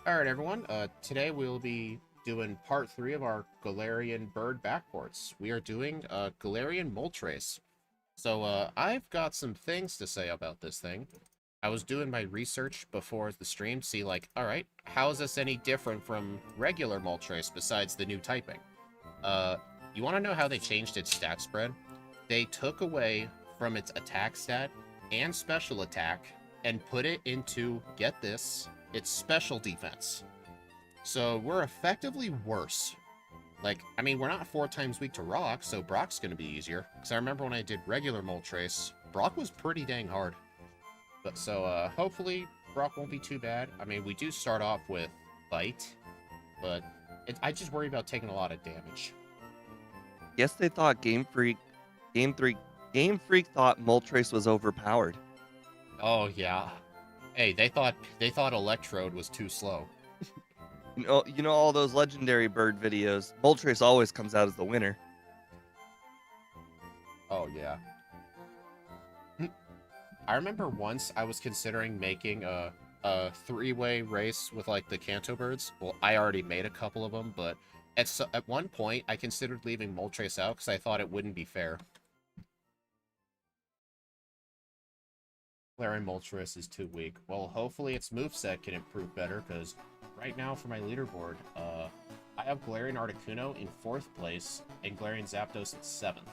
Alright everyone, today we'll be doing part 3 of our Galarian bird backports. We are doing Galarian Moltres. So I've got some things to say about this thing. I was doing my research before the stream to see like, alright, how is this any different from regular Moltres besides the new typing? You want to know how they changed its stat spread? They took away from its attack stat and special attack and put it into, get this, its special defense. So we're effectively worse. Like, I mean, we're not 4 times weak to rock, so Brock's gonna be easier. Because I remember when I did regular Moltres, Brock was pretty dang hard. But so, hopefully Brock won't be too bad. I mean, we do start off with Bite, but I just worry about taking a lot of damage. Guess they thought Game Freak thought Moltres was overpowered. Oh yeah. Hey, they thought Electrode was too slow. You know all those legendary bird videos. Moltres always comes out as the winner. Oh yeah. I remember once I was considering making a 3-way race with like the Kanto birds. Well, I already made a couple of them, but at one point I considered leaving Moltres out because I thought it wouldn't be fair. Galarian Moltres is too weak. Well, hopefully its moveset can improve better, because right now for my leaderboard, I have Galarian Articuno in 4th place and Galarian Zapdos in 7th.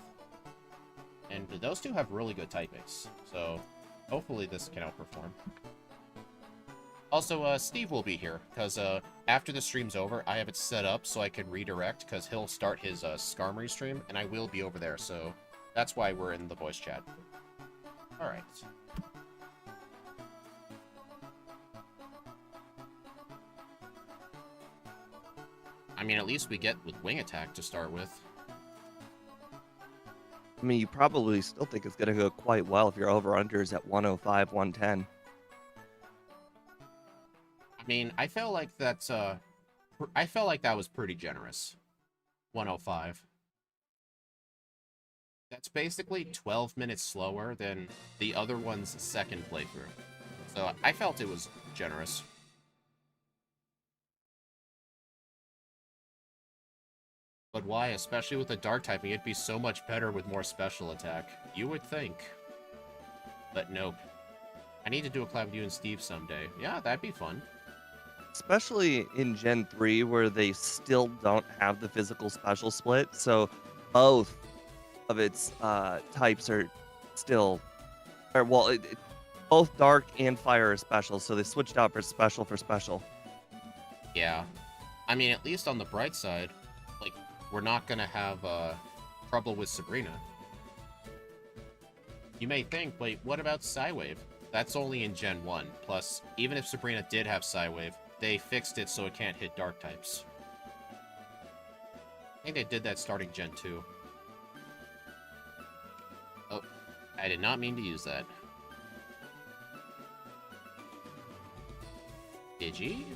And those two have really good typings, so hopefully this can outperform. Also, Steve will be here, because after the stream's over, I have it set up so I can redirect, because he'll start his Skarmory stream, and I will be over there, so that's why we're in the voice chat. Alright. I mean, at least we get with Wing Attack to start with. I mean, you probably still think it's going to go quite well if your over-unders at 105, 110. I mean, I felt like that's, I felt like that was pretty generous. 105. That's basically 12 minutes slower than the other one's second playthrough. So I felt it was generous. But why? Especially with the dark typing, it'd be so much better with more special attack. You would think. But nope. I need to do a collab with you and Steve someday. Yeah, that'd be fun. Especially in Gen 3, where they still don't have the physical special split, so both of its types are still... both dark and fire are special, so they switched out for special. Yeah. I mean, at least on the bright side, like, we're not gonna have trouble with Sabrina. You may think, wait, what about Psywave? That's only in Gen 1. Plus, even if Sabrina did have Psywave, they fixed it so it can't hit dark types. I think they did that starting Gen 2. Oh, I did not mean to use that. Pidgey?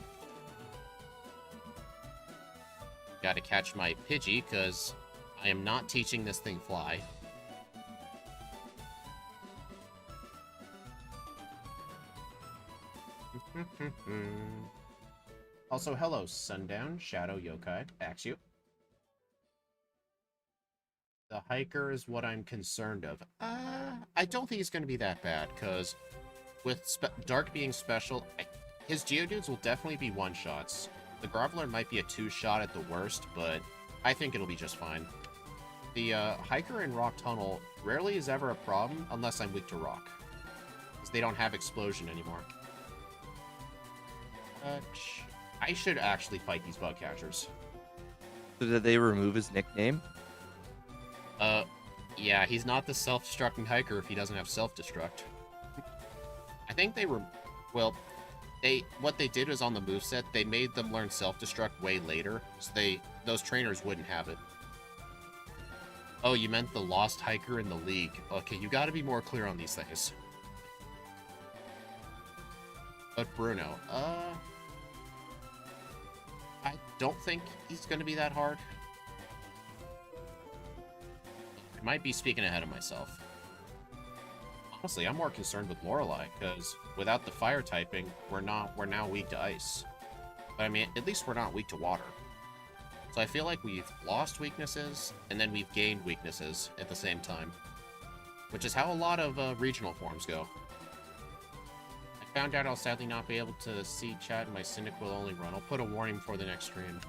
Gotta catch my Pidgey, because I am not teaching this thing Fly. Also, hello, Sundown, Shadow Yokai, Axu. The Hiker is what I'm concerned of. I don't think he's going to be that bad, because with Dark being special, his Geodudes will definitely be one-shots. The Graveler might be a 2-shot at the worst, but I think it'll be just fine. The Hiker in Rock Tunnel rarely is ever a problem unless I'm weak to Rock, because they don't have Explosion anymore. I should actually fight these bug catchers. So did they remove his nickname? Yeah, he's not the self-destructing Hiker if he doesn't have self-destruct. I think they were... Well, what they did was on the moveset, they made them learn self-destruct way later, so those trainers wouldn't have it. Oh, you meant the lost Hiker in the league. Okay, you gotta be more clear on these things. But Bruno, I don't think he's gonna be that hard. I might be speaking ahead of myself. Honestly, I'm more concerned with Lorelei, because without the fire typing, we're now weak to ice. But I mean, at least we're not weak to water. So I feel like we've lost weaknesses, and then we've gained weaknesses at the same time. Which is how a lot of regional forms go. I found out I'll sadly not be able to see chat, and my Cynic will only run. I'll put a warning before the next stream.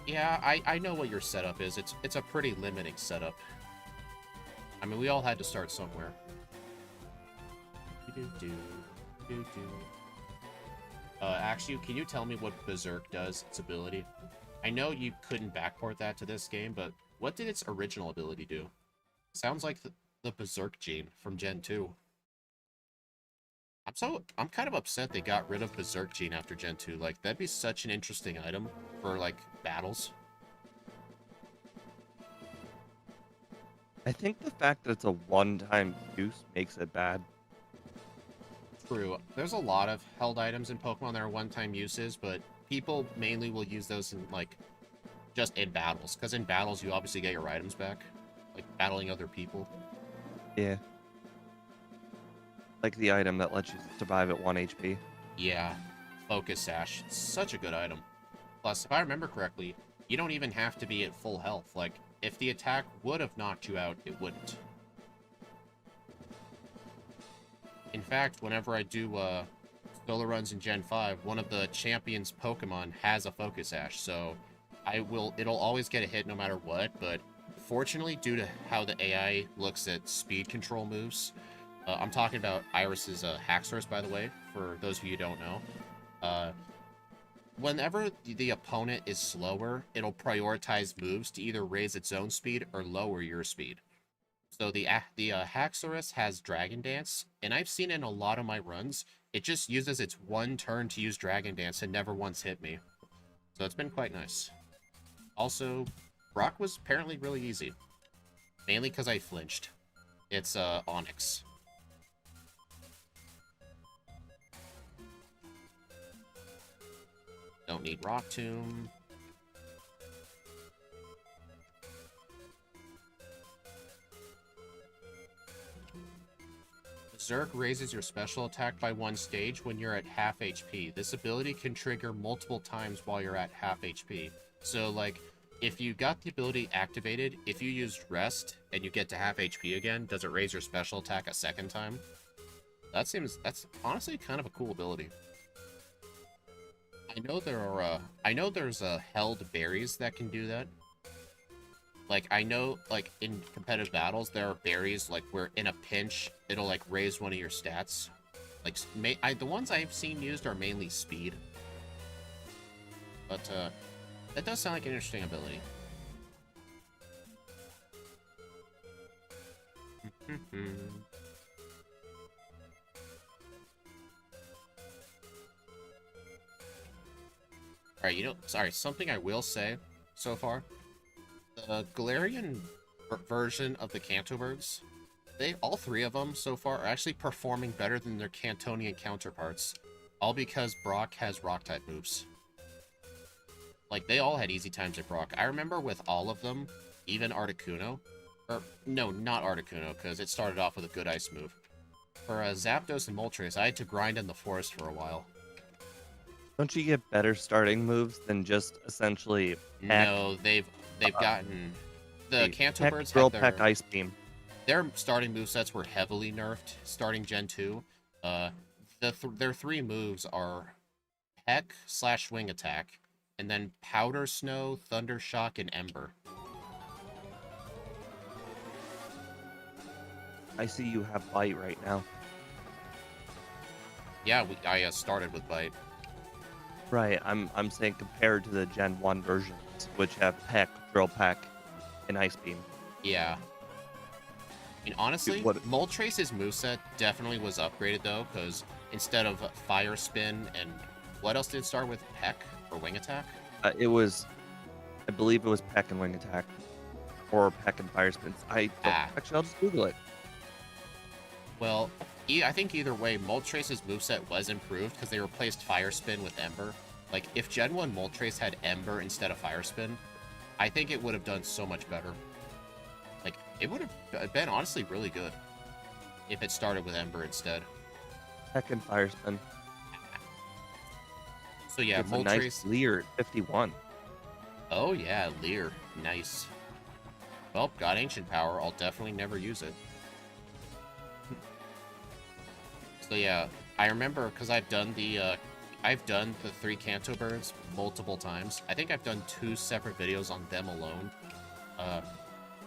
Yeah, I know what your setup is. It's a pretty limiting setup. I mean, we all had to start somewhere. Actually, can you tell me what Berserk does, its ability? I know you couldn't backport that to this game, but what did its original ability do? Sounds like the Berserk gene from Gen 2. I'm kind of upset they got rid of Berserk gene after Gen 2. Like, that'd be such an interesting item for, like, battles. I think the fact that it's a one-time use makes it bad. True. There's a lot of held items in Pokemon that are one-time uses, but people mainly will use those in, like, just in battles. Because in battles, you obviously get your items back. Like, battling other people. Yeah. Like the item that lets you survive at 1 HP. Yeah. Focus Sash. It's such a good item. Plus, if I remember correctly, you don't even have to be at full health. Like, if the attack would have knocked you out, it wouldn't. In fact, whenever I do solo runs in Gen 5, one of the champions' Pokemon has a Focus Sash, so it'll always get a hit no matter what, but fortunately, due to how the AI looks at speed control moves, I'm talking about Iris's Haxorus, by the way, for those of you who don't know. Whenever the opponent is slower, it'll prioritize moves to either raise its own speed or lower your speed. So the Haxorus has Dragon Dance, and I've seen in a lot of my runs, it just uses its one turn to use Dragon Dance and never once hit me. So it's been quite nice. Also, Brock was apparently really easy. Mainly because I flinched. It's Onyx. Don't need Rock Tomb. Berserk raises your special attack by 1 stage when you're at half HP. This ability can trigger multiple times while you're at half HP. So, like, if you got the ability activated, if you used Rest and you get to half HP again, does it raise your special attack a second time? That's honestly kind of a cool ability. I know there's held berries that can do that. Like, I know, like, in competitive battles, there are berries, like, where in a pinch, it'll, like, raise one of your stats. Like, the ones I've seen used are mainly speed. But, that does sound like an interesting ability. Alright, sorry, something I will say so far. The Galarian version of the Kanto birds, all 3 of them so far are actually performing better than their Cantonian counterparts. All because Brock has Rock-type moves. Like, they all had easy times at Brock. I remember with all of them, even Articuno, or, no, not Articuno, because it started off with a good ice move. For Zapdos and Moltres, I had to grind in the forest for a while. Don't you get better starting moves than just essentially peck? No, they've gotten... The Kanto peck, birds drill, had peck, ice beam. Their starting movesets were heavily nerfed starting Gen 2. Their 3 moves are Peck / Wing Attack, and then Powder Snow, Thunder Shock, and Ember. I see you have Bite right now. Yeah, I started with Bite. Right, I'm saying compared to the Gen 1 versions, which have Peck, Drill Peck, and Ice Beam. Yeah. I mean, honestly, Moltres' moveset definitely was upgraded, though, because instead of Fire Spin and... What else did it start with? Peck or Wing Attack? I believe it was Peck and Wing Attack. Or Peck and Fire Spins. Actually, I'll just Google it. Well, I think either way, Moltres' moveset was improved because they replaced Fire Spin with Ember. Like, if Gen 1 Moltres had Ember instead of Fire Spin, I think it would have done so much better. Like, it would have been honestly really good if it started with Ember instead. Peck and Fire Spin. So yeah, It's a nice Moltres. Leer 51. Oh yeah, Leer. Nice. Well, got Ancient Power. I'll definitely never use it. So yeah, I remember because I've done the 3 Kanto birds multiple times. I think I've done 2 separate videos on them alone. Uh,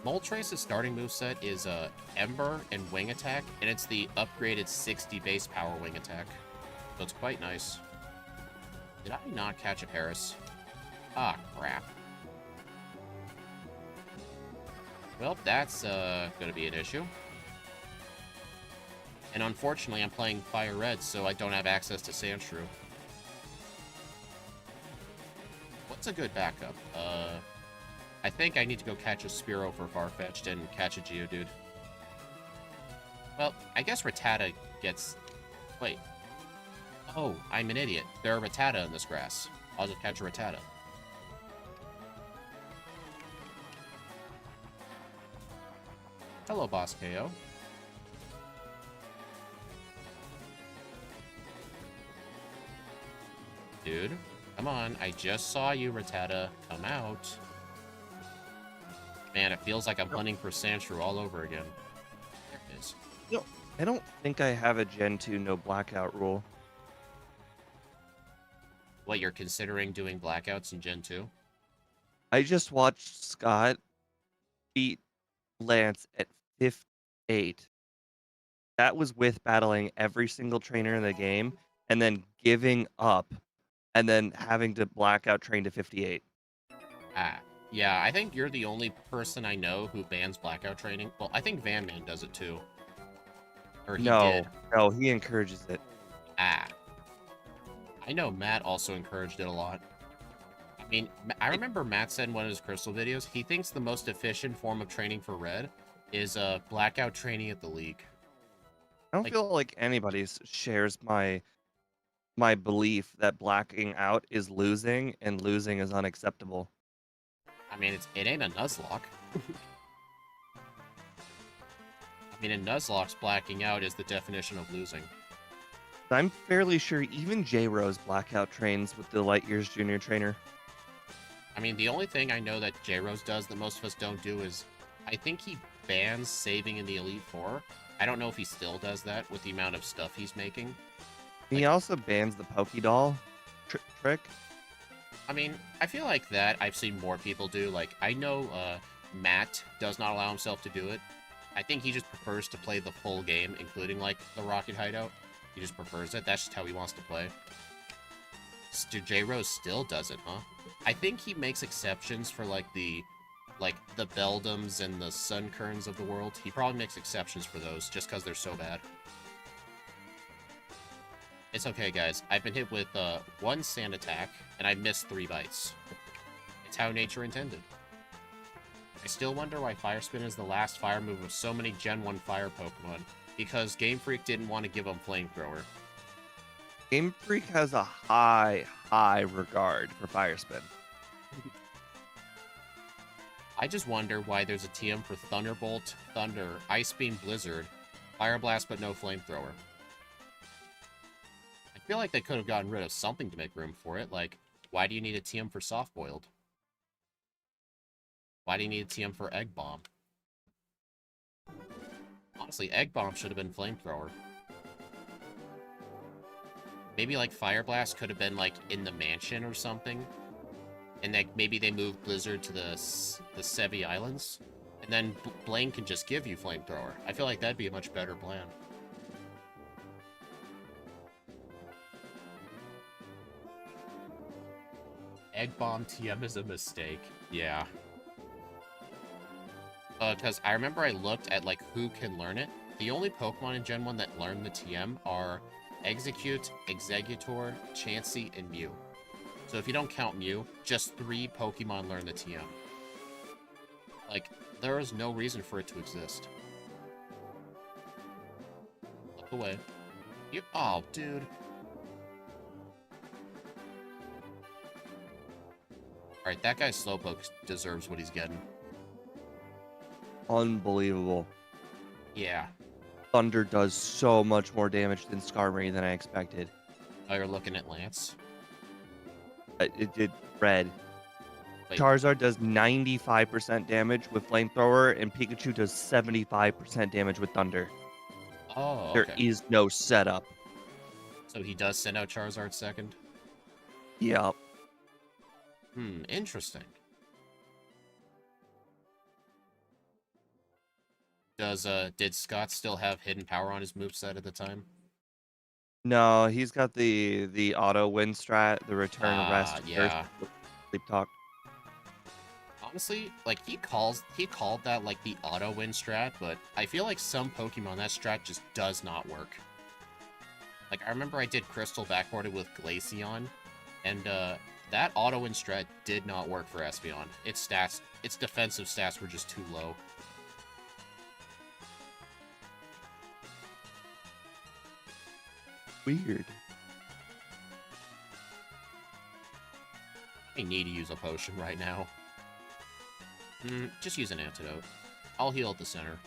Moltres' starting moveset is Ember and Wing Attack, and it's the upgraded 60 base power Wing Attack. So it's quite nice. Did I not catch a Paris? Ah, crap. Well, that's gonna be an issue. And unfortunately, I'm playing Firered, so I don't have access to Sandshrew. What's a good backup? I think I need to go catch a Spearow for Farfetch'd and catch a Geodude. Well, I guess Rattata gets... Wait. Oh, I'm an idiot. There are Rattata in this grass. I'll just catch a Rattata. Hello, Boss KO. Dude, come on. I just saw you, Rattata. Come out. Man, it feels like I'm hunting for Sandshrew all over again. There it is. No, I don't think I have a Gen 2 no blackout rule. What, you're considering doing blackouts in Gen 2? I just watched Scott beat Lance at 58. That was with battling every single trainer in the game and then giving up and then having to blackout train to 58. Ah. Yeah, I think you're the only person I know who bans blackout training. Well, I think Van Man does it too. Or he did. No, he encourages it. Ah. I know Matt also encouraged it a lot. I mean, I remember Matt said in one of his Crystal videos, he thinks the most efficient form of training for Red is blackout training at the League. I don't feel like anybody shares my belief that blacking out is losing and losing is unacceptable. I mean, it ain't a Nuzlocke. I mean, in Nuzlocke's blacking out is the definition of losing. I'm fairly sure even J-Rose blackout trains with the Light Years Junior trainer. I mean, the only thing I know that J-Rose does that most of us don't do is, I think he bans saving in the Elite Four. I don't know if he still does that with the amount of stuff he's making. He also bans the Pokedoll trick. I mean, I feel like that I've seen more people do. Like, I know Matt does not allow himself to do it. I think he just prefers to play the full game, including, like, the Rocket Hideout. He just prefers it. That's just how he wants to play. J-Rose still does it, huh? I think he makes exceptions for, like, the Beldums and the Sunkerns of the world. He probably makes exceptions for those, just because they're so bad. It's okay, guys. I've been hit with 1 sand attack, and I missed 3 bites. It's how nature intended. I still wonder why Fire Spin is the last fire move of so many Gen 1 fire Pokemon, because Game Freak didn't want to give him Flamethrower. Game Freak has a high regard for Fire Spin. I just wonder why there's a TM for Thunderbolt, Thunder, Ice Beam, Blizzard, Fire Blast, but no Flamethrower. I feel like they could have gotten rid of something to make room for it, like, why do you need a TM for Soft Boiled? Why do you need a TM for Egg Bomb? Honestly, Egg Bomb should have been Flamethrower. Maybe, like, Fire Blast could have been, like, in the mansion or something. And, like, maybe they moved Blizzard to the Sevi Islands. And then Blaine can just give you Flamethrower. I feel like that'd be a much better plan. Egg Bomb TM is a mistake. Yeah. Because I remember I looked at, like, who can learn it. The only Pokemon in Gen 1 that learn the TM are Execute, Exeggutor, Chansey, and Mew. So if you don't count Mew, just 3 Pokemon learn the TM. Like, there is no reason for it to exist. Look away. Oh, dude. Alright, that guy's Slowpoke deserves what he's getting. Unbelievable. Yeah. Thunder does so much more damage than Skarmory than I expected. Oh, you're looking at Lance? It did red. Wait, Charizard does 95% damage with Flamethrower, and Pikachu does 75% damage with Thunder. oh, There okay. is no setup. So he does send out Charizard second? Yep. Interesting. Did Scott still have hidden power on his moveset at the time? No, he's got the auto win strat, the return rest first, Yeah. sleep talk. Honestly, like, he called that, like, the auto-win strat, but I feel like some Pokemon, that strat just does not work. Like, I remember I did Crystal Backported with Glaceon, and, that auto-win strat did not work for Espeon. Its defensive stats were just too low. Weird. I need to use a potion right now. Just use an antidote. I'll heal at the center.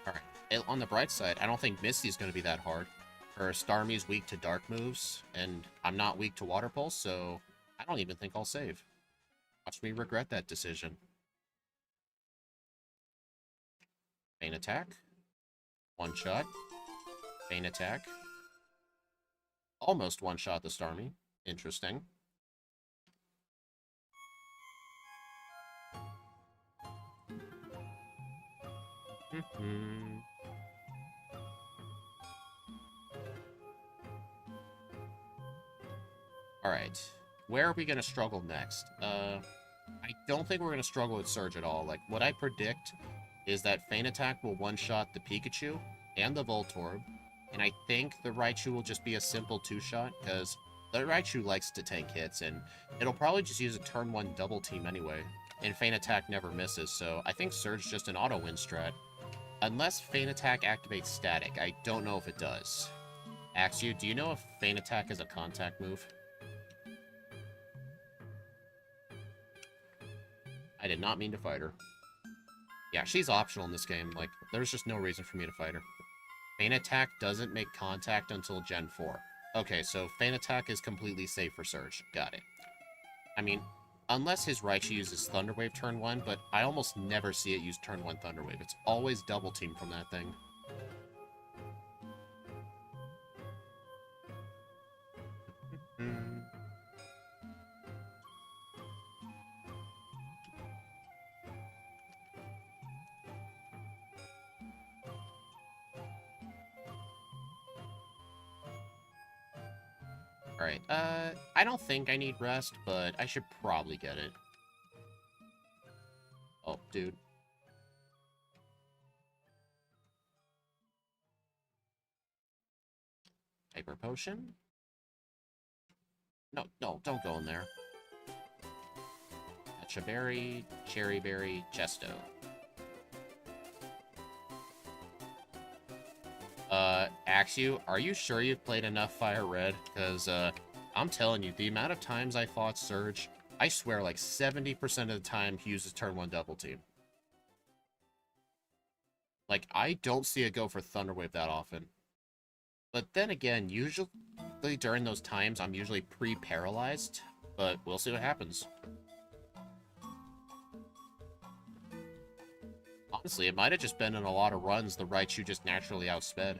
Alright, on the bright side, I don't think Misty's going to be that hard. Her Starmie's weak to dark moves, and I'm not weak to Water Pulse, so I don't even think I'll save. Watch me regret that decision. Main attack. One shot. Main attack. Almost one-shot the Starmie. Interesting. Alright. Where are we going to struggle next? I don't think we're going to struggle with Surge at all. Like, what I predict is that Feint Attack will one-shot the Pikachu and the Voltorb, and I think the Raichu will just be a simple two-shot, because the Raichu likes to tank hits, and it'll probably just use a turn 1 double team anyway, and Feint Attack never misses, so I think Surge is just an auto-win strat. Unless Feint Attack activates Static, I don't know if it does. Axew, do you know if Feint Attack is a contact move? I did not mean to fight her. Yeah, she's optional in this game. Like, there's just no reason for me to fight her. Feint Attack doesn't make contact until Gen 4. Okay, so Feint Attack is completely safe for Surge. Got it. I mean, unless his Raichu uses Thunder Wave turn 1, but I almost never see it use turn 1 Thunder Wave. It's always double team from that thing. Alright, I don't think I need rest, but I should probably get it. Oh, dude. Hyper Potion? No, don't go in there. Matcha Berry, Cherry Berry, Chesto. Axew, are you sure you've played enough Firered? Because, I'm telling you, the amount of times I fought Surge, I swear, like, 70% of the time he uses turn 1 double team. Like, I don't see it go for Thunder Wave that often. But then again, usually during those times, I'm usually pre-paralyzed, but we'll see what happens. Honestly, it might have just been in a lot of runs the Raichu just naturally outsped.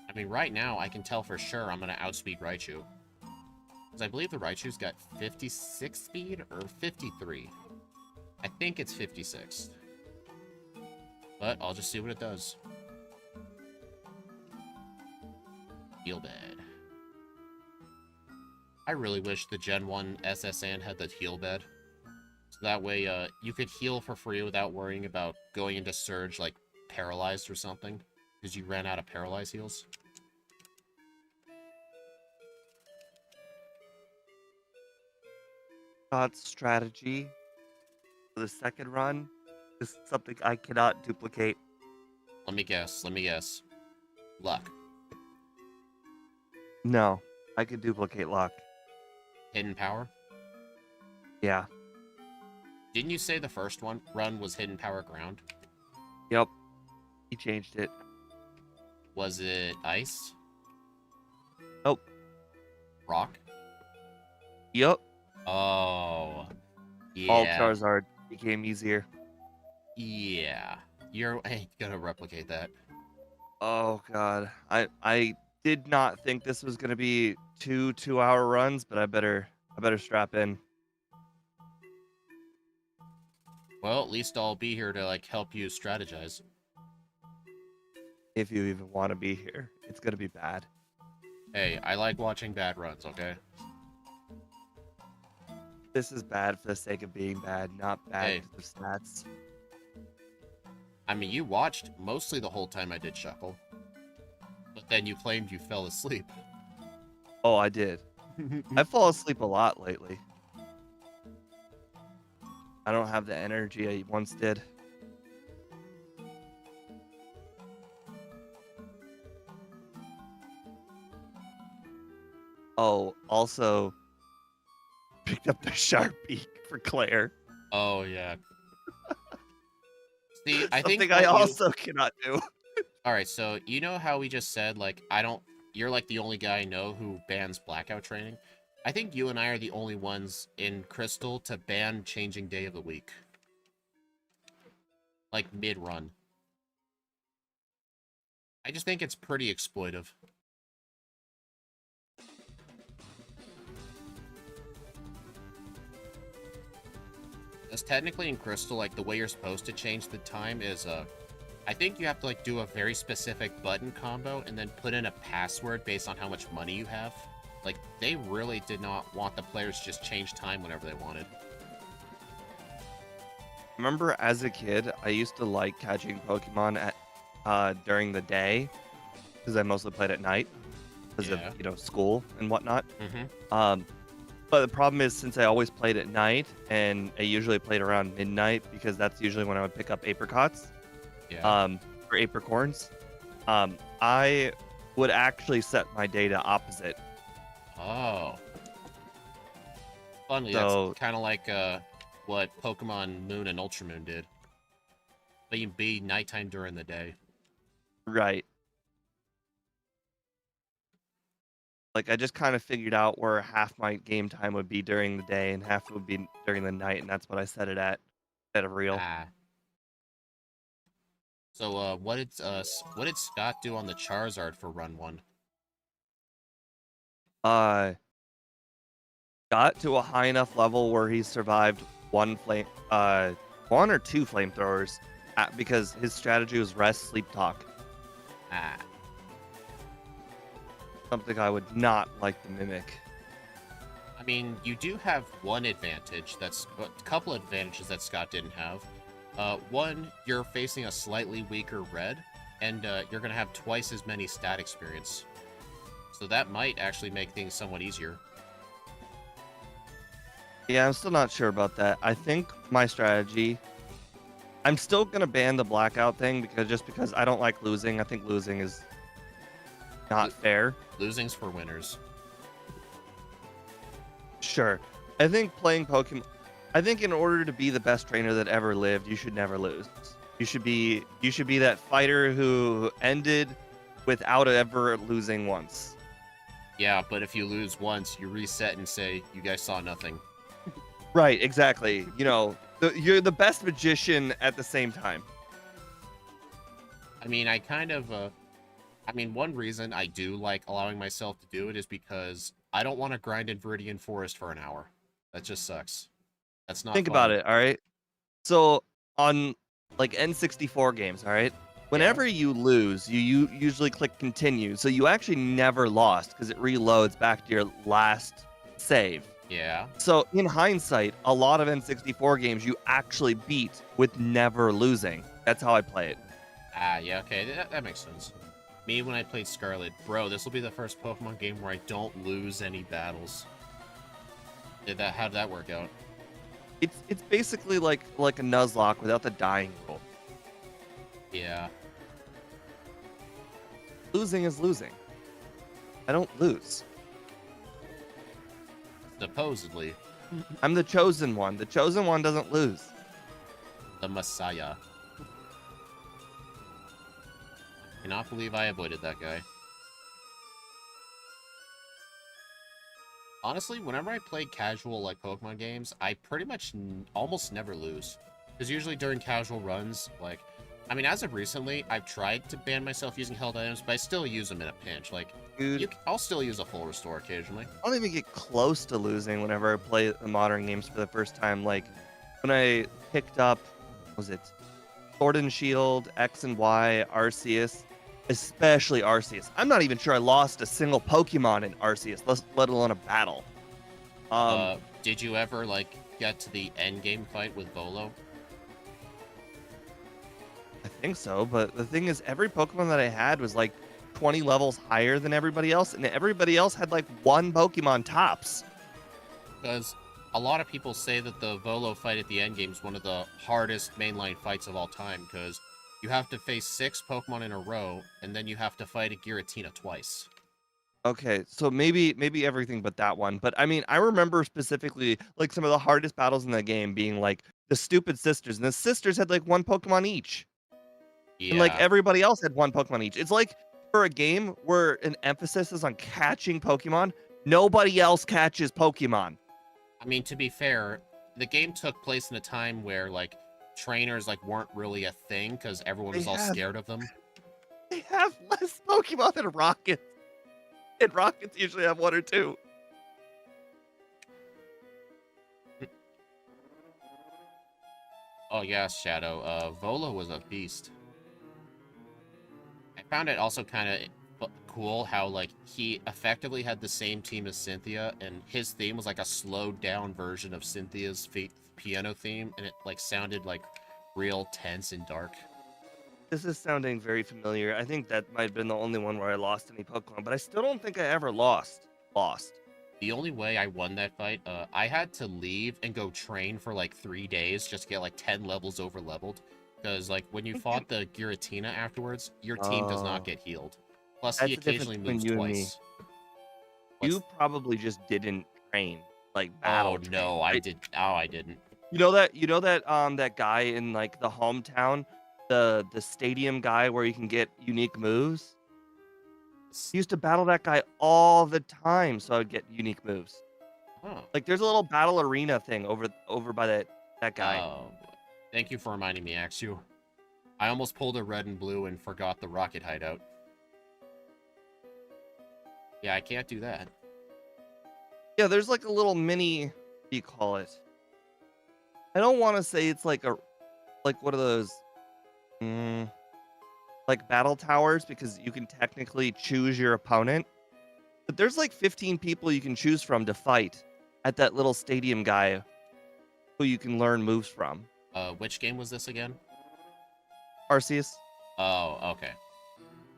I mean, right now, I can tell for sure I'm going to outspeed Raichu. Because I believe the Raichu's got 56 speed, or 53. I think it's 56. But I'll just see what it does. Heal bed. I really wish the Gen 1 SSN had the heal bed. So that way, you could heal for free without worrying about going into Surge, like, paralyzed or something. Because you ran out of paralyzed heals. Scott's strategy for the second run is something I cannot duplicate. Let me guess. Luck. No, I can duplicate luck. Hidden power? Yeah. Didn't you say the first run was hidden power ground? Yep. He changed it. Was it ice? Nope. Rock? Yep. Oh, All yeah. Charizard became easier. Yeah. You're ain't gonna replicate that. Oh god. I did not think this was gonna be 2 2-hour runs, but I better strap in. Well, at least I'll be here to like help you strategize. If you even want to be here. It's gonna be bad. Hey, I like watching bad runs, okay? This is bad for the sake of being bad, not bad Hey. because of stats. I mean, you watched mostly the whole time I did Shuckle. But then you claimed you fell asleep. Oh, I did. I fall asleep a lot lately. I don't have the energy I once did. Oh, also picked up the Sharpie for Claire. Oh, yeah. See, I Something think I what also cannot do. Alright, so you know how we just said, like, you're like the only guy I know who bans blackout training? I think you and I are the only ones in Crystal to ban changing day of the week. Like, mid-run. I just think it's pretty exploitive. Because technically in Crystal, like, the way you're supposed to change the time is, I think you have to, like, do a very specific button combo and then put in a password based on how much money you have. Like, they really did not want the players to just change time whenever they wanted. Remember as a kid, I used to like catching Pokemon at during the day because I mostly played at night because Yeah. of school and whatnot. Mm-hmm. But the problem is since I always played at night and I usually played around midnight because that's usually when I would pick up apricots. Yeah. Or apricorns. I would actually set my day to opposite. Oh. Funny, So, that's kind of like what Pokemon Moon and Ultramoon did. But you be nighttime during the day. right. Like I just kind of figured out where half my game time would be during the day and half would be during the night, and that's what I set it at instead of real. Ah. So, what did Scott do on the Charizard for run 1? Got to a high enough level where he survived one or two flamethrowers because his strategy was rest, sleep, talk. Ah. Something I would not like to mimic. I mean, you do have one advantage a couple advantages that Scott didn't have. One, you're facing a slightly weaker red, and you're going to have twice as many stat experience. So that might actually make things somewhat easier. Yeah, I'm still not sure about that. I think my strategy. I'm still gonna ban the blackout thing because I don't like losing. I think losing is not fair. Losing's for winners. Sure. I think playing Pokemon. I think in order to be the best trainer that ever lived, you should never lose. You should be that fighter who ended without ever losing once. Yeah, but if you lose once, you reset and say, you guys saw nothing. Right, exactly. You're the best magician at the same time. I mean, one reason I do like allowing myself to do it is because I don't want to grind in Viridian Forest for an hour. That just sucks. That's not Think fun. about it, all right? So on like N64 games, all right? Whenever you lose, you usually click continue. So you actually never lost because it reloads back to your last save. Yeah. So in hindsight, a lot of N64 games you actually beat with never losing. That's how I play it. Ah, yeah, okay, that makes sense. Me, when I played Scarlet, bro, this will be the first Pokemon game where I don't lose any battles. How did that work out? It's basically like a Nuzlocke without the dying rule. Yeah. Losing is losing. I don't lose. Supposedly. I'm the chosen one. The chosen one doesn't lose. The Messiah. Cannot believe I avoided that guy. Honestly, whenever I play casual, like, Pokemon games, I pretty much almost never lose. Because usually during casual runs, like... I mean, as of recently, I've tried to ban myself using held items, but I still use them in a pinch. Like, Dude, I'll still use a full restore occasionally. I don't even get close to losing whenever I play the modern games for the first time. Like, when I picked up, what was it Sword and Shield, X and Y, Arceus, especially Arceus. I'm not even sure I lost a single Pokemon in Arceus, let alone a battle. Did you ever, like, get to the end game fight with Volo? I think so, but the thing is, every Pokemon that I had was like 20 levels higher than everybody else, and everybody else had like one Pokemon tops. Because a lot of people say that the Volo fight at the end game is one of the hardest mainline fights of all time, because you have to face 6 Pokemon in a row, and then you have to fight a Giratina twice. Okay, so maybe everything but that one. But I mean, I remember specifically like some of the hardest battles in the game being like the stupid sisters, and the sisters had like one Pokemon each. And like Yeah. everybody else had one Pokemon each. It's like for a game where an emphasis is on catching Pokemon, nobody else catches Pokemon. I mean, to be fair, the game took place in a time where, like, trainers, like, weren't really a thing, because everyone They was all have scared of them. they have less Pokemon than Rockets. And Rockets usually have one or two. Oh, yeah, Shadow. Volo was a beast. I found it also kind of cool how, like, he effectively had the same team as Cynthia, and his theme was, like, a slowed-down version of Cynthia's piano theme, and it, like, sounded, like, real tense and dark. This is sounding very familiar. I think that might have been the only one where I lost any Pokemon, but I still don't think I ever lost. The only way I won that fight, I had to leave and go train for, like, 3 days just to get, like, 10 levels over-leveled. Because, like, when you fought the Giratina afterwards, your team does not get healed. Plus, he That's the difference occasionally between moves you and me. twice. You probably just didn't train, like Oh, battle train, no, I right? did. Oh, I didn't. That guy in like the hometown, the stadium guy where you can get unique moves. I used to battle that guy all the time, so I would get unique moves. Oh. Like there's a little battle arena thing over by that guy. Oh, thank you for reminding me, Axu. I almost pulled a red and blue and forgot the rocket hideout. Yeah, I can't do that. Yeah, there's like a little mini, what do you call it? I don't want to say it's like one of those like battle towers because you can technically choose your opponent. But there's like 15 people you can choose from to fight at that little stadium guy who you can learn moves from. Which game was this again? Arceus. Oh, okay.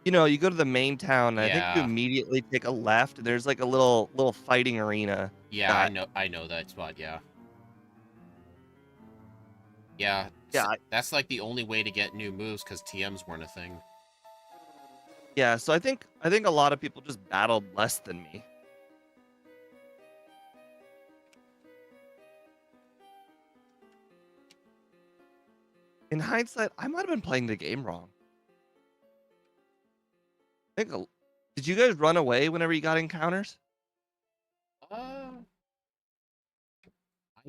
You know, you go to the main town, and I think you Yeah. immediately take a left, and there's like a little fighting arena. Yeah, I know that spot, yeah. Yeah, Yeah, that's like the only way to get new moves because TMs weren't a thing. yeah. So I think a lot of people just battled less than me. In hindsight, I might have been playing the game wrong. Did you guys run away whenever you got encounters? I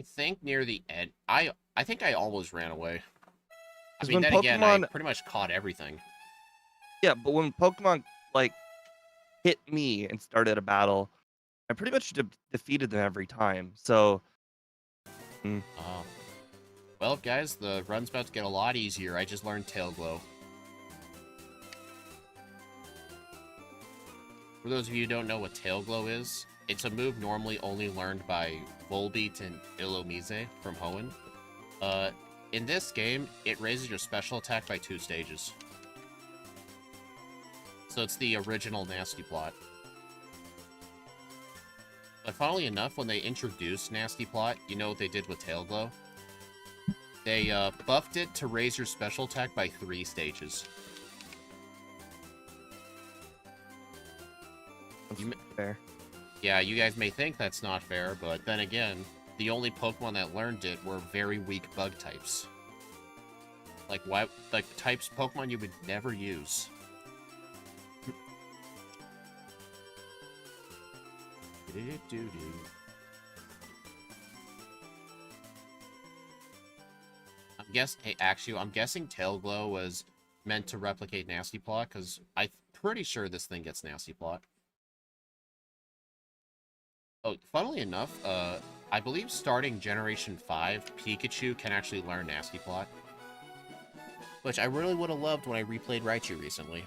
think near the end, I think I almost ran away. I mean, When then again, I Pokemon, pretty much caught everything. yeah, but when Pokemon like hit me and started a battle, I pretty much defeated them every time. So, Oh. Well, guys, the run's about to get a lot easier. I just learned Tail Glow. For those of you who don't know what Tail Glow is, it's a move normally only learned by Volbeat and Illumise from Hoenn. In this game, it raises your special attack by 2 stages. So it's the original Nasty Plot. But funnily enough, when they introduced Nasty Plot, you know what they did with Tail Glow? They buffed it to raise your special attack by 3 stages. that's fair. Yeah, you guys may think that's not fair, but then again, the only Pokemon that learned it were very weak bug types. Like types Pokemon you would never use. Do-do-do-do. I'm guessing Tail Glow was meant to replicate Nasty Plot, because I'm pretty sure this thing gets Nasty Plot. Oh, funnily enough, I believe starting Generation 5, Pikachu can actually learn Nasty Plot. Which I really would have loved when I replayed Raichu recently.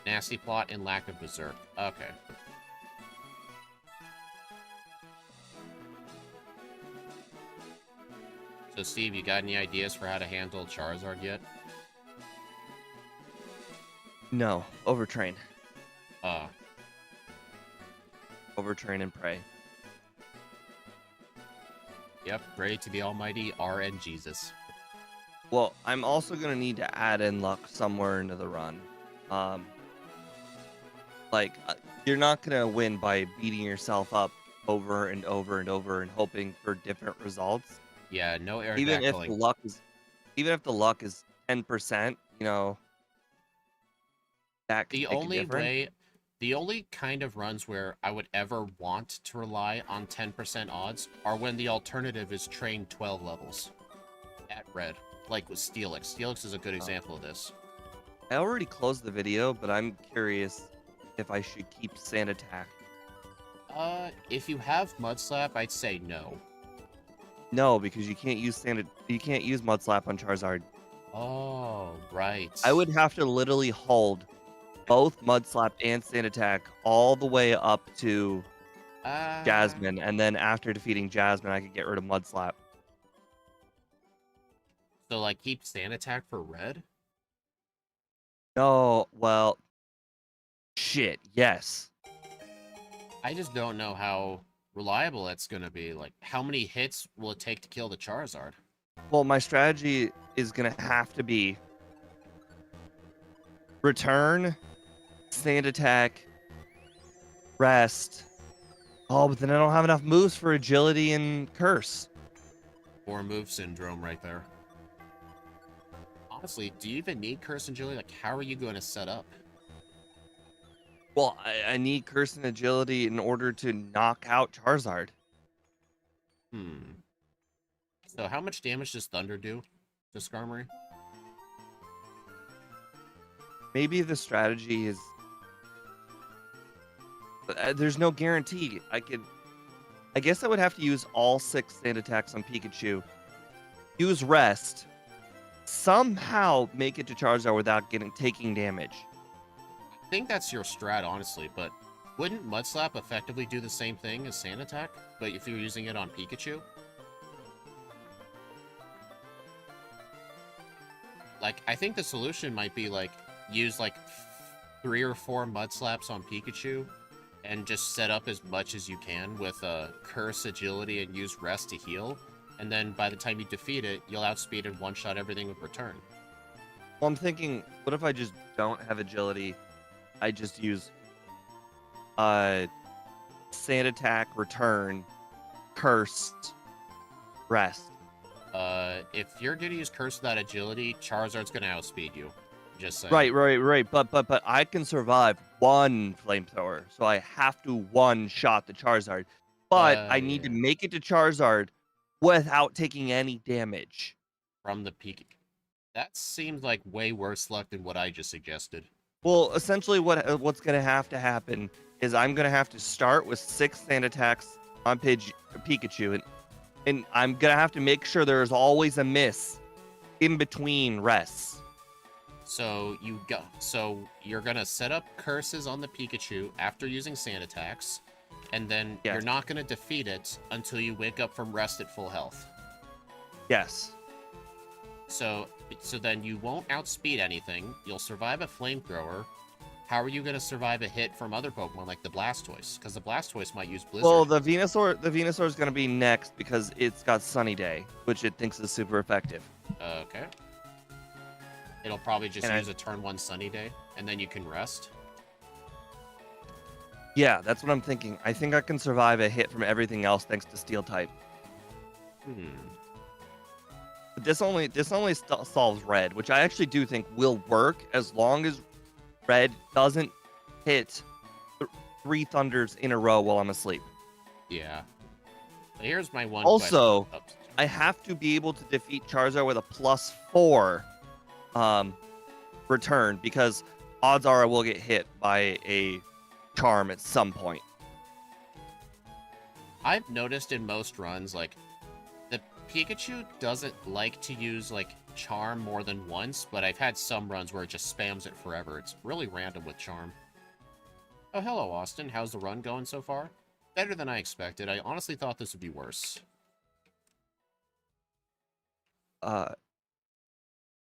Nasty Plot and lack of Berserk. Okay. So, Steve, you got any ideas for how to handle Charizard yet? No, overtrain. Uh, Overtrain and pray. yep, pray to the almighty RN Jesus. Well, I'm also going to need to add in luck somewhere into the run. You're not going to win by beating yourself up over and over and over and hoping for different results. Yeah, no air Even if the luck is 10%, that could The make a only difference. way, the only kind of runs where I would ever want to rely on 10% odds are when the alternative is train 12 levels at red, like with Steelix. Steelix is a good example of this. I already closed the video, but I'm curious if I should keep Sand Attack. If you have Mud Slap, I'd say no. No, because you can't use Mud Slap on Charizard. Oh, right. I would have to literally hold both Mud Slap and Sand Attack all the way up to Jasmine, and then after defeating Jasmine, I could get rid of Mud Slap. So, like, keep Sand Attack for red? No, well, shit, yes. I just don't know how reliable it's gonna be. Like, how many hits will it take to kill the Charizard? Well, my strategy is gonna have to be return, Sand Attack, rest. Oh, but then I don't have enough moves for agility and curse. 4-move syndrome right there. Honestly, do you even need Curse and Agility? Like, how are you going to set up? Well, I need curse and agility in order to knock out Charizard. So how much damage does Thunder do to Skarmory? Maybe the strategy is... there's no guarantee. I guess I would have to use all 6 Sand Attacks on Pikachu. Use Rest. Somehow make it to Charizard without taking damage. I think that's your strat, honestly, but wouldn't Mud Slap effectively do the same thing as Sand Attack, but if you're using it on Pikachu? Like, I think the solution might be, like, use, like, 3 or 4 Mud Slaps on Pikachu, and just set up as much as you can with Curse, Agility, and use Rest to heal, and then by the time you defeat it, you'll outspeed and one-shot everything with Return. Well, I'm thinking, what if I just don't have agility? I just use Sand Attack, Return, Curse, Rest. If you're gonna use Curse without Agility, Charizard's gonna outspeed you. Just saying. Right. But I can survive one flamethrower, so I have to one-shot the Charizard. But I need to make it to Charizard without taking any damage. From the peak. That seems like way worse luck than what I just suggested. Well, essentially what's going to have to happen is I'm going to have to start with 6 Sand Attacks on Pikachu, and I'm going to have to make sure there's always a miss in between rests. So you're gonna set up curses on the Pikachu after using Sand Attacks, and then Yes. you're not gonna defeat it until you wake up from rest at full health. Yes. So then you won't outspeed anything. You'll survive a flamethrower. How are you gonna survive a hit from other Pokemon like the Blastoise? Because the Blastoise might use Blizzard. Well, the Venusaur is going to be next because it's got Sunny Day, which it thinks is super effective. Okay. It'll probably just use a turn 1 Sunny Day, and then you can rest. Yeah, that's what I'm thinking. I think I can survive a hit from everything else thanks to Steel type. But this only solves red, which I actually do think will work as long as red doesn't hit 3 thunders in a row while I'm asleep. Yeah. But here's my one Also, question. I have to be able to defeat Charizard with a +4 return, because odds are I will get hit by a charm at some point. I've noticed in most runs, like, the Pikachu doesn't like to use, like, Charm more than once, but I've had some runs where it just spams it forever. It's really random with Charm. Oh, hello, Austin. How's the run going so far? Better than I expected. I honestly thought this would be worse. Uh,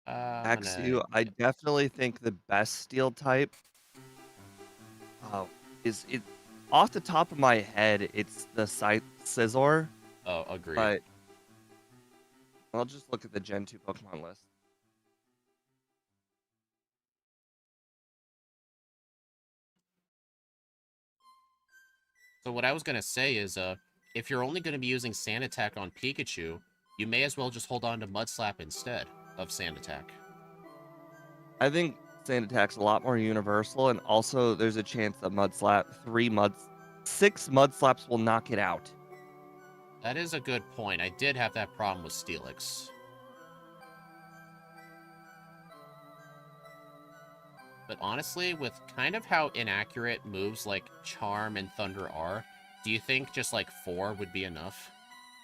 Axew, No. I definitely think the best steel type is it. Off the top of my head, it's the Scizor, Oh, agreed. but I'll just look at the Gen 2 Pokemon list. So what I was going to say is, if you're only going to be using Sand Attack on Pikachu, you may as well just hold on to Mud Slap instead of Sand Attack. I think Sand Attack's a lot more universal, and also there's a chance that six Mud Slaps will knock it out. That is a good point. I did have that problem with Steelix. But honestly, with kind of how inaccurate moves like Charm and Thunder are, do you think just like 4 would be enough?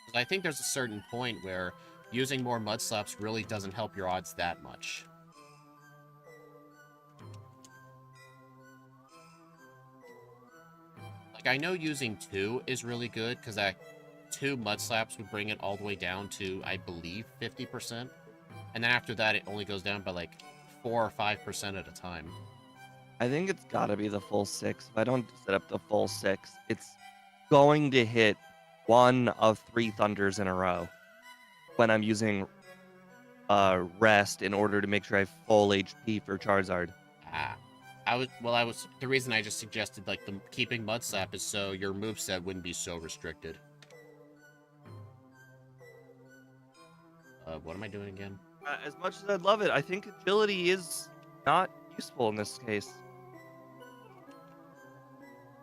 Because I think there's a certain point where using more Mud Slaps really doesn't help your odds that much. Like, I know using 2 is really good, because that 2 Mud Slaps would bring it all the way down to, I believe, 50%. And then after that, it only goes down by like 4 or 5% at a time. I think it's got to be the full 6. If I don't set up the full 6, it's going to hit 1 of 3 Thunders in a row when I'm using Rest in order to make sure I have full HP for Charizard. The reason I just suggested like the keeping Mud Slap is so your moveset wouldn't be so restricted. What am I doing again? As much as I'd love it, I think agility is not useful in this case.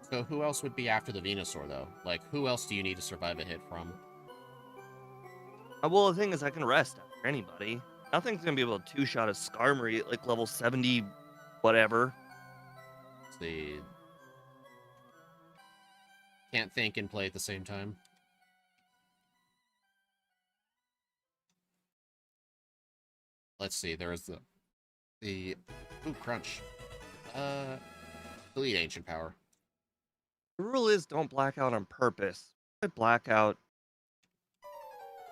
So who else would be after the Venusaur, though? Like, who else do you need to survive a hit from? Well, the thing is, I can rest after anybody. Nothing's going to be able to two-shot a Skarmory at, like, level 70 whatever. Let's see. Can't think and play at the same time. Let's see, there is the... Ooh, Crunch. Delete Ancient Power. The rule is don't black out on purpose. I black out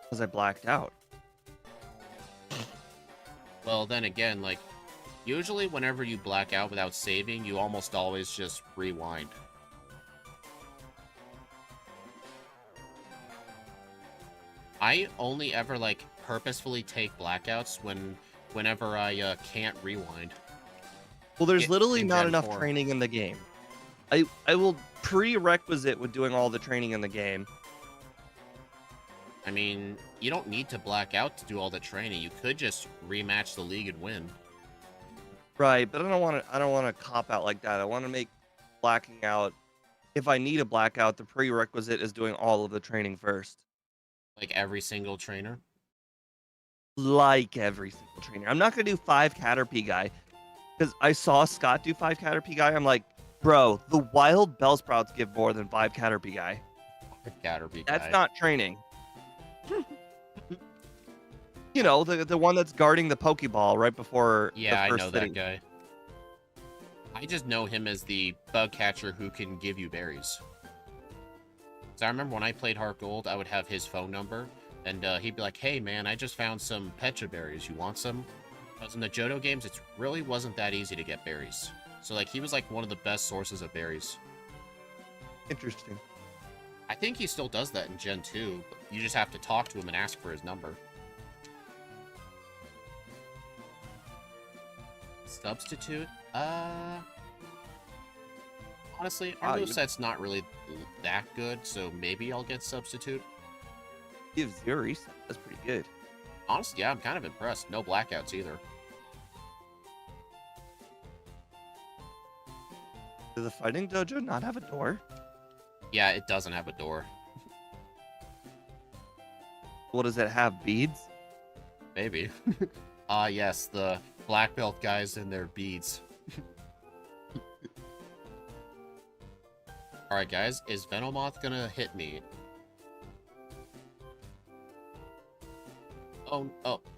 because I blacked out. Well, then again, like, usually whenever you black out without saving, you almost always just rewind. I only ever, like, purposefully take blackouts whenever I can't rewind. Well, there's literally not Gen enough 4. training in the game. I will prerequisite with doing all the training in the game. I mean, you don't need to black out to do all the training. You could just rematch the league and win. Right, but I don't want to cop out like that. I want to make blacking out. If I need a blackout, the prerequisite is doing all of the training first. Like every single trainer? Like every single trainer. I'm not going to do 5 Caterpie guy. Because I saw Scott do 5 Caterpie guy. I'm like, bro, the wild Bellsprouts give more than 5 Caterpie guy. Caterpie guy. That's not training. You know, the one that's guarding the Pokeball right before Yeah, the I first know sitting. that guy. I just know him as the bug catcher who can give you berries. So I remember when I played Heart Gold, I would have his phone number, and he'd be like, hey man, I just found some Pecha berries. You want some? Because in the Johto games, it really wasn't that easy to get berries. So like, he was like one of the best sources of berries. Interesting. I think he still does that in Gen 2, but you just have to talk to him and ask for his number. Substitute? Honestly, our moveset's not really that good, so maybe I'll get Substitute. Give 0 reset. That's pretty good. Honestly, yeah, I'm kind of impressed. No blackouts either. Does the fighting dojo not have a door? Yeah, it doesn't have a door. What does it have? Beads? Maybe. Yes, the black belt guys and their beads. Alright, guys, is Venomoth gonna hit me? Oh,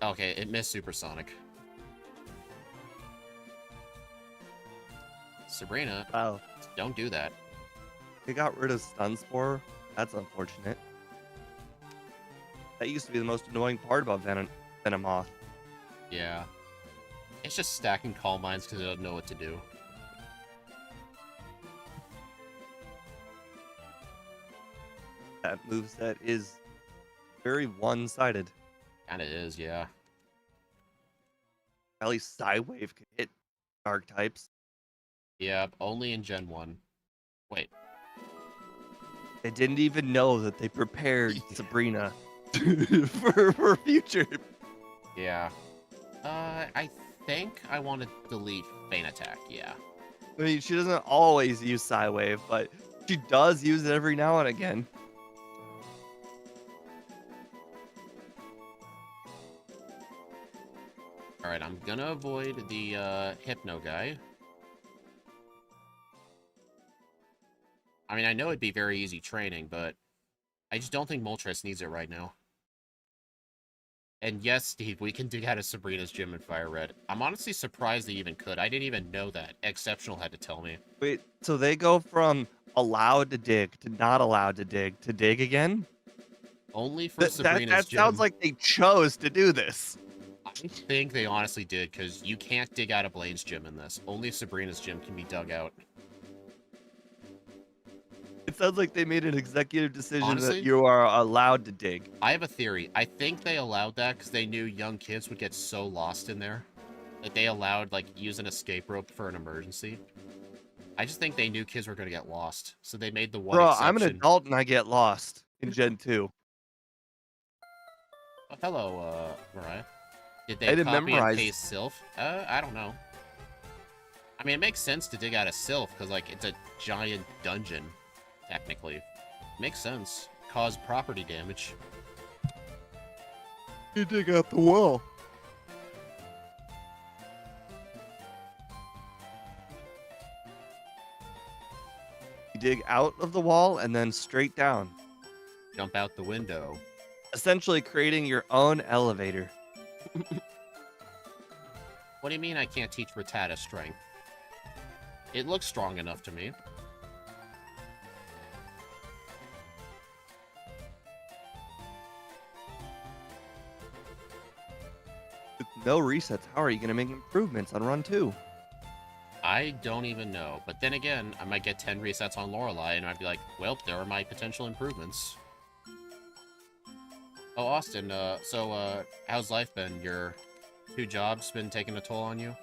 okay, it missed Supersonic. Sabrina, Wow. don't do that. They got rid of Stun Spore. That's unfortunate. That used to be the most annoying part about Venomoth. Yeah. It's just stacking Calm Minds because it doesn't know what to do. That moveset is very one-sided. Kinda is, yeah. At least Psywave could hit dark types. Yeah, only in Gen 1. Wait. They didn't even know that they prepared Sabrina for future. Yeah. I think I want to delete Feint Attack, yeah. I mean, she doesn't always use Psywave, but she does use it every now and again. Alright, I'm gonna avoid the, Hypno guy. I mean, I know it'd be very easy training, but I just don't think Moltres needs it right now. And yes, Steve, we can dig out of Sabrina's gym in Firered. I'm honestly surprised they even could. I didn't even know that. Exceptional had to tell me. Wait, so they go from allowed to dig to not allowed to dig again? Only for Sabrina's That gym. sounds like they chose to do this. I think they honestly did, because you can't dig out of Blaine's gym in this. Only Sabrina's gym can be dug out. It sounds like they made an executive decision Honestly, that you are allowed to dig. I have a theory. I think they allowed that because they knew young kids would get so lost in there. That they allowed, like, use an escape rope for an emergency. I just think they knew kids were going to get lost. So they made the one Bro, exception. I'm an adult and I get lost in Gen 2. Oh, hello, Mariah. Did I they didn't copy memorize. and paste Sylph? I don't know. I mean, it makes sense to dig out a Sylph, because, like, it's a giant dungeon, technically. Makes sense. Cause property damage. You dig out the wall. You dig out of the wall and then straight down, Jump out the window. essentially creating your own elevator. What do you mean I can't teach Rattata strength? It looks strong enough to me. With no resets, how are you going to make improvements on run 2? I don't even know. But then again, I might get 10 resets on Lorelei, and I'd be like, well, there are my potential improvements. Oh, Austin, how's life been? Your 2 jobs been taking a toll on you?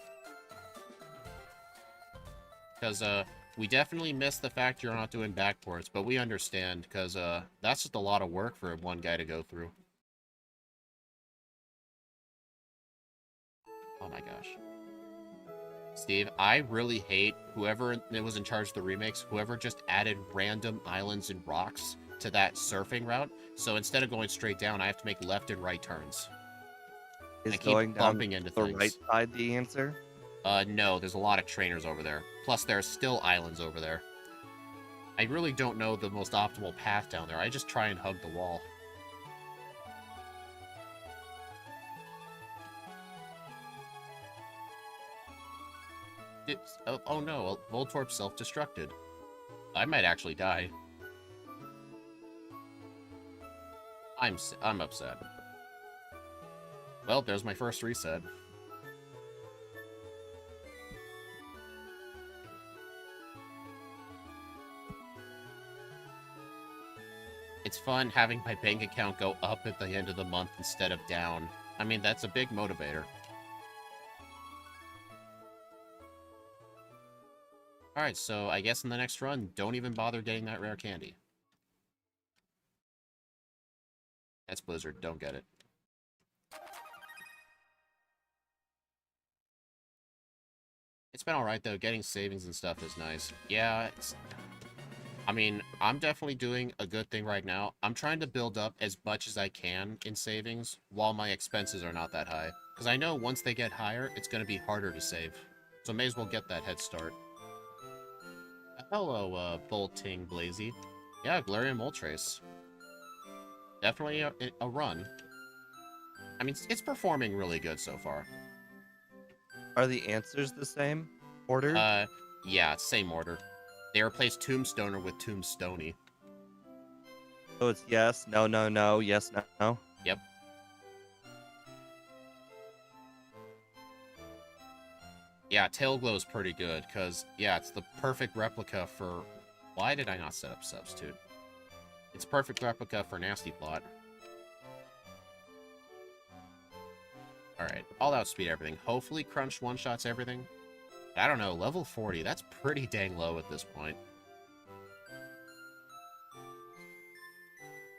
Because, we definitely miss the fact you're not doing backports, but we understand, because, that's just a lot of work for one guy to go through. Oh my gosh. Steve, I really hate whoever was in charge of the remakes, whoever just added random islands and rocks to that surfing route. So instead of going straight down, I have to make left and right turns. Is I keep going down bumping into the things. right side the answer? No, there's a lot of trainers over there. Plus, there are still islands over there. I really don't know the most optimal path down there. I just try and hug the wall. Oh no, Voltorb self-destructed. I might actually die. I'm upset. Well, there's my first reset. It's fun having my bank account go up at the end of the month instead of down. I mean, that's a big motivator. Alright, so I guess in the next run, don't even bother getting that rare candy. That's Blizzard, don't get it. It's been alright, though. Getting savings and stuff is nice. Yeah, I mean, I'm definitely doing a good thing right now. I'm trying to build up as much as I can in savings while my expenses are not that high. Because I know once they get higher, it's going to be harder to save. So may as well get that head start. Hello, Bolting Blazy. Yeah, Galarian Moltres. Definitely a run. I mean, it's performing really good so far. Are the answers the same order? Yeah, same order. They replaced Tombstoner with Tombstony. So it's yes, no, no, no, yes, no, no. Yep. Yeah, Tailglow is pretty good, because, yeah, it's the perfect replica for... Why did I not set up Substitute? It's perfect replica for Nasty Plot. Alright, I'll outspeed everything. Hopefully Crunch one-shots everything. I don't know, level 40, that's pretty dang low at this point.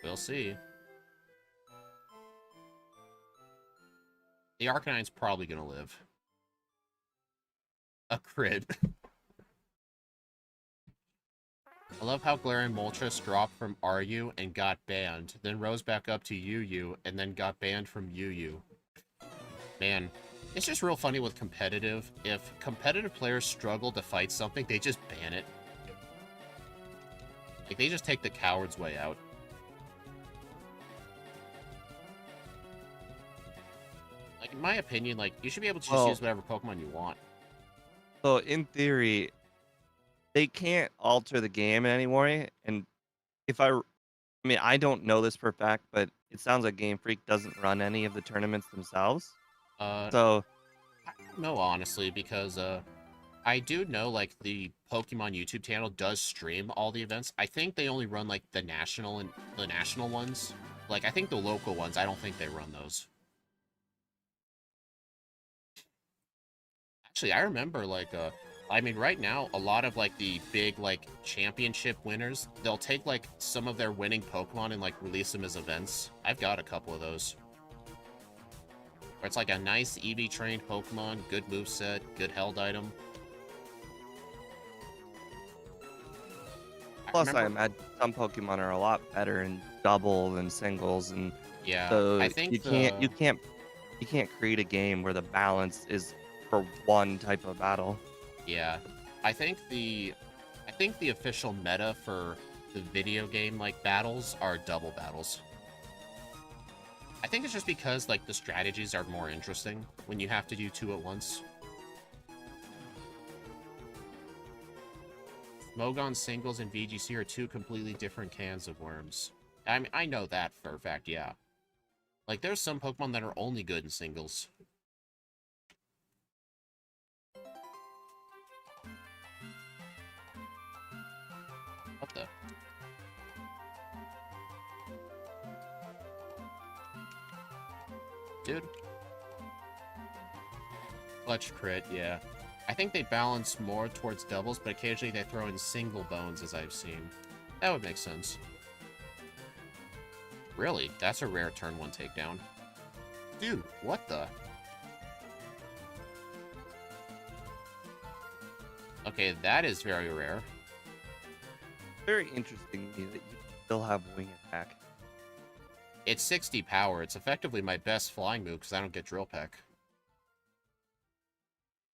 We'll see. The Arcanine's probably gonna live. A crit. I love how Galarian Moltres dropped from RU and got banned, then rose back up to UU, and then got banned from UU. Man, it's just real funny with competitive. If competitive players struggle to fight something, they just ban it. Like, they just take the coward's way out. Like, in my opinion, like, you should be able to just use whatever Pokemon you want. So, in theory, they can't alter the game in any way. And if I mean, I don't know this for a fact, but it sounds like Game Freak doesn't run any of the tournaments themselves. So, I don't know, honestly, because, I do know, like, the Pokemon YouTube channel does stream all the events. I think they only run, like, the national ones. Like, I think the local ones, I don't think they run those. Actually, I remember, like, I mean, right now, a lot of, like, the big, like, championship winners, they'll take, like, some of their winning Pokemon and, like, release them as events. I've got a couple of those. Where it's, like, a nice EV-trained Pokemon, good moveset, good held item. plus, I imagine some Pokemon are a lot better in double than singles, and yeah, so I think you can't create a game where the balance is for one type of battle. Yeah, I think the official meta for the video game like battles are double battles. I think it's just because like the strategies are more interesting when you have to do two at once. Mogon singles and VGC are two completely different cans of worms. I mean, I know that for a fact, yeah. Like, there's some Pokemon that are only good in singles. What the? Dude. Clutch crit, yeah. I think they balance more towards doubles, but occasionally they throw in single bones, as I've seen. That would make sense. Really? That's a rare turn 1 takedown. Dude, what the? Okay, that is very rare. Very interesting to me that you still have wing attack. It's 60 power. It's effectively my best flying move because I don't get Drill Peck.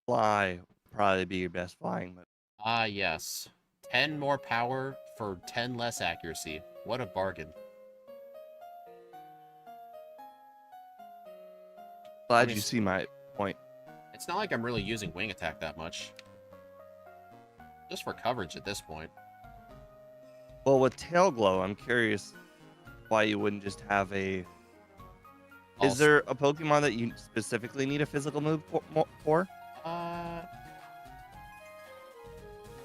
Fly would probably be your best flying move. Ah, yes. 10 more power for 10 less accuracy. What a bargain. Glad you see my point. It's not like I'm really using wing attack that much. Just for coverage at this point. Well, with Tail Glow, I'm curious why you wouldn't just have a... Also, is there a Pokemon that you specifically need a physical move for?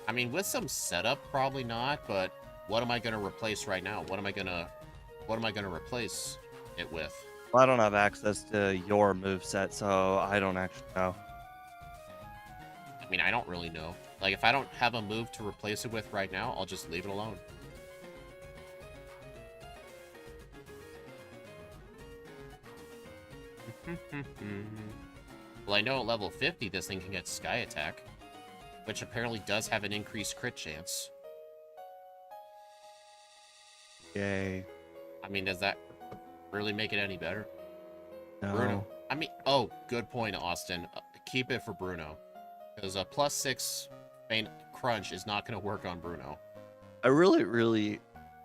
I mean, with some setup, probably not, but what am I going to replace right now? What am I going to replace it with? Well, I don't have access to your moveset, so I don't actually know. I mean, I don't really know. Like, if I don't have a move to replace it with right now, I'll just leave it alone. Well, I know at level 50, this thing can get Sky Attack. which apparently does have an increased crit chance. Yay. I mean, does that really make it any better? No. Bruno. I mean, oh, good point, Austin. Keep it for Bruno. Because a +6 faint crunch is not going to work on Bruno. I really, really,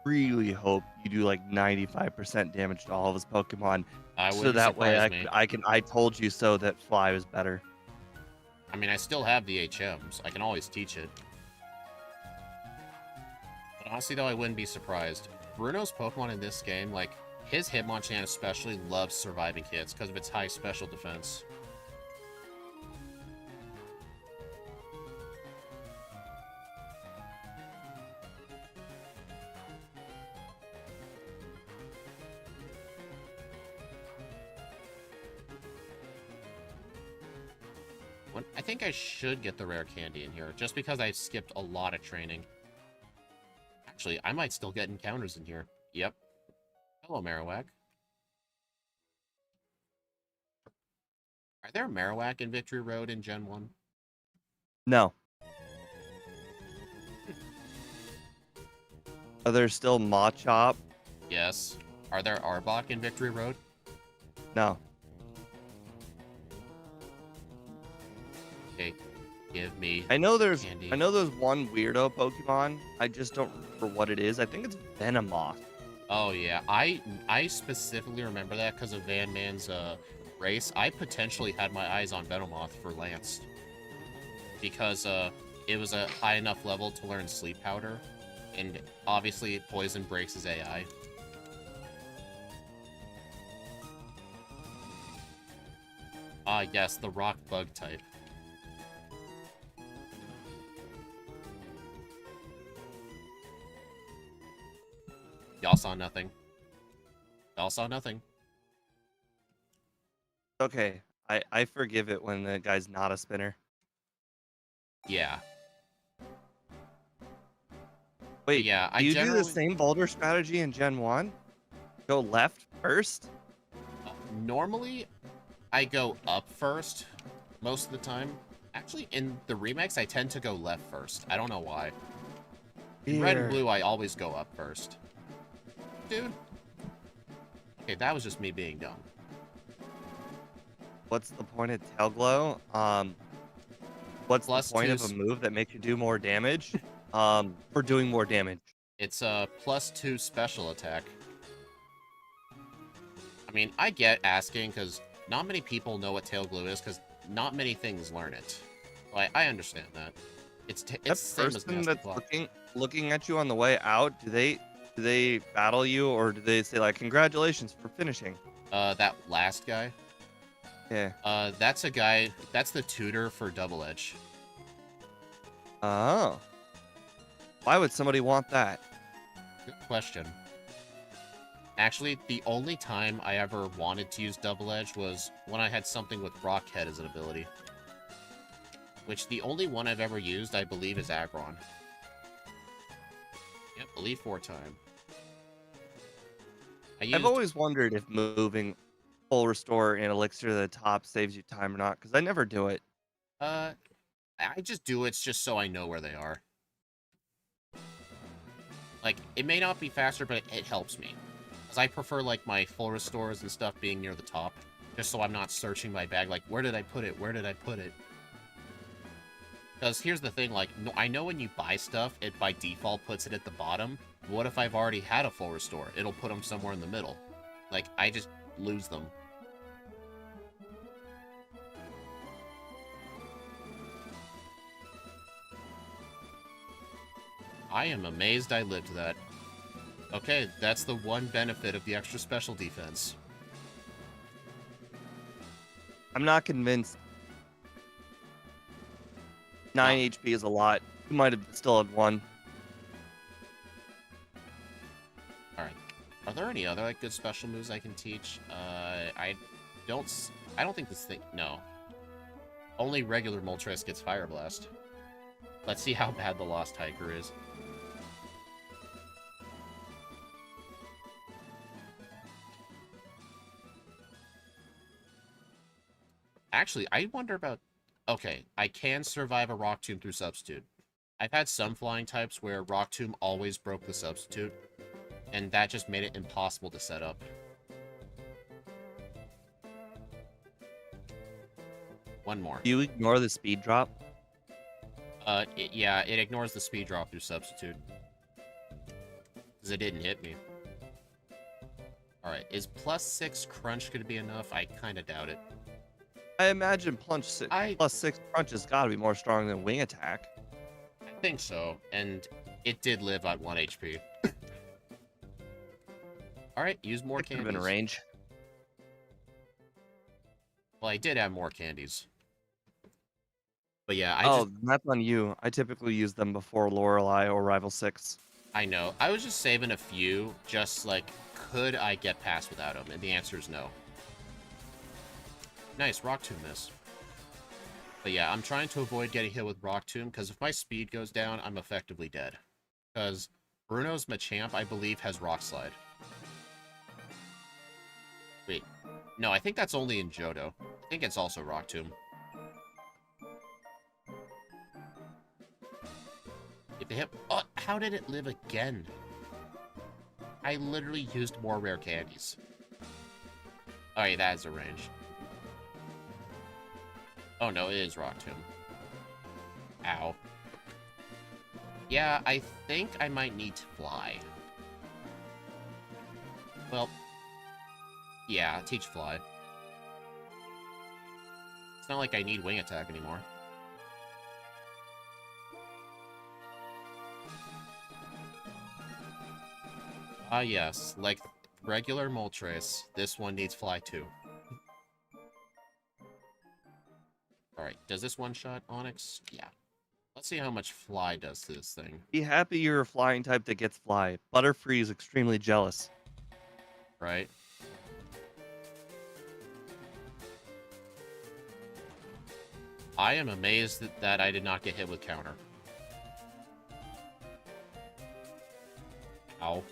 really hope you do like 95% damage to all of his Pokemon. So that way I told you so that Fly was better. I mean, I still have the HMs. I can always teach it. But honestly, though, I wouldn't be surprised. Bruno's Pokemon in this game, like, his Hitmonchan especially loves surviving hits because of its high special defense. I think I should get the rare candy in here, just because I skipped a lot of training. Actually, I might still get encounters in here. Yep. Hello, Marowak. Are there Marowak in Victory Road in Gen 1? No. Are there still Machop? Yes. Are there Arbok in Victory Road? No. Okay, give me I know there's candy. one weirdo Pokemon. I just don't remember what it is. I think it's Venomoth. Oh yeah, I specifically remember that because of Van Man's race. I potentially had my eyes on Venomoth for Lance because it was a high enough level to learn Sleep Powder, and obviously Poison breaks his AI. Ah yes, the rock bug type. Y'all saw nothing. Y'all saw nothing. Okay, I forgive it when the guy's not a spinner. Yeah. Wait, yeah, do you do the same boulder strategy in Gen 1? Go left first? Normally, I go up first most of the time. Actually, in the remakes, I tend to go left first. I don't know why. In Red and Blue, I always go up first. Dude. Okay, that was just me being dumb. What's the point of Tail Glow? What's the point of a move that makes you do more damage? For doing more damage. It's a +2 special attack. I mean, I get asking, because not many people know what Tail Glow is, because not many things learn it. I understand that. It's the same as person that's looking at you on the way out, do they battle you, or do they say, like, congratulations for finishing? That last guy? Yeah. That's a guy, that's the tutor for Double Edge. Oh. Why would somebody want that? Good question. Actually, the only time I ever wanted to use Double Edge was when I had something with Rockhead as an ability. Which, the only one I've ever used, I believe, is Aggron. Yep, Elite 4 time. I've always wondered if moving full restore and elixir to the top saves you time or not, because I never do it. I just do it just so I know where they are. Like, it may not be faster, but it helps me. Because I prefer, like, my full restores and stuff being near the top. Just so I'm not searching my bag, like, where did I put it? Where did I put it? Because here's the thing, like, I know when you buy stuff, it by default puts it at the bottom. What if I've already had a full restore? It'll put them somewhere in the middle. Like, I just lose them. I am amazed I lived that. Okay, that's the one benefit of the extra special defense. I'm not convinced. 9 HP is a lot. You might have still had 1. Alright. Are there any other, like, good special moves I can teach? I don't think this thing... No. Only regular Moltres gets Fire Blast. Let's see how bad the Lost Hiker is. Actually, I wonder about... Okay, I can survive a Rock Tomb through Substitute. I've had some flying types where Rock Tomb always broke the Substitute, and that just made it impossible to set up. One more. Do you ignore the speed drop? Yeah, it ignores the speed drop through Substitute. Because it didn't hit me. Alright, is +6 crunch going to be enough? I kind of doubt it. I imagine +6 crunch has got to be more strong than wing attack. I think so, and it did live at 1 HP. Alright, use more It could have candies. been a range. Well, I did have more candies. But yeah, that's on you. I typically use them before Lorelei or Rival 6. I know. I was just saving a few, just like, could I get past without them? And the answer is no. Nice, Rock Tomb miss. But yeah, I'm trying to avoid getting hit with Rock Tomb, because if my speed goes down, I'm effectively dead. Because Bruno's Machamp, I believe, has Rock Slide. Wait. No, I think that's only in Johto. I think it's also Rock Tomb. If it hit... Oh, how did it live again? I literally used more rare candies. Oh, yeah, that is a range. Oh, no, it is Rock Tomb. Ow. Yeah, I think I might need to fly. Well, yeah, teach fly. It's not like I need wing attack anymore. Ah, yes. Like regular Moltres, this one needs fly too. Alright, does this one-shot Onyx? Yeah. Let's see how much fly does to this thing. Be happy you're a flying type that gets fly. Butterfree is extremely jealous. Right? I am amazed that I did not get hit with counter. Ow.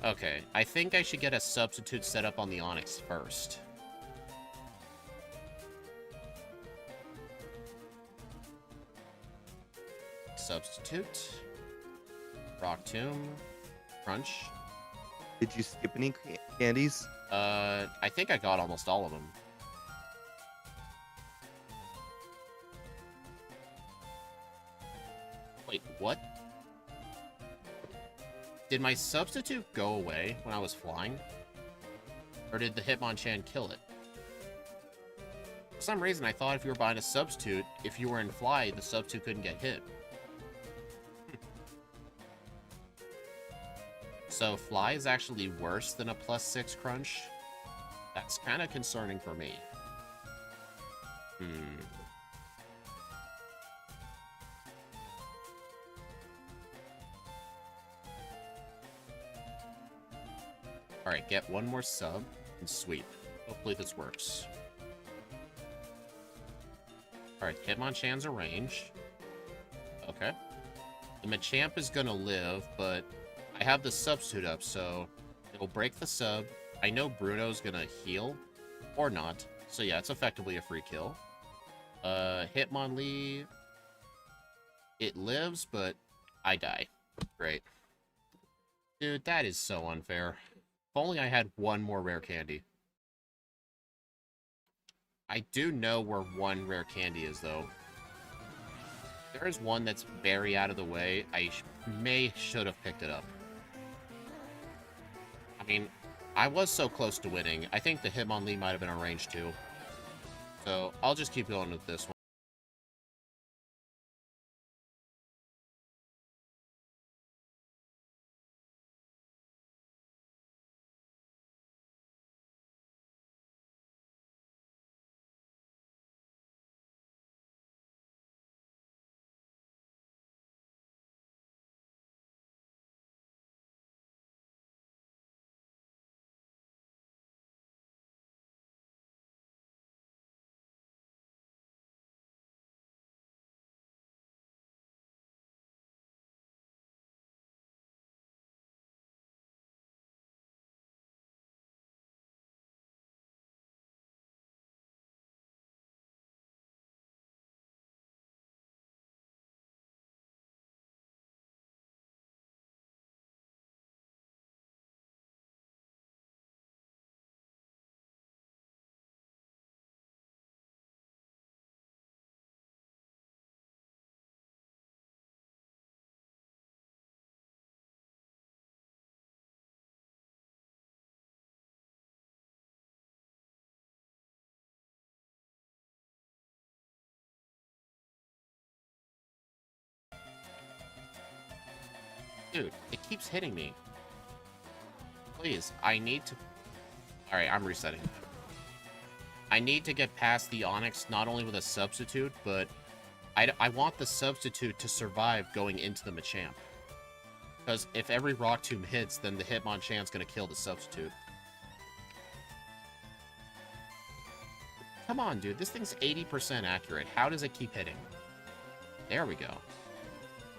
Okay, I think I should get a substitute set up on the Onyx first. Substitute. Rock Tomb. Crunch. Did you skip any candies? I think I got almost all of them. Wait, what? Did my substitute go away when I was flying? Or did the Hitmonchan kill it? For some reason, I thought if you were buying a substitute, if you were in fly, the substitute couldn't get hit. So fly is actually worse than a +6 crunch? That's kind of concerning for me. Alright, get one more sub and sweep. Hopefully this works. Alright, Hitmonchan's a range. Okay. The Machamp is gonna live, but I have the substitute up, so it'll break the sub. I know Bruno's gonna heal, or not. So yeah, it's effectively a free kill. Hitmonlee... It lives, but I die. Great. Dude, that is so unfair. If only I had one more rare candy. I do know where one rare candy is, though. There is one that's very out of the way. I should have picked it up. I mean, I was so close to winning. I think the Hitmonlee might have been a range too. So I'll just keep going with this one. Dude, it keeps hitting me. Please, I need to... Alright, I'm resetting. I need to get past the Onyx, not only with a substitute, but I want the substitute to survive going into the Machamp. Because if every Rock Tomb hits, then the Hitmonchan's gonna kill the substitute. Come on, dude. This thing's 80% accurate. How does it keep hitting? There we go.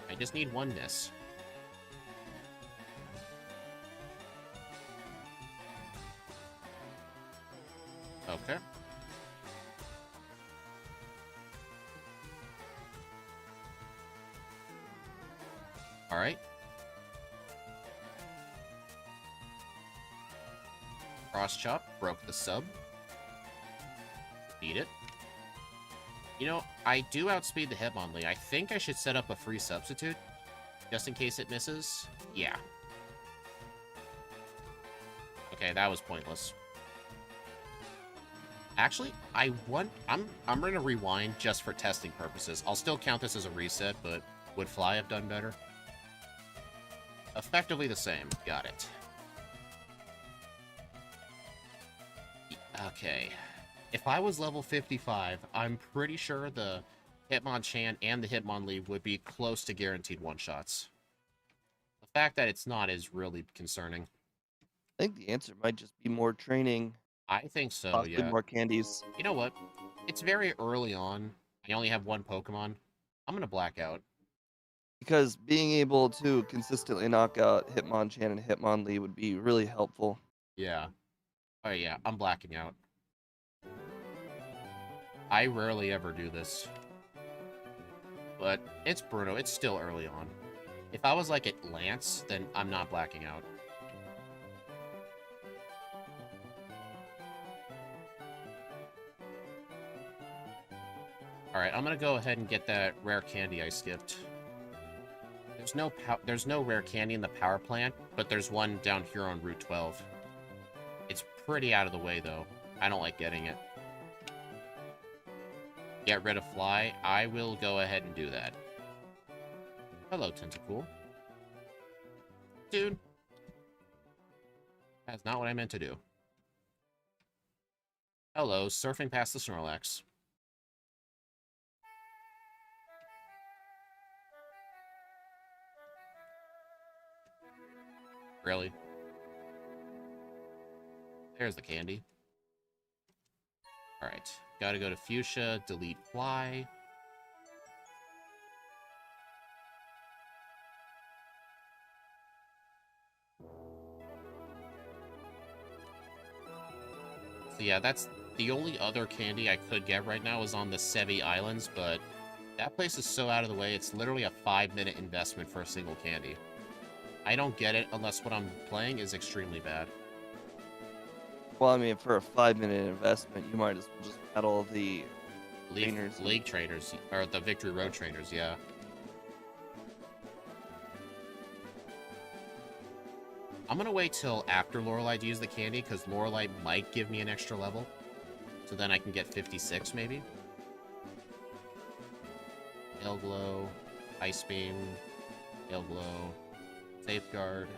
I just need one miss. Okay. Alright. Cross chop, broke the sub. Beat it. You know, I do outspeed the Hitmonlee. I think I should set up a free substitute, just in case it misses. Yeah. Okay, that was pointless. Actually, I'm gonna rewind just for testing purposes. I'll still count this as a reset, but would Fly have done better? Effectively the same. Got it. Okay. If I was level 55, I'm pretty sure the Hitmonchan and the Hitmonlee would be close to guaranteed one-shots. The fact that it's not is really concerning. I think the answer might just be more training. I think so, Possibly yeah. more candies. You know what? It's very early on. I only have one Pokemon. I'm gonna black out. Because being able to consistently knock out Hitmonchan and Hitmonlee would be really helpful. Yeah. Oh yeah, I'm blacking out. I rarely ever do this. But it's Bruno, it's still early on. If I was like at Lance, then I'm not blacking out. Alright, I'm gonna go ahead and get that rare candy I skipped. There's no rare candy in the power plant, but there's one down here on Route 12. It's pretty out of the way, though. I don't like getting it. Get rid of Fly. I will go ahead and do that. Hello, Tentacool. Dude. That's not what I meant to do. Hello, surfing past the Snorlax. Really? There's the candy. Alright. Gotta go to Fuchsia, delete Fly. So yeah, that's the only other candy I could get right now is on the Sevi Islands, but that place is so out of the way, it's literally a 5-minute investment for a single candy. I don't get it unless what I'm playing is extremely bad. Well, I mean, for a 5-minute investment, you might as well just battle the trainers. League trainers, or the Victory Road trainers, yeah. I'm gonna wait till after Lorelei to use the candy, because Lorelei might give me an extra level. So then I can get 56, maybe. Tail Glow, Ice Beam, Tail Glow, Safeguard,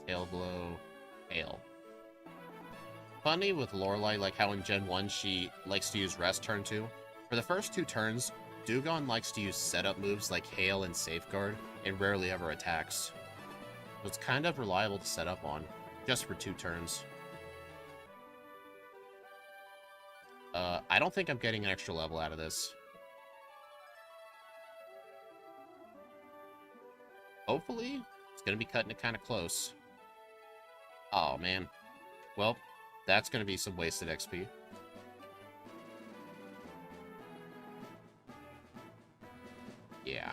Tail Glow, Tail. Funny with Lorelei, like how in Gen 1 she likes to use Rest turn 2. For the first 2 turns, Dewgong likes to use setup moves like Hail and Safeguard, and rarely ever attacks. So it's kind of reliable to set up on, just for 2 turns. I don't think I'm getting an extra level out of this. Hopefully, it's going to be cutting it kind of close. Oh, man. Well, that's going to be some wasted XP. Yeah.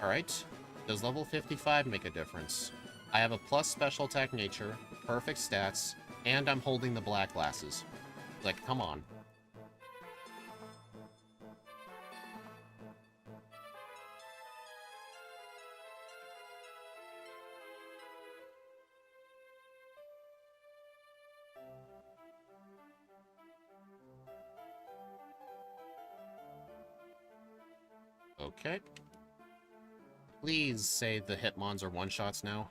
Alright. Does level 55 make a difference? I have a plus special attack nature, perfect stats, and I'm holding the black glasses. Like, come on. Okay. Please say the Hitmons are one-shots now.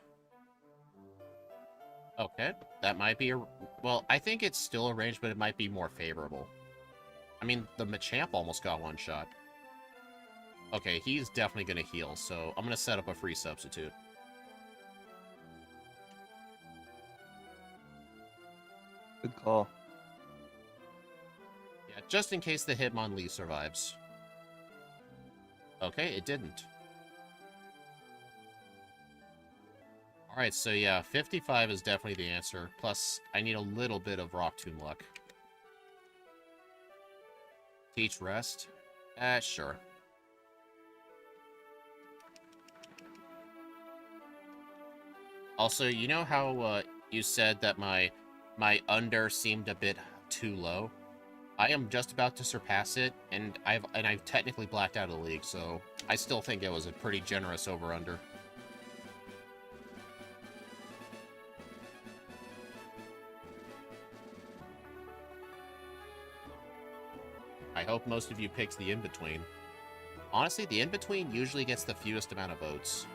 Okay, that might be a... Well, I think it's still a range, but it might be more favorable. I mean, the Machamp almost got one shot. Okay, he's definitely going to heal, so I'm going to set up a free substitute. Good call. Yeah, just in case the Hitmonlee survives. Okay, it didn't. Alright, so yeah, 55 is definitely the answer. Plus, I need a little bit of Rock Tomb luck. Teach Rest? Sure. Also, you know how you said that my under seemed a bit too low? I am just about to surpass it, and I've technically blacked out of the league, so I still think it was a pretty generous over-under. I hope most of you picked the in-between. Honestly, the in-between usually gets the fewest amount of votes.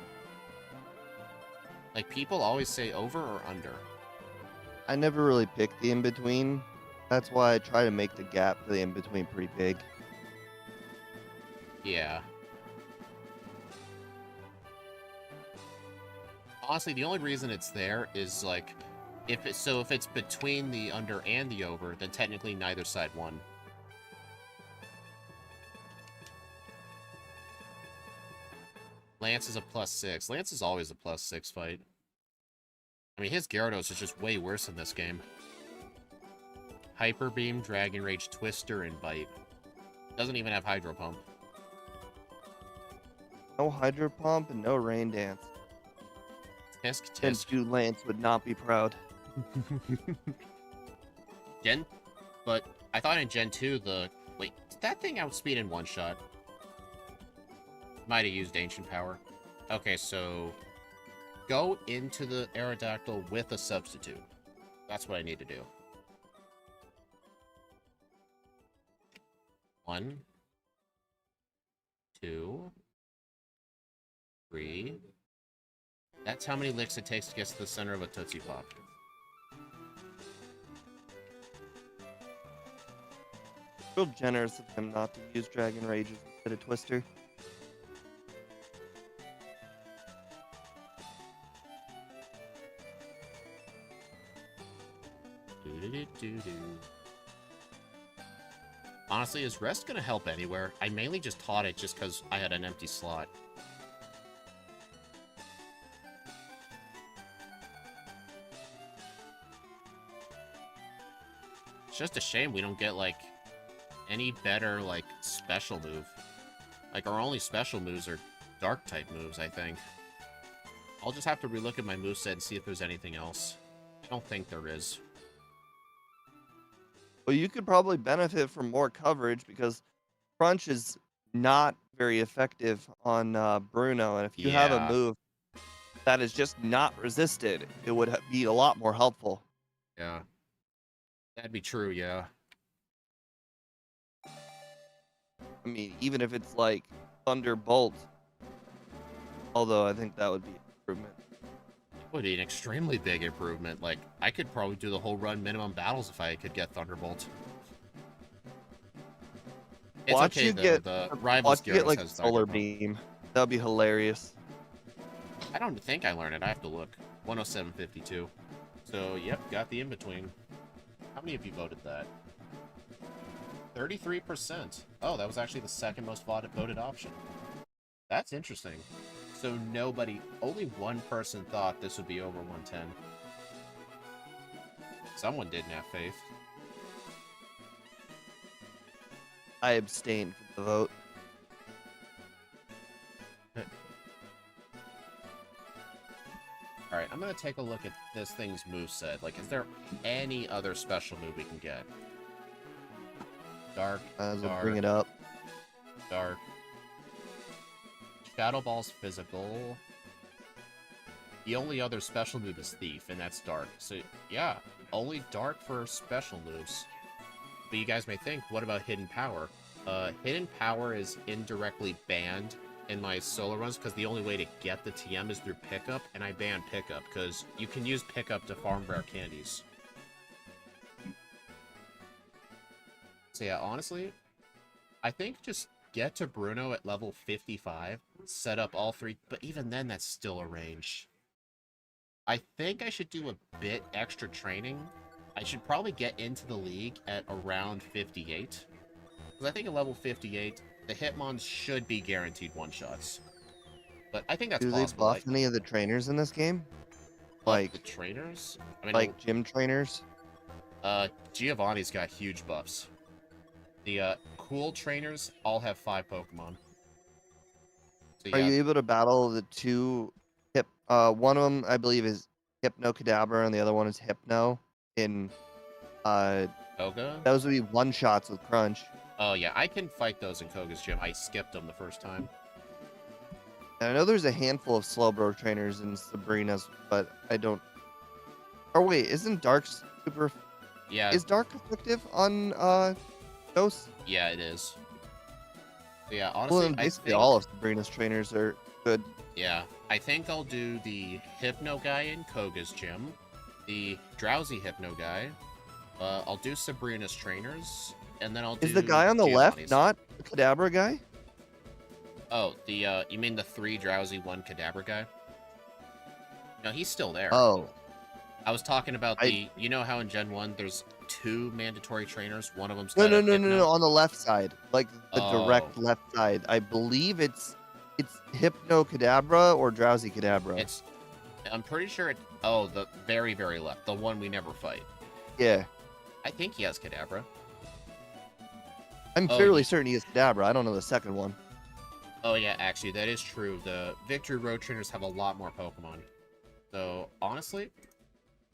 Like, people always say over or under. I never really picked the in-between. That's why I try to make the gap for the in-between pretty big. Yeah. Honestly, the only reason it's there is, like, if it's between the under and the over, then technically neither side won. Lance is a +6. Lance is always a +6 fight. I mean, his Gyarados is just way worse in this game. Hyper Beam, Dragon Rage, Twister, and Bite. Doesn't even have Hydro Pump. No Hydro Pump and no Rain Dance. Tisk, And tisk. Dude Lance would not be proud. But I thought in Gen 2 wait, did that thing outspeed in one shot? Might have used Ancient Power. Okay, so go into the Aerodactyl with a substitute. That's what I need to do. 1, 2, 3. That's how many licks it takes to get to the center of a Tootsie Pop. Real generous of him not to use Dragon Rages instead of Twister. Honestly, is Rest gonna help anywhere? I mainly just taught it just because I had an empty slot. It's just a shame we don't get, like, any better, like, special move. Like, our only special moves are Dark-type moves, I think. I'll just have to relook at my moveset and see if there's anything else. I don't think there is. Well, you could probably benefit from more coverage because Crunch is not very effective on Bruno. And if you have a Yeah. move that is just not resisted, it would be a lot more helpful. Yeah. That'd be true, yeah. I mean, even if it's like Thunderbolt. Although I think that would be an improvement. Would be an extremely big improvement. Like, I could probably do the whole run minimum battles if I could get Thunderbolt. It's Watch okay, you though. get The Rivals get Gyarados like has Solar Thunderbolt. Beam. That would be hilarious. I don't think I learned it. I have to look. 107.52. So, yep, got the in-between. How many of you voted that? 33%. Oh, that was actually the second most voted option. That's interesting. So only one person thought this would be over 110. Someone didn't have faith. I abstained from the vote. Alright, I'm gonna take a look at this thing's moveset. Like, is there any other special move we can get? Dark, As dark, I bring it up. dark. Shadow Ball's physical. The only other special move is Thief, and that's Dark. So, yeah, only Dark for special moves. But you guys may think, what about Hidden Power? Hidden Power is indirectly banned in my solo runs because the only way to get the TM is through pickup, and I ban pickup because you can use pickup to farm rare candies. So yeah, honestly, I think just get to Bruno at level 55, set up all three, but even then that's still a range. I think I should do a bit extra training. I should probably get into the league at around 58. Because I think at level 58, the Hitmons should be guaranteed one-shots. But I think that's Do they possible. buff any of the trainers in this game? Like the trainers? I mean, Like gym trainers? Giovanni's got huge buffs. The cool trainers all have 5 Pokemon. So, Are yeah, you able to battle the two one of them I believe is Hypno Kadabra and the other one is Hypno in Koga? those would be one shots with Crunch. Oh yeah, I can fight those in Koga's gym. I skipped them the first time. And I know there's a handful of Slowbro trainers in Sabrina's, but I don't. Oh wait, isn't Dark super? Yeah, Is Dark effective on Ghost? yeah, it is. So, yeah, Well, honestly, then I basically think, all of Sabrina's trainers are good. yeah, I think I'll do the Hypno guy in Koga's gym, the Drowsy Hypno guy. I'll do Sabrina's trainers, and then I'll do Is the guy on the left Giovanni's. not the Kadabra guy? Oh, the you mean the 3 Drowsy 1 Kadabra guy? No, he's still there. Oh, I was talking about I- the. You know how in Gen 1 there's 2 mandatory trainers. One of them's no, got no, a no, no, Hypno. no, on the left side, like the direct Oh. left side. I believe it's Hypno Kadabra or Drowsy Kadabra. It's. I'm pretty sure it. Oh, the very, very left. The one we never fight. Yeah, I think he has Kadabra. I'm Oh, fairly certain he is Kadabra. I don't know the second one. Oh yeah, actually, that is true. The Victory Road trainers have a lot more Pokemon. So, honestly,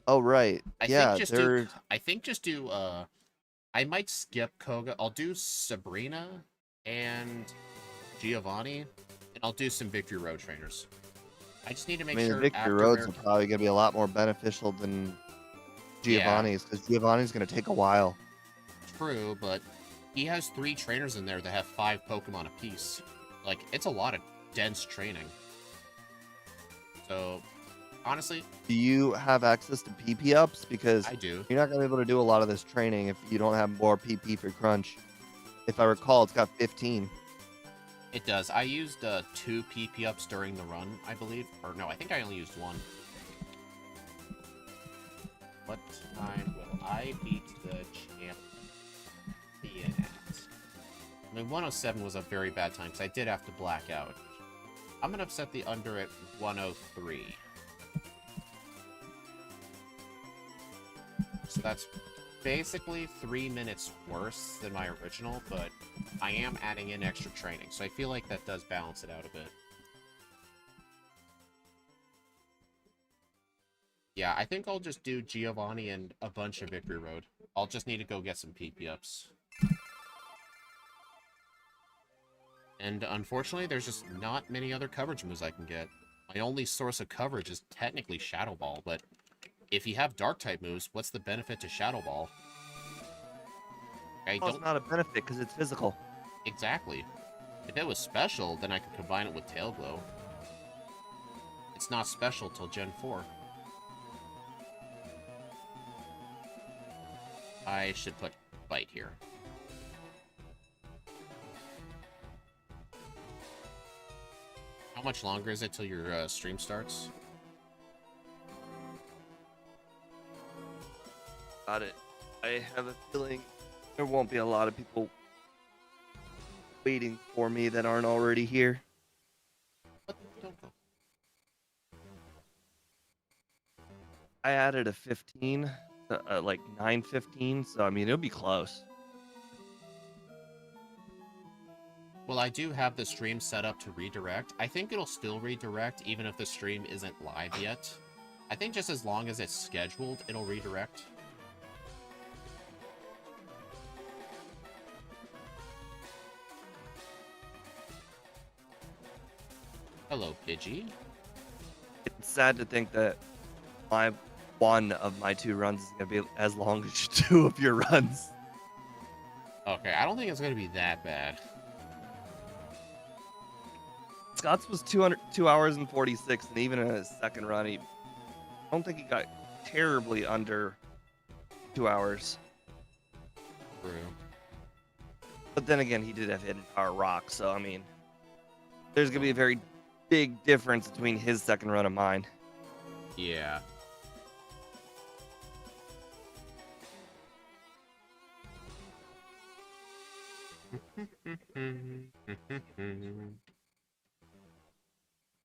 Oh right, yeah, think just they're do. I think just do. I might skip Koga. I'll do Sabrina and Giovanni, and I'll do some Victory Road trainers. I just need to I make mean, the sure Victory after Roads Mer- are probably going to be a lot more beneficial than Yeah. Giovanni's, because Giovanni's going to take a while. True, but he has 3 trainers in there that have 5 Pokemon apiece. Like, it's a lot of dense training. So, honestly, Do you have access to PP ups? Because I do. you're not going to be able to do a lot of this training if you don't have more PP for Crunch. If I recall, it's got 15. It does. I used 2 PP ups during the run, I believe. Or no, I think I only used 1. What time will I beat the champion at? I mean, 107 was a very bad time, because I did have to black out. I'm going to set the under at 103. So that's basically 3 minutes worse than my original, but I am adding in extra training, so I feel like that does balance it out a bit. Yeah, I think I'll just do Giovanni and a bunch of Victory Road. I'll just need to go get some PP ups. And unfortunately, there's just not many other coverage moves I can get. My only source of coverage is technically Shadow Ball, but if you have Dark-type moves, what's the benefit to Shadow Ball? I Well, it's don't... not a benefit because it's physical. Exactly. If it was special, then I could combine it with Tail Glow. It's not special till Gen 4. I should put Bite here. How much longer is it till your stream starts? Got it. I have a feeling there won't be a lot of people waiting for me that aren't already here. What? Don't go. I added a 15, like 9:15, so I mean it'll be close. Well, I do have the stream set up to redirect. I think it'll still redirect even if the stream isn't live yet. I think just as long as it's scheduled, it'll redirect. Hello, Pidgey. It's sad to think that one of my 2 runs is gonna be as long as 2 of your runs. Okay, Okay, I don't think it's gonna be that bad. Scott's was 2 hours and 46, and even in his second run, I don't think he got terribly under 2 hours. True. But then again, he did have hidden power rock, so I mean, there's gonna be a very big difference between his second run and mine. Yeah.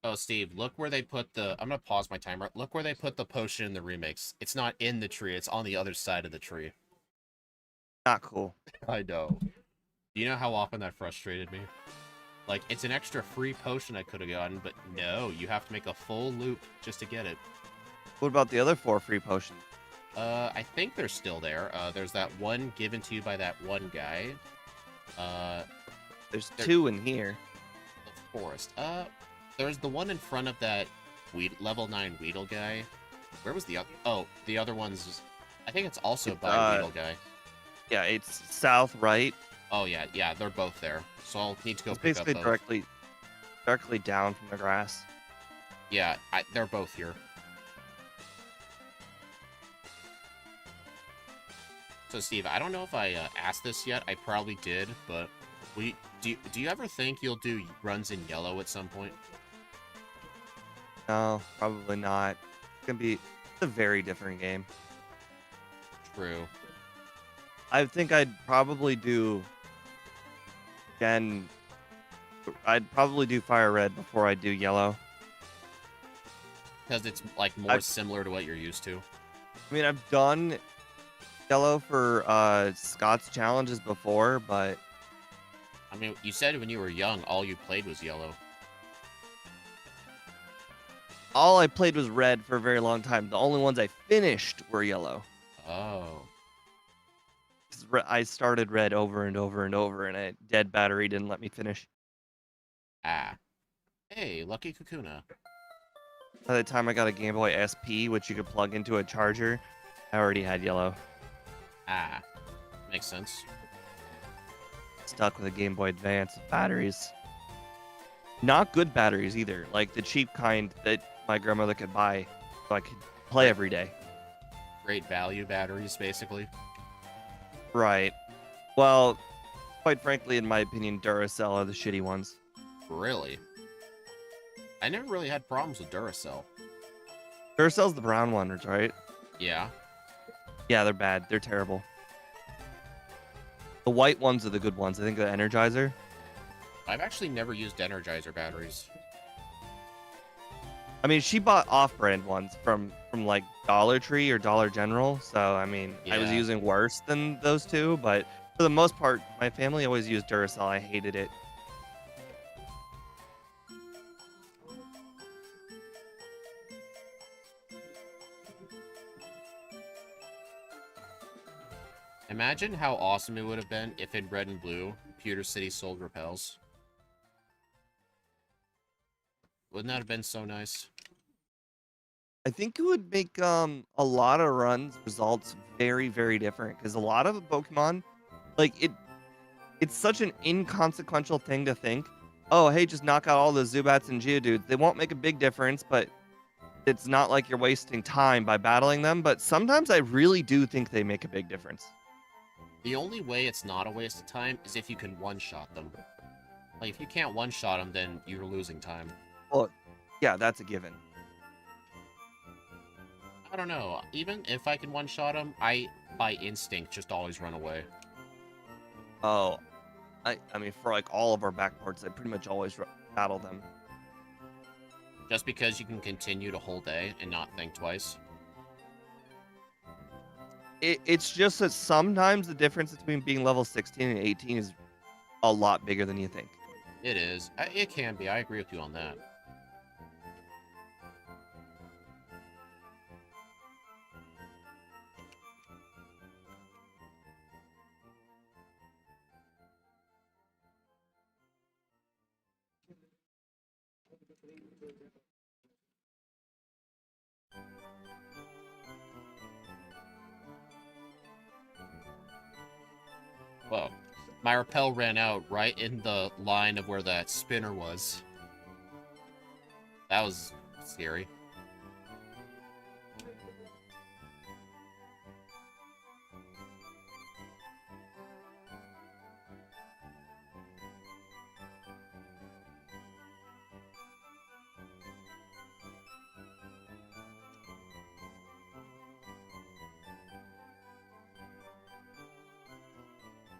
Oh, Steve, look where they put the... I'm gonna pause my timer. Look where they put the potion in the remix. It's not in the tree, it's on the other side of the tree. Not cool. I know. Do you know how often that frustrated me? Like, it's an extra free potion I could have gotten, but no, you have to make a full loop just to get it. What about the other 4 free potions? I think they're still there. There's that one given to you by that one guy. There's there- 2 in here. The forest. There's the one in front of that level 9 Weedle guy. Where was the other? Oh, the other one's... I think it's also by Weedle guy. Yeah, it's south, right? Oh, yeah, they're both there. So I'll need to go It's pick up basically both. directly down from the grass. Yeah, they're both here. So, Steve, I don't know if I asked this yet. I probably did, but do you ever think you'll do runs in yellow at some point? No, probably not. It's a very different game. True. I think I'd probably do Firered before I do yellow. Because it's, like, more similar to what you're used to. I mean, I've done yellow for Scott's challenges before, but I mean, you said when you were young, all you played was yellow. all I played was red for a very long time. The only ones I finished were yellow. Oh. 'Cause I started red over and over and over, and a dead battery didn't let me finish. Ah. Hey, Lucky Kakuna. By the time I got a Game Boy SP, which you could plug into a charger, I already had yellow. Ah. Makes sense. Stuck with a Game Boy Advance batteries. Not good batteries either, like the cheap kind that my grandmother could buy so I could play every day. Great value batteries, basically. Right. Well, quite frankly, in my opinion, Duracell are the shitty ones. Really? I never really had problems with Duracell. Duracell's the brown ones, right? Yeah. Yeah, they're bad. They're terrible. The white ones are the good ones. I think the Energizer. I've actually never used Energizer batteries. I mean, she bought off-brand ones from like Dollar Tree or Dollar General. So, I mean, I was Yeah. using worse than those two. But for the most part, my family always used Duracell. I hated it. Imagine how awesome it would have been if in Red and Blue, Pewter City sold repels. Wouldn't that have been so nice? I think it would make a lot of runs results very, very different because a lot of Pokemon, like it's such an inconsequential thing to think, oh, hey, just knock out all the Zubats and Geodudes. They won't make a big difference, but it's not like you're wasting time by battling them. But sometimes I really do think they make a big difference. The only way it's not a waste of time is if you can one-shot them. Like, if you can't one-shot them, then you're losing time. Well, yeah, that's a given. I don't know. Even if I can one-shot them, I, by instinct, just always run away. Oh, I mean, for like all of our backports, I pretty much always battle them. Just because you can continue to whole day and not think twice. It's just that sometimes the difference between being level 16 and 18 is a lot bigger than you think. It is. It can be. I agree with you on that. Whoa. My repel ran out right in the line of where that spinner was. That was scary.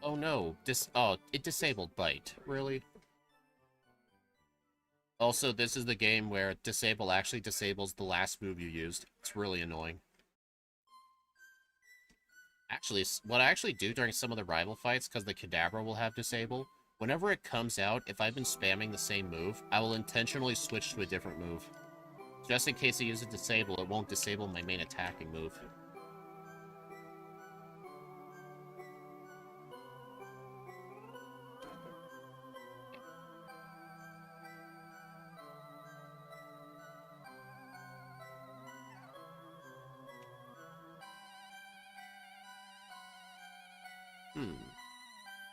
Oh no, it disabled bite. Really? Also, this is the game where disable actually disables the last move you used. It's really annoying. Actually, what I actually do during some of the rival fights, because the Kadabra will have disable, whenever it comes out, if I've been spamming the same move, I will intentionally switch to a different move. Just in case I use a disable, it won't disable my main attacking move.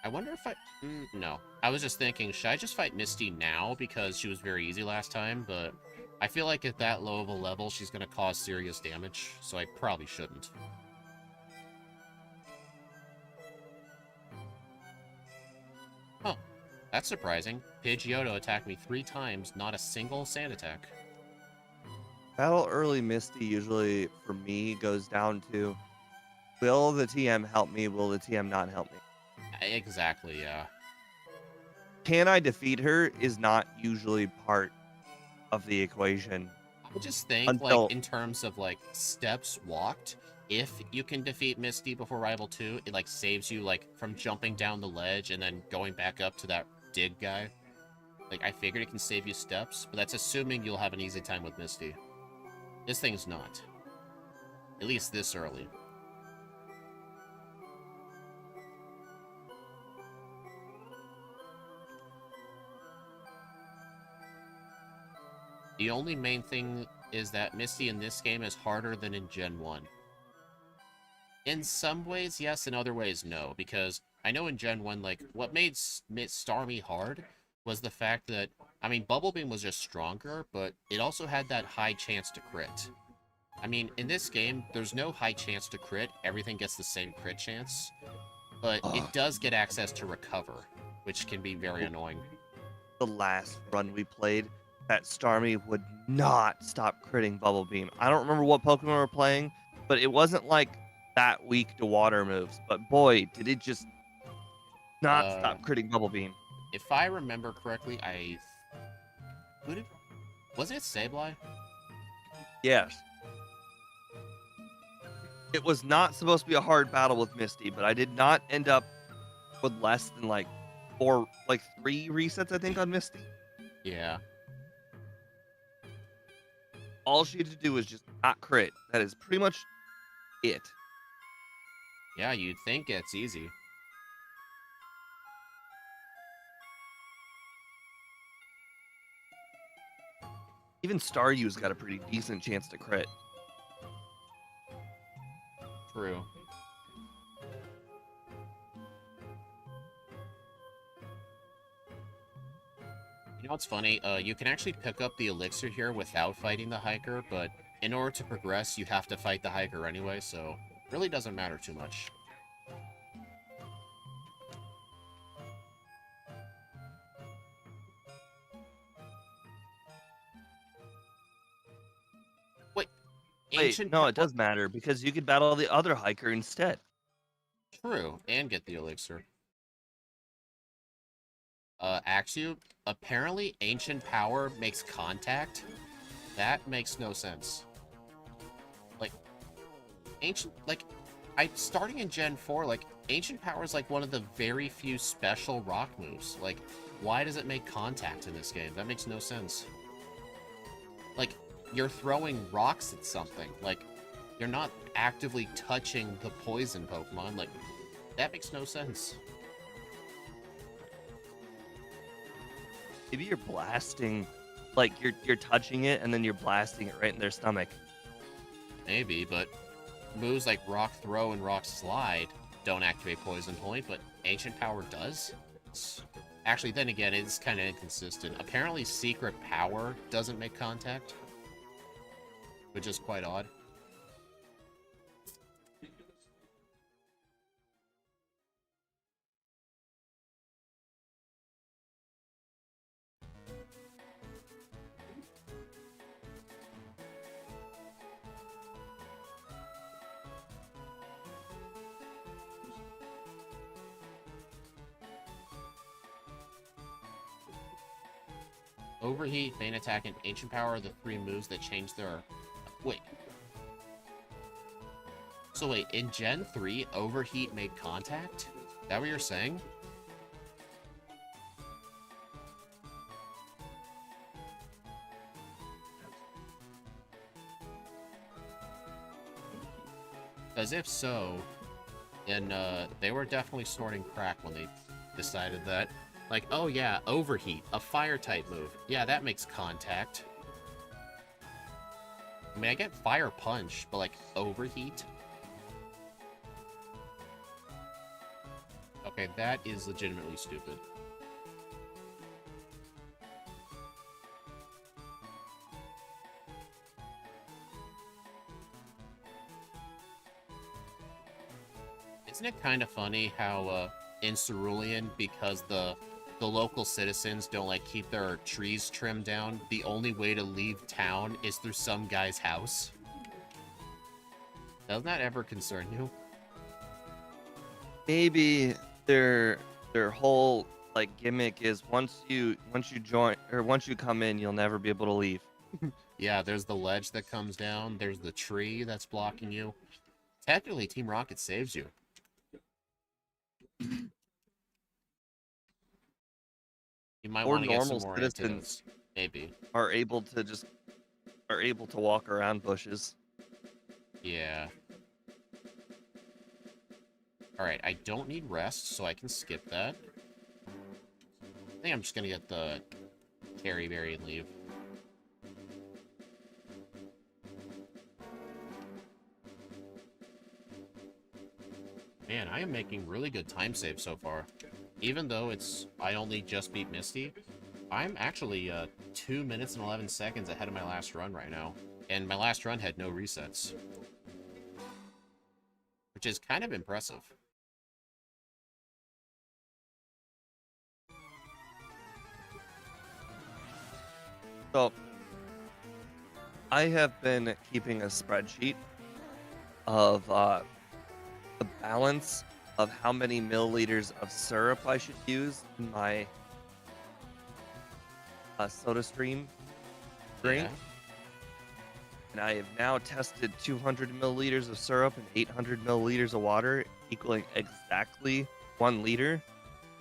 I wonder if no. I was just thinking, should I just fight Misty now because she was very easy last time, but I feel like at that low of a level, she's going to cause serious damage, so I probably shouldn't. Huh. That's surprising. Pidgeotto attacked me 3 times, not a single sand attack. Battle early Misty usually, for me, goes down to, will the TM help me? Will the TM not help me? Exactly, yeah. Can I defeat her is not usually part of the equation. I just think, like, in terms of, like, steps walked, if you can defeat Misty before Rival 2, it, like, saves you, like, from jumping down the ledge and then going back up to that dig guy. Like, I figured it can save you steps, but that's assuming you'll have an easy time with Misty. This thing's not. At least this early. The only main thing is that Misty in this game is harder than in Gen 1. In some ways, yes. In other ways, no. Because I know in Gen 1, like, what made Starmie hard was the fact that, I mean, Bubble Beam was just stronger, but it also had that high chance to crit. I mean, in this game, there's no high chance to crit. Everything gets the same crit chance. But it does get access to recover, which can be very annoying. The last run we played, that Starmie would not stop critting Bubble Beam. I don't remember what Pokemon we were playing, but it wasn't like that weak to water moves. But boy, did it just not stop critting Bubble Beam. If I remember correctly, was it Sableye? Yes. It was not supposed to be a hard battle with Misty, but I did not end up with less than like 3 resets, I think, on Misty. Yeah. All she had to do was just not crit. That is pretty much it. Yeah, you'd think it's easy. Even Staryu's got a pretty decent chance to crit. True. You know what's funny? You can actually pick up the elixir here without fighting the hiker, but in order to progress, you have to fight the hiker anyway, so it really doesn't matter too much. Wait, no, it does matter because you could battle the other hiker instead. True, and get the elixir. Axew, apparently Ancient Power makes contact. That makes no sense. Like, starting in Gen 4, like, Ancient Power is like one of the very few special rock moves. Like, why does it make contact in this game? That makes no sense. Like, you're throwing rocks at something. Like, you're not actively touching the poison Pokemon. Like, that makes no sense. Maybe you're blasting, like you're touching it and then you're blasting it right in their stomach. Maybe, but moves like Rock Throw and Rock Slide don't activate Poison Point, but Ancient Power does. Actually, then again, it's kind of inconsistent. Apparently, Secret Power doesn't make contact, which is quite odd. Overheat, Main Attack, and Ancient Power are the 3 moves that change their... Wait. So wait, in Gen 3, Overheat made contact? Is that what you're saying? Because if so, then they were definitely snorting crack when they decided that. Like, oh yeah, Overheat, a Fire-type move. Yeah, that makes contact. I mean, I get Fire Punch, but like, Overheat? Okay, that is legitimately stupid. Isn't it kind of funny how, in Cerulean, because the local citizens don't, like, keep their trees trimmed down, the only way to leave town is through some guy's house? Doesn't that ever concern you? Maybe their whole like gimmick is once you join or once you come in, you'll never be able to leave. Yeah, there's the ledge that comes down, there's the tree that's blocking you. Technically, Team Rocket saves you. You might Or want to get some normal more citizens antidotes. Maybe. are able to walk around bushes. Yeah. Alright, I don't need rest, so I can skip that. I think I'm just gonna get the Carry Berry and leave. Man, I am making really good time saves so far. Even though I only just beat Misty, I'm actually 2 minutes and 11 seconds ahead of my last run right now. And my last run had no resets. Which is kind of impressive. So I have been keeping a spreadsheet of the balance of how many milliliters of syrup I should use in my soda stream drink. Yeah. And I have now tested 200 milliliters of syrup and 800 milliliters of water, equaling exactly 1 liter.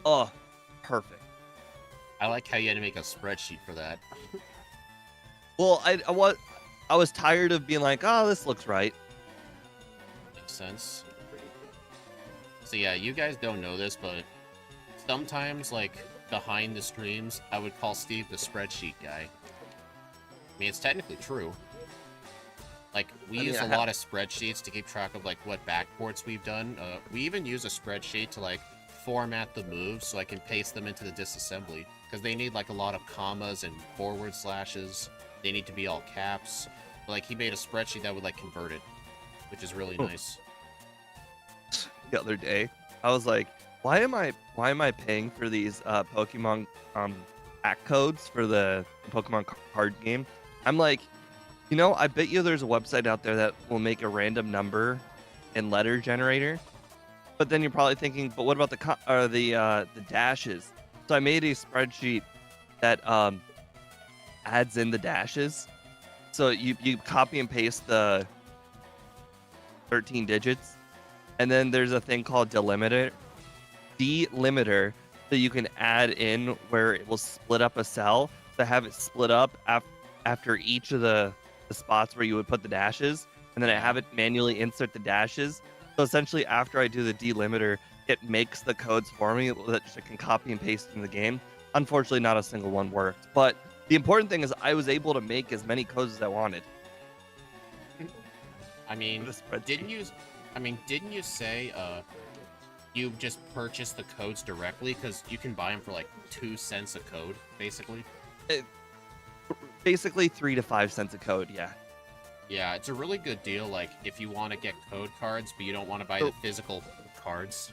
Oh, perfect. I like how you had to make a spreadsheet for that. Well, I was tired of being like, oh, this looks right. Makes sense. So yeah, you guys don't know this, but sometimes, like, behind the streams, I would call Steve the spreadsheet guy. I mean, it's technically true. Like, we use a lot of spreadsheets to keep track of, like, what backports we've done. We even use a spreadsheet to, like, format the moves so I can paste them into the disassembly. Because they need, like, a lot of commas and forward slashes. They need to be all caps. But, like, he made a spreadsheet that would, like, convert it, which is really nice. The other day, I was like, why am I paying for these Pokemon pack codes for the Pokemon card game? I'm like, I bet you there's a website out there that will make a random number and letter generator. But then you're probably thinking, but what about the dashes? So I made a spreadsheet that adds in the dashes. So you copy and paste the 13 digits, and then there's a thing called delimiter, so you can add in where it will split up a cell to have it split up after each of the spots where you would put the dashes, and then I have it manually insert the dashes. So essentially, after I do the delimiter, it makes the codes for me that I can copy and paste in the game. Unfortunately, not a single one worked. But the important thing is I was able to make as many codes as I wanted. I mean, didn't you say, you just purchase the codes directly because you can buy them for like 2 cents a code, basically. Basically 3 to 5 cents a code, yeah. Yeah, it's a really good deal. Like if you want to get code cards, but you don't want to buy the physical cards.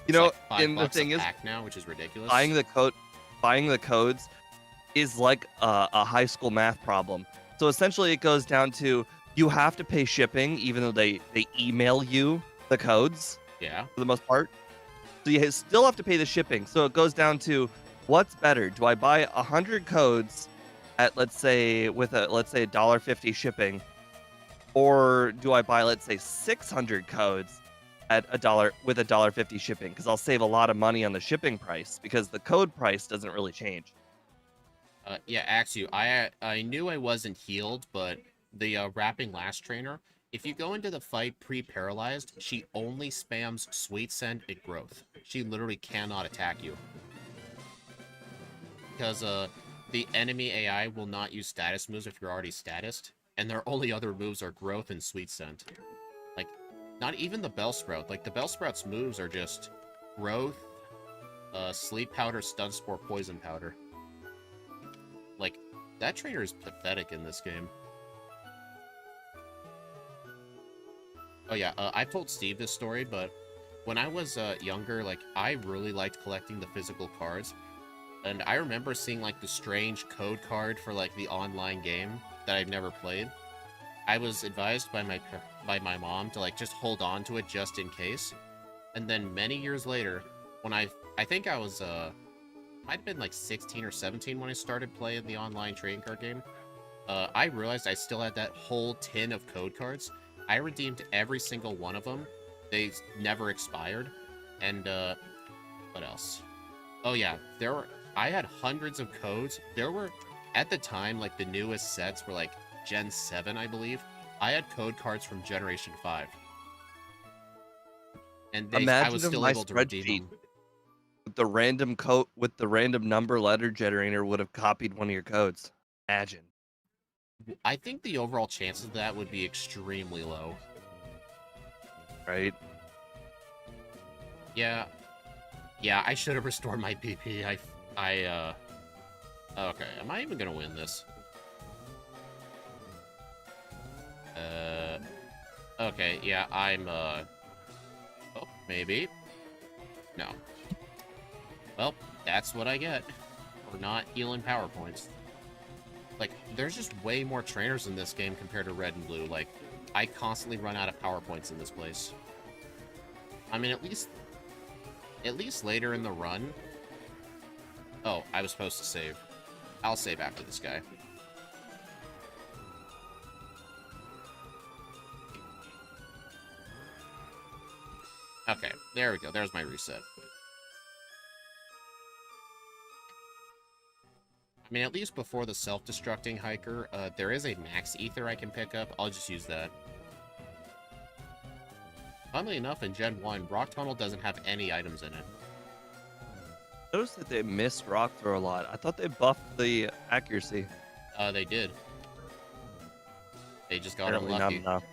You It's know, like and the $5 thing a is, pack now, which is ridiculous. buying the codes is like a high school math problem. So essentially, it goes down to you have to pay shipping, even though they email you the codes Yeah. for the most part. So you still have to pay the shipping. So it goes down to what's better? Do I buy 100 codes at let's say $1.50 shipping, or do I buy let's say 600 codes at $1.50 shipping? Because I'll save a lot of money on the shipping price because the code price doesn't really change. Yeah, Axu, I knew I wasn't healed, but the Wrapping Lash trainer, if you go into the fight pre-paralyzed, she only spams Sweet Scent and Growth. She literally cannot attack you. Because the enemy AI will not use status moves if you're already statused, and their only other moves are Growth and Sweet Scent. Like, not even the Bellsprout. Like, the Bellsprout's moves are just Growth, Sleep Powder, Stun Spore, Poison Powder. Like, that trainer is pathetic in this game. Oh yeah, I've told Steve this story, but when I was younger, like, I really liked collecting the physical cards. And I remember seeing, like, the strange code card for, like, the online game that I've never played. I was advised by my mom to, like, just hold on to it just in case. And then many years later, when I think I was, might have been like 16 or 17 when I started playing the online trading card game. I realized I still had that whole tin of code cards. I redeemed every single one of them. They never expired. And what else? Oh yeah, I had hundreds of codes. There were, at the time, like the newest sets were like Gen 7, I believe. I had code cards from Generation 5. And I was Imagine if still my able to redeem spreadsheet them. with the random number letter generator would have copied one of your codes. Imagine. I think the overall chances of that would be extremely low. Right? Yeah. Yeah, I should have restored my PP. Okay, am I even gonna win this? Okay, yeah, oh, maybe. No. Well, that's what I get for not healing power points. Like, there's just way more trainers in this game compared to Red and Blue. Like, I constantly run out of power points in this place. I mean, at least later in the run. Oh, I was supposed to save. I'll save after this guy. Okay, there we go. There's my reset. I mean, at least before the self-destructing hiker, there is a max ether I can pick up. I'll just use that. Funnily enough, in Gen 1, Rock Tunnel doesn't have any items in it. Notice that they missed rock throw a lot. I thought they buffed the accuracy. They did. They just got Apparently not unlucky. enough.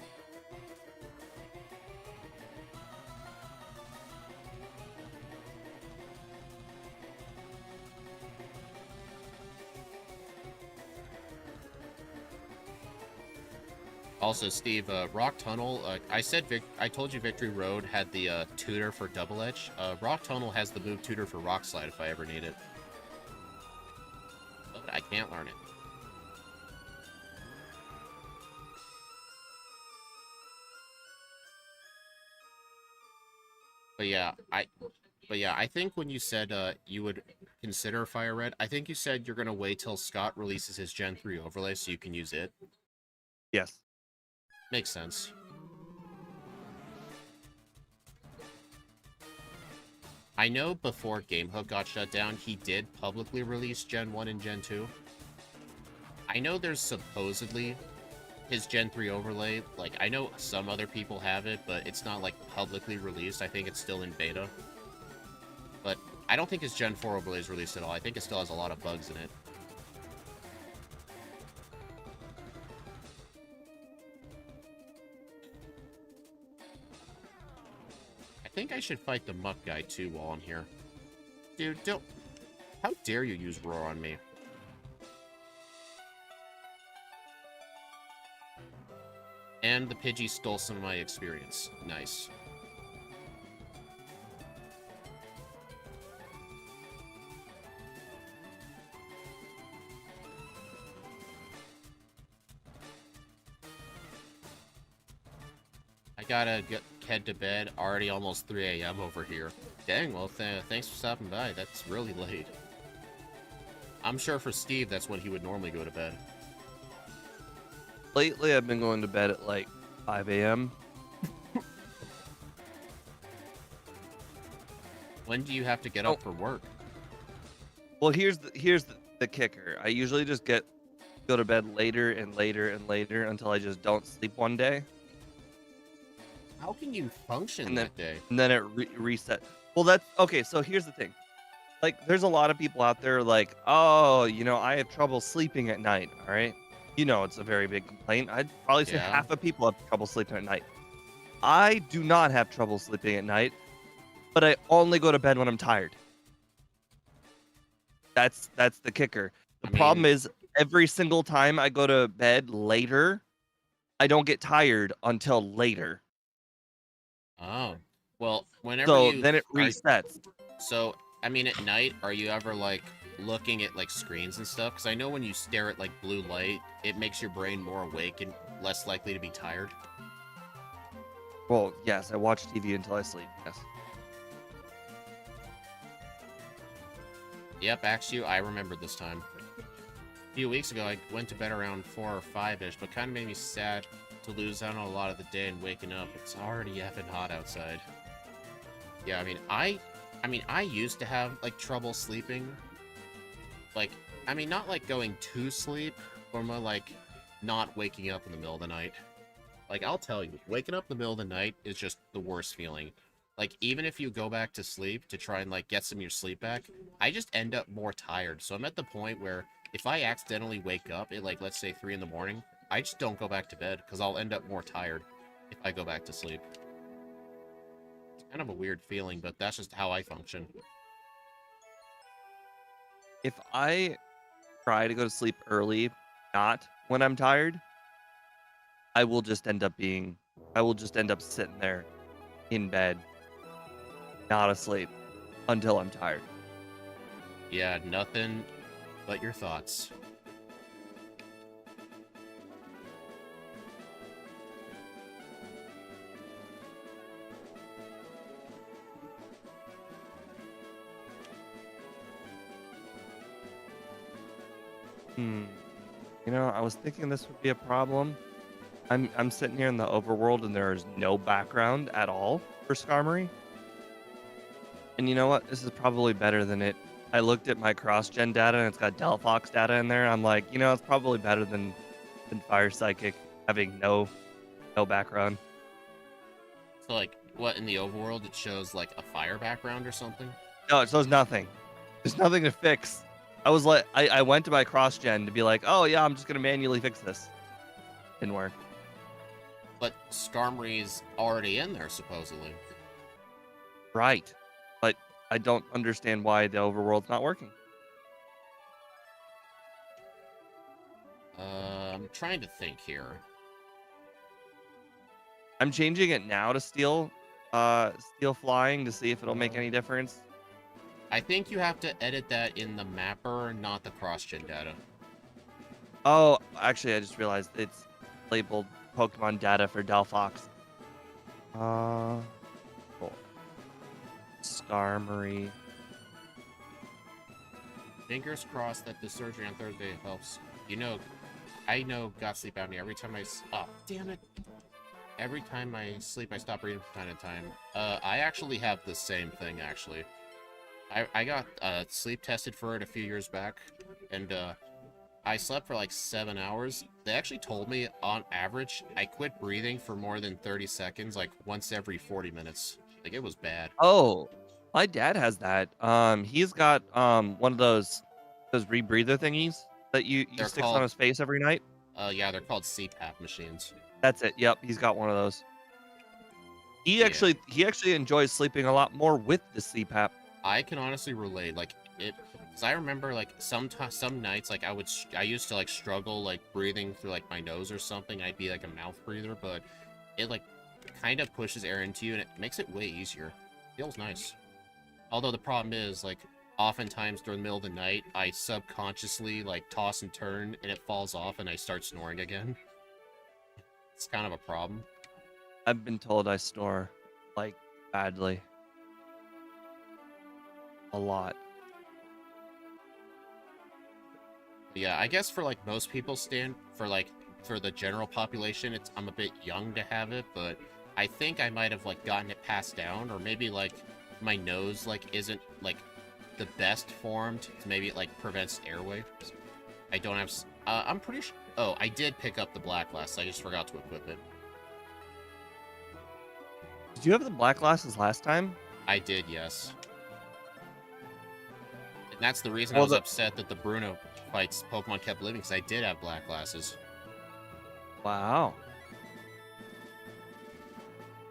Also, Steve, Rock Tunnel, I told you Victory Road had the tutor for Double Edge. Rock Tunnel has the move tutor for Rock Slide if I ever need it. But I can't learn it. But yeah, I think when you said you would consider Firered, I think you said you're gonna wait till Scott releases his Gen 3 overlay so you can use it. Yes. Makes sense. I know before GameHub got shut down, he did publicly release Gen 1 and Gen 2. I know there's supposedly his Gen 3 overlay. Like, I know some other people have it, but it's not, like, publicly released. I think it's still in beta. But I don't think his Gen 4 overlay is released at all. I think it still has a lot of bugs in it. I think I should fight the muck guy too while I'm here. Dude, don't... How dare you use roar on me? And the Pidgey stole some of my experience. Nice. I gotta head to bed. Already almost 3 a.m. over here. Dang, well, thanks for stopping by. That's really late. I'm sure for Steve, that's when he would normally go to bed. Lately, I've been going to bed at like 5 a.m. When do you have to get up for work? Well, here's the kicker. I usually just go to bed later and later and later until I just don't sleep one day, How can you function that day? and then it resets. Well, that's okay. So here's the thing. Like, there's a lot of people out there like, oh, I have trouble sleeping at night. All right. It's a very big complaint. I'd probably say Yeah. half of people have trouble sleeping at night. I do not have trouble sleeping at night, but I only go to bed when I'm tired. That's the kicker. The problem is every single time I go to bed later, I don't get tired until later. Oh. Well, whenever So you... then it resets. So, I mean, at night, are you ever, like, looking at, like, screens and stuff? Because I know when you stare at, like, blue light, it makes your brain more awake and less likely to be tired. Well, yes, I watch TV until I sleep. Yes. Yep, actually, I remembered this time. A few weeks ago, I went to bed around 4 or 5-ish, but kind of made me sad to lose out on a lot of the day and waking up. It's already effing hot outside. Yeah, I mean, I used to have, like, trouble sleeping. Like, I mean, not, like, going to sleep, or more like, not waking up in the middle of the night. Like, I'll tell you, waking up in the middle of the night is just the worst feeling. Like, even if you go back to sleep to try and, like, get some of your sleep back, I just end up more tired. So I'm at the point where if I accidentally wake up at, like, let's say 3 in the morning, I just don't go back to bed, because I'll end up more tired if I go back to sleep. It's kind of a weird feeling, but that's just how I function. If I try to go to sleep early, not when I'm tired, I will just end up sitting there in bed, not asleep, until I'm tired. Yeah, nothing but your thoughts. I was thinking this would be a problem. I'm sitting here in the overworld and there is no background at all for Skarmory. And you know what? This is probably better than it. I looked at my cross-gen data and it's got Delphox data in there. I'm like, it's probably better than Fire Psychic having no background. So, like, what, in the overworld it shows, like, a fire background or something? No, it shows nothing. There's nothing to fix. I was like, I went to my cross-gen to be like, oh yeah, I'm just going to manually fix this. Didn't work. But Skarmory's already in there, supposedly. Right. But I don't understand why the overworld's not working. I'm trying to think here. I'm changing it now to steel flying to see if it'll make any difference. I think you have to edit that in the mapper, not the cross-gen data. Oh, actually, I just realized it's labeled Pokemon data for Delphox. Cool. Skarmory. Fingers crossed that the surgery on Thursday helps. I know got sleep apnea every time oh, damn it. Every time I sleep, I stop breathing from time to time. I actually have the same thing, actually. I got sleep tested for it a few years back, and I slept for like 7 hours. They actually told me, on average, I quit breathing for more than 30 seconds, like once every 40 minutes. Like, it was bad. Oh, my dad has that. He's got one of those rebreather thingies that you sticks on his face every night. Yeah, they're called CPAP machines. That's it. Yep, he's got one of those. He Yeah. actually enjoys sleeping a lot more with the CPAP. I can honestly relate, like, it, because I remember, like, some nights, like, I used to, like, struggle, like, breathing through, like, my nose or something. I'd be, like, a mouth breather, but it, like, kind of pushes air into you, and it makes it way easier. Feels nice. Although the problem is, like, oftentimes during the middle of the night, I subconsciously, like, toss and turn, and it falls off, and I start snoring again. It's kind of a problem. I've been told I snore, like, badly. A lot. Yeah, I guess for, like, most people for the general population, I'm a bit young to have it, but I think I might have, like, gotten it passed down, or maybe, like, my nose, like, isn't, like, the best formed, so maybe it, like, prevents airways. I don't have, I'm pretty sure, oh, I did pick up the black glass, I just forgot to equip it. Did you have the black glasses last time? I did, yes. And that's the reason I Well, was upset that the Bruno fights Pokemon kept living, because I did have black glasses. Wow.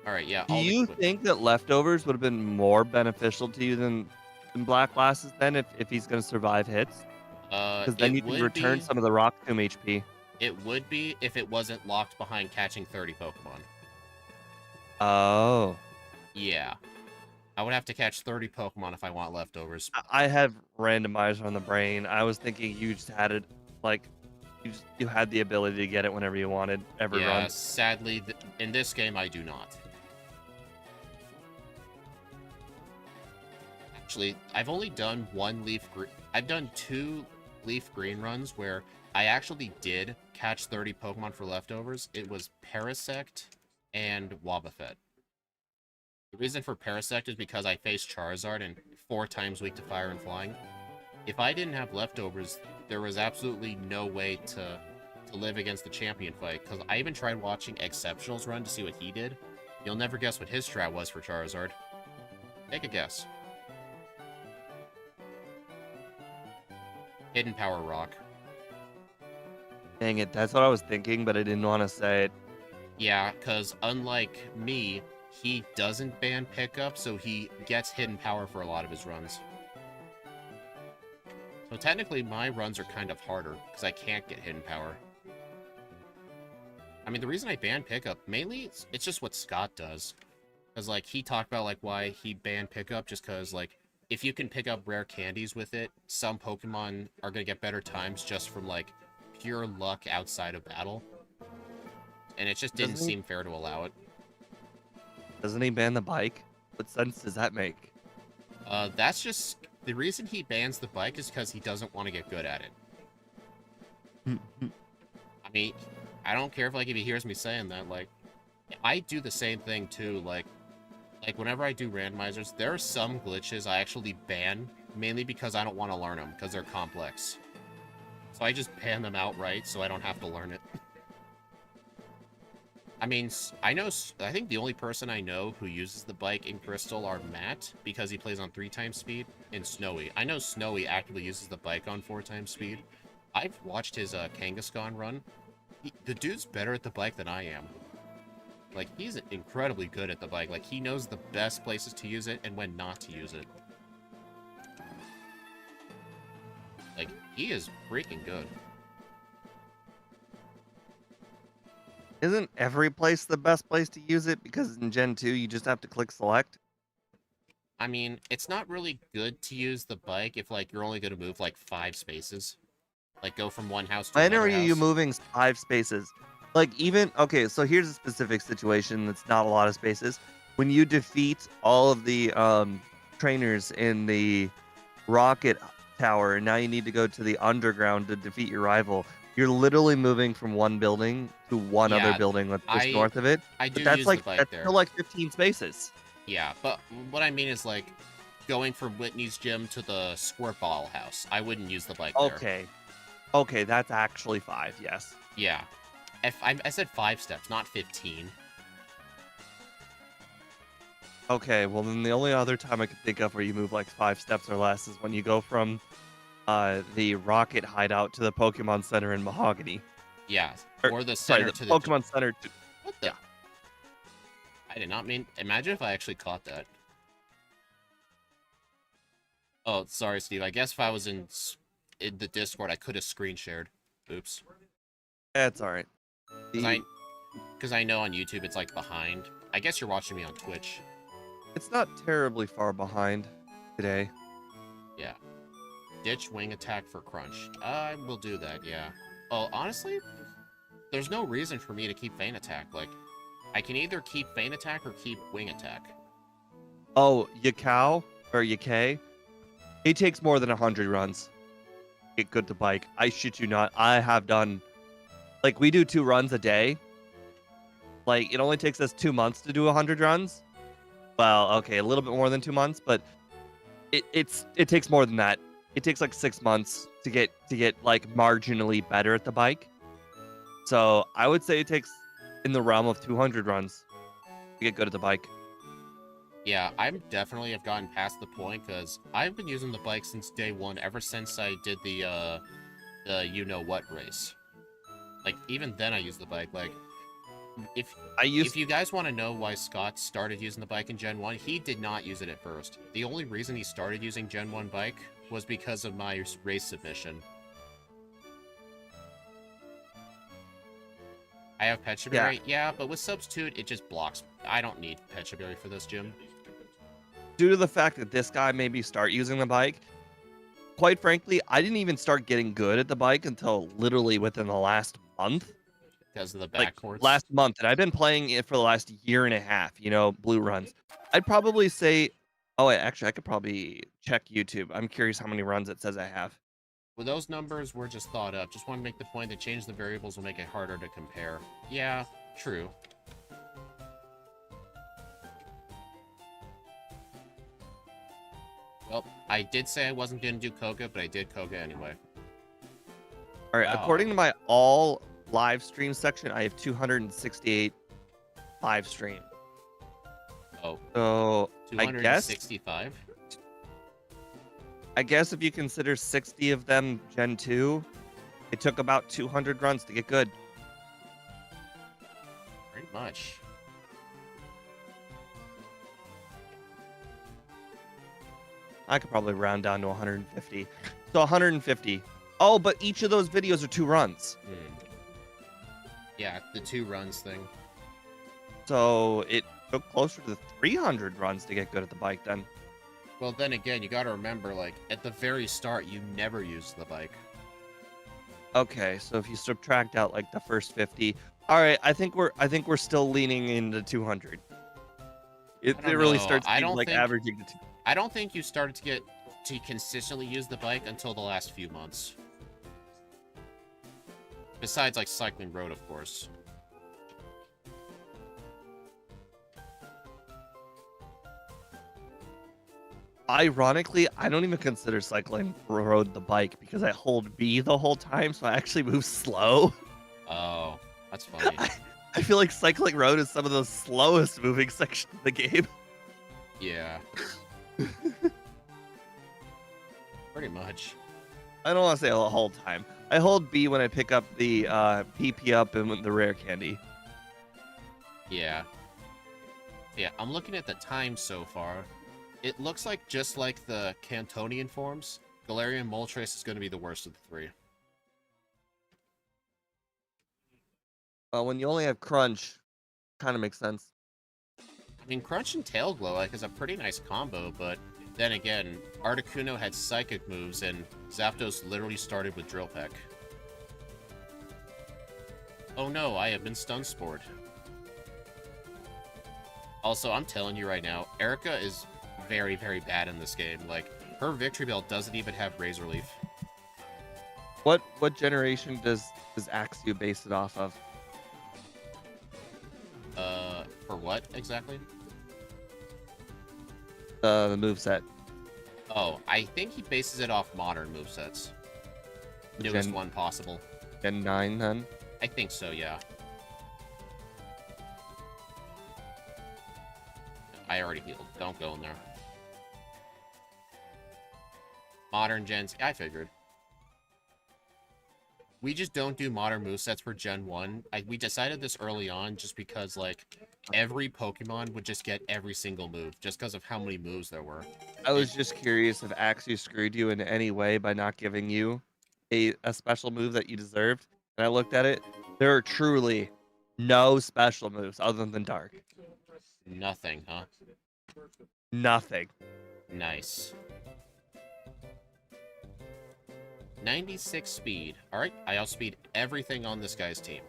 Alright, yeah, Do I'll you equip. think that leftovers would have been more beneficial to you than black glasses then if he's going to survive hits? Because then It you can would return be... some of the Rock Tomb HP. It would be if it wasn't locked behind catching 30 Pokemon. Oh. Yeah. I would have to catch 30 Pokemon if I want leftovers. I have randomizer on the brain. I was thinking you just had it, like, you had the ability to get it whenever you wanted, every Yeah, run. sadly, in this game, I do not. Actually, I've only done I've done 2 Leaf Green runs where I actually did catch 30 Pokemon for leftovers. It was Parasect and Wobbuffet. The reason for Parasect is because I faced Charizard and 4 times weak to fire and flying. If I didn't have leftovers, there was absolutely no way to live against the champion fight, because I even tried watching Exceptional's run to see what he did. You'll never guess what his strat was for Charizard. Take a guess. Hidden Power Rock. Dang it, that's what I was thinking, but I didn't want to say it. Yeah, because unlike me, he doesn't ban pickup, so he gets Hidden Power for a lot of his runs. So technically, my runs are kind of harder, because I can't get Hidden Power. I mean, the reason I ban pickup, mainly, it's just what Scott does. Because, like, he talked about, like, why he banned pickup, just because, like, if you can pick up rare candies with it, some Pokemon are going to get better times just from, like, pure luck outside of battle. And it just didn't seem fair to allow it. Doesn't he ban the bike? What sense does that make? That's just... The reason he bans the bike is because he doesn't want to get good at it. I mean, I don't care if, like, if he hears me saying that, like, I do the same thing, too, like, whenever I do randomizers, there are some glitches I actually ban, mainly because I don't want to learn them, because they're complex. So I just ban them outright, so I don't have to learn it. I mean, I think the only person I know who uses the bike in Crystal are Matt, because he plays on 3x speed, and Snowy. I know Snowy actively uses the bike on 4x speed. I've watched his Kangaskhan run. The dude's better at the bike than I am. Like, he's incredibly good at the bike. Like, he knows the best places to use it and when not to use it. Like, he is freaking good. Isn't every place the best place to use it? Because in Gen 2, you just have to click select. I mean, it's not really good to use the bike if, like, you're only going to move, like, 5 spaces. Like, go from one house to When another are house. you moving 5 spaces? Like, even... Okay, so here's a specific situation that's not a lot of spaces. When you defeat all of the trainers in the rocket tower, and now you need to go to the underground to defeat your rival, you're literally moving from one building to one other building that's just north of it. I do But that's use like the bike that's there. still like 15 spaces. Yeah, but what I mean is, like, going from Whitney's gym to the Squirt Ball house. I wouldn't use the bike there. Okay. Okay, that's actually 5, yes. Yeah. I said 5 steps, not 15. Okay, well then the only other time I could think of where you move like 5 steps or less is when you go from the Rocket hideout to the Pokemon Center in Mahogany. Yeah, Or, or the sorry, center the to the... Pokemon Center to... What the... Yeah. I did not mean... Imagine if I actually caught that. Oh, sorry, Steve. I guess if I was in the Discord, I could have screen shared. Oops. That's all right. Because I know on YouTube it's like behind. I guess you're watching me on Twitch. It's not terribly far behind today. Yeah. Ditch wing attack for crunch. I will do that, yeah. Oh, honestly, there's no reason for me to keep feint attack. Like, I can either keep feint attack or keep wing attack. Oh, Yakao or Yakay, he takes more than 100 runs. Get good to bike. I shit you not. I have done, like, we do 2 runs a day. Like, it only takes us 2 months to do 100 runs. Well, okay, a little bit more than 2 months, but it takes more than that. It takes like 6 months to get like marginally better at the bike. So I would say it takes in the realm of 200 runs to get good at the bike. Yeah, I definitely have gotten past the point, because I've been using the bike since day one, ever since I did the you-know-what race. Like, even then I used the bike. Like, if you guys want to know why Scott started using the bike in Gen 1, he did not use it at first. The only reason he started using Gen 1 bike was because of my race submission. I have Pechaberry, yeah, but with Substitute, it just blocks. I don't need Pechaberry for this gym. Due to the fact that this guy made me start using the bike, quite frankly, I didn't even start getting good at the bike until literally within the last month. Because of the Like, backports? last month, and I've been playing it for the last year and a half, you know, blue runs. I'd probably say, oh, wait, actually, I could probably check YouTube. I'm curious how many runs it says I have. Well, those numbers were just thought up. Just want to make the point that change the variables will make it harder to compare. Yeah, true. Well, I did say I wasn't going to do Koga, but I did Koga anyway. All right, Wow. according to my all live stream section, I have 268 live stream. Oh, So 265? I guess if you consider 60 of them Gen 2, it took about 200 runs to get good. Pretty much. I could probably round down to 150. So 150. Oh, but each of those videos are 2 runs. Yeah, the 2 runs thing. So it took closer to 300 runs to get good at the bike then. Well, then again, you gotta remember, like, at the very start, you never used the bike. Okay, so if you subtract out like the first 50, all right, I think we're still leaning into 200. It really starts being like averaging to 2. I don't think you started to consistently use the bike until the last few months. Besides, like, cycling road, of course. Ironically, I don't even consider cycling road the bike because I hold B the whole time, so I actually move slow. Oh, that's funny. I feel like cycling road is some of the slowest moving sections of the game. Yeah. Pretty much. I don't want to say the whole time. I hold B when I pick up the PP up and the rare candy. Yeah. Yeah, I'm looking at the time so far. It looks like, just like the Cantonian forms, Galarian Moltres is going to be the worst of the 3. Well, when you only have Crunch, kind of makes sense. I mean, Crunch and Tail Glow, like, is a pretty nice combo, but then again, Articuno had Psychic moves, and Zapdos literally started with Drill Peck. Oh no, I have been Stun Spored. Also, I'm telling you right now, Erica is very, very bad in this game. Like, her Victory Bell doesn't even have Razor Leaf. What generation does Axew base it off of? For what exactly? The moveset. Oh, I think he bases it off modern movesets. Newest one possible. Gen 9 then? I think so, yeah. I already healed. Don't go in there. Modern gens, I figured. we just don't do modern movesets for Gen 1. We decided this early on just because, like, every Pokemon would just get every single move, just because of how many moves there were. I was just curious if Axie screwed you in any way by not giving you a special move that you deserved. And I looked at it. There are truly no special moves other than Dark. Nothing, huh? Nothing. Nice. 96 speed. Alright, I outspeed everything on this guy's team.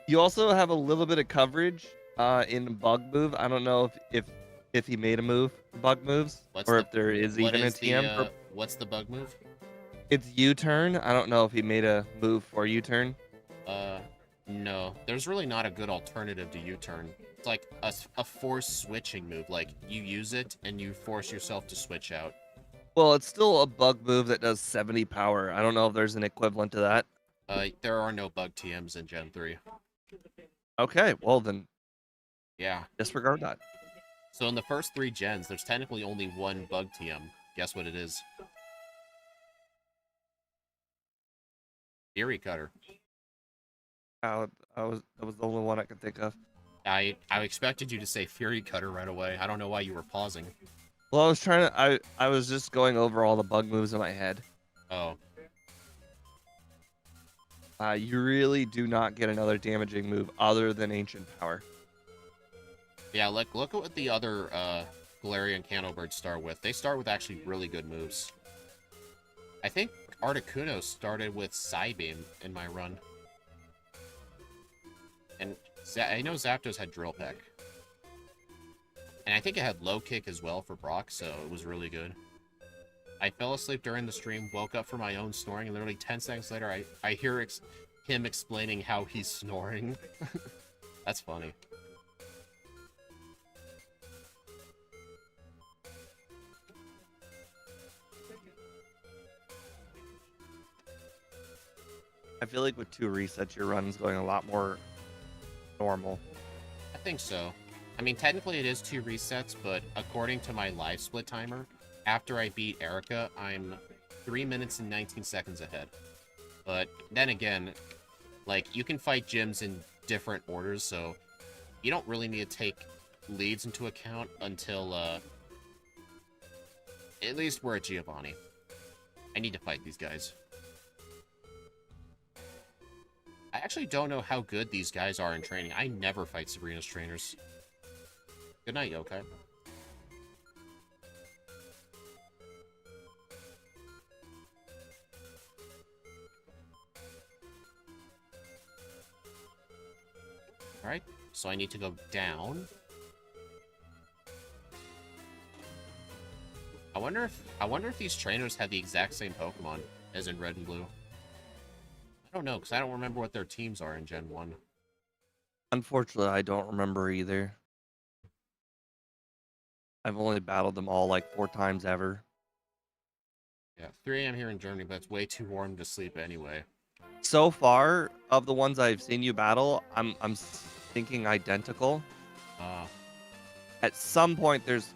You also have a little bit of coverage in bug move. I don't know if he made a move for bug moves if there is even a TM. What's the bug move? It's U-turn. I don't know if he made a move for U-turn. No. There's really not a good alternative to U-turn. It's like a forced switching move. Like, you use it and you force yourself to switch out. Well, it's still a bug move that does 70 power. I don't know if there's an equivalent to that. There are no bug TMs in Gen 3. Okay, well then, yeah. Disregard that. So in the first 3 gens, there's technically only one bug TM. Guess what it is? Fury Cutter. That was the only one I could think of. I expected you to say Fury Cutter right away. I don't know why you were pausing. Well, I was just going over all the bug moves in my head. Oh. You really do not get another damaging move other than Ancient Power. Yeah, look at what the other Galarian Canobirds start with. They start with actually really good moves. I think Articuno started with Psybeam in my run. And I know Zapdos had Drill Peck. And I think it had Low Kick as well for Brock, so it was really good. I fell asleep during the stream, woke up from my own snoring, and literally 10 seconds later, I hear him explaining how he's snoring. That's funny. I feel like with 2 resets, your run's going a lot more normal. I think so. I mean, technically it is 2 resets, but according to my live split timer, after I beat Erica, I'm 3 minutes and 19 seconds ahead. But then again, like, you can fight gyms in different orders, so you don't really need to take leads into account until, at least we're at Giovanni. I need to fight these guys. I actually don't know how good these guys are in training. I never fight Sabrina's trainers. Good night, Yokai. Alright, so I need to go down. I wonder if these trainers had the exact same Pokemon as in Red and Blue. I don't know, because I don't remember what their teams are in Gen 1. Unfortunately, I don't remember either. I've only battled them all like 4 times ever. Yeah, 3 a.m. here in Germany, but it's way too warm to sleep anyway. So far, of the ones I've seen you battle, I'm thinking identical. At some point, there's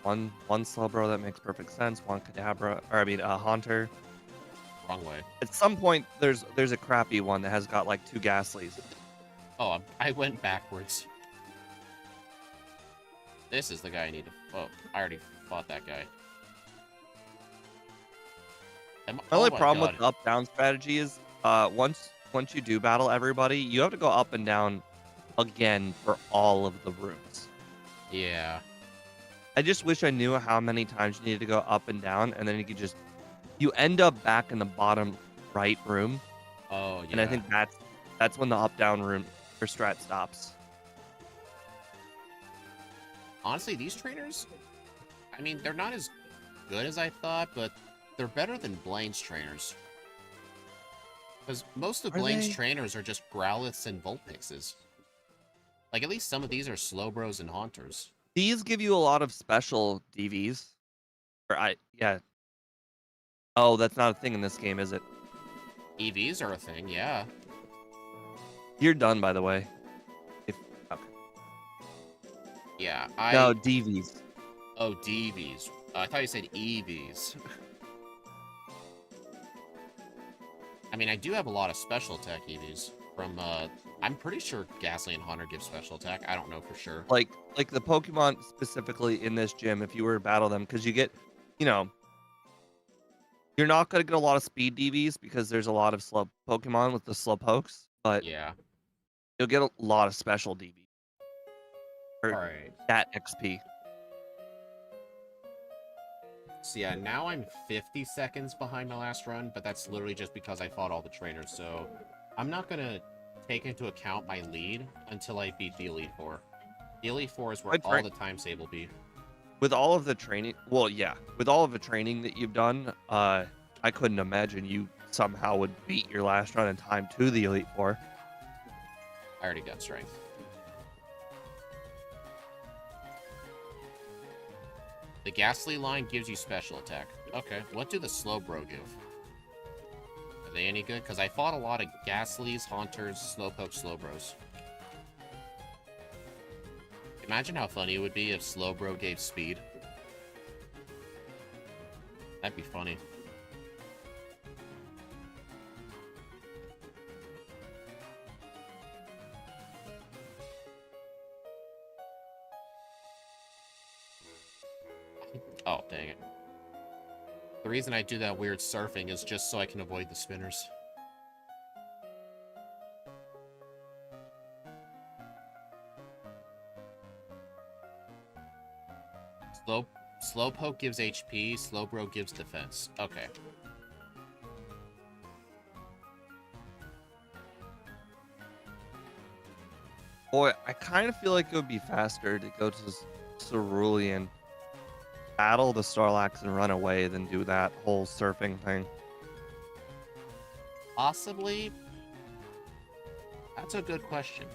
one Slowbro that makes perfect sense. One Kadabra, or I mean, Haunter. Wrong way. At some point, there's a crappy one that has got like 2 Ghastlies. Oh, I went backwards. This is the guy I need to... Oh, I already fought that guy. The only problem with the up-down strategy is once you do battle everybody, you have to go up and down again for all of the rooms. Yeah. I just wish I knew how many times you needed to go up and down, and then you end up back in the bottom right room. Oh, yeah. And I think that's when the up-down room or strat stops. Honestly, these trainers, I mean, they're not as good as I thought, but they're better than Blaine's trainers. Because most of Blaine's trainers are just Growliths and Vulpixes. Like, at least some of these are Slowbros and Haunters. These give you a lot of special DVs. Yeah. Oh, that's not a thing in this game, is it? EVs are a thing, yeah. You're done, by the way. Yeah, No, DVs. Oh, DVs. I thought you said EVs. I mean, I do have a lot of special attack EVs from, I'm pretty sure Ghastly and Haunter give special attack. I don't know for sure. Like the Pokemon specifically in this gym, if you were to battle them, because you get, you know, you're not going to get a lot of speed DVs because there's a lot of slow Pokemon with the slow pokes, but Yeah. you'll get a lot of special DVs. Or Alright. that XP. So yeah, now I'm 50 seconds behind my last run, but that's literally just because I fought all the trainers, so I'm not gonna take into account my lead until I beat the Elite Four. The Elite Four is where Quite all frank- the time save will be. With all of the training, well, yeah, with all of the training that you've done, I couldn't imagine you somehow would beat your last run in time to the Elite Four. I already got strength. The Ghastly line gives you special attack. Okay, what do the Slowbro give? Are they any good? Because I fought a lot of Ghastlies, Haunters, Slowpoke, Slowbros. Imagine how funny it would be if Slowbro gave speed. That'd be funny. Oh, dang it. The reason I do that weird surfing is just so I can avoid the spinners. Slowpoke gives HP, Slowbro gives defense. Okay. Boy, I kind of feel like it would be faster to go to Cerulean, battle the Starlax, and run away than do that whole surfing thing. Possibly. That's a good question.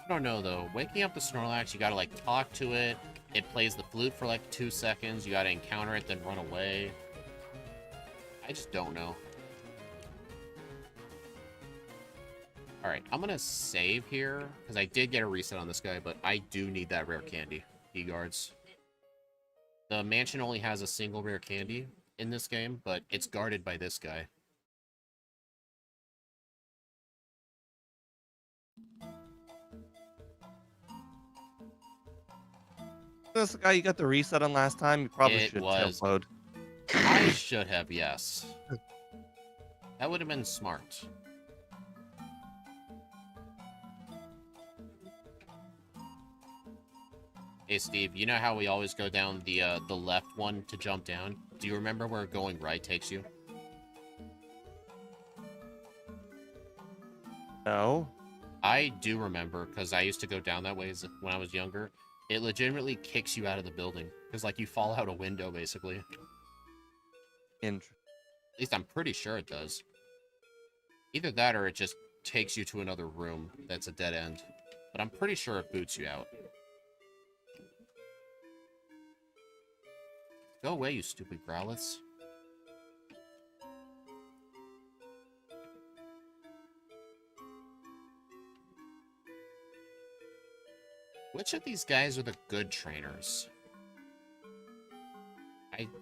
I don't know, though. Waking up the Snorlax, you gotta, like, talk to it. It plays the flute for, like, 2 seconds. You gotta encounter it, then run away. I just don't know. Alright, I'm gonna save here, because I did get a reset on this guy, but I do need that rare candy. E-guards. The mansion only has a single rare candy in this game, but it's guarded by this guy. This guy you got the reset on last time, you probably It should was- tailload. I should have, yes. That would have been smart. Hey, Steve, you know how we always go down the left one to jump down? Do you remember where going right takes you? No. I do remember, because I used to go down that way when I was younger. It legitimately kicks you out of the building. Because, like, you fall out a window, basically. At least I'm pretty sure it does. Either that or it just takes you to another room that's a dead end. But I'm pretty sure it boots you out. Go away, you stupid Growliths. Which of these guys are the good trainers?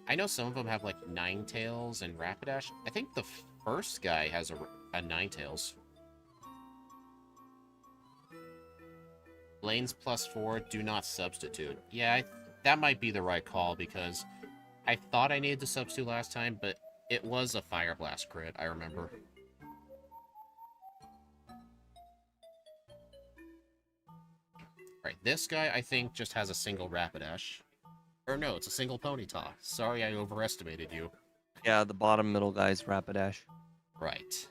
I know some of them have, like, Ninetales and Rapidash. I think the first guy has a Ninetales. Lanes +4, do not substitute. Yeah, that might be the right call, because I thought I needed to substitute last time, but it was a Fire Blast crit, I remember. Right, this guy, I think, just has a single Rapidash. Or no, it's a single Ponyta. Sorry, I overestimated you. Yeah, the bottom middle guy's Rapidash. Right.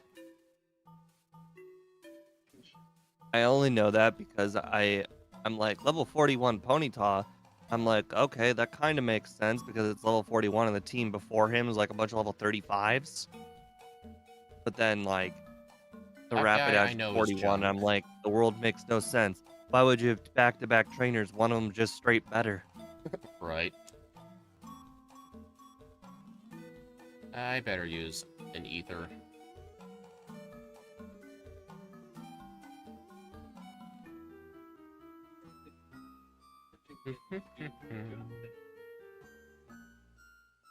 I only know that because I'm like level 41 Ponyta. I'm like, okay, that kind of makes sense because it's level 41 and the team before him is like a bunch of level 35s. But then like the That guy I Rapidash know is 41, junk. I'm like, the world makes no sense. Why would you have back-to-back trainers? One of them just straight better. Right. I better use an ether.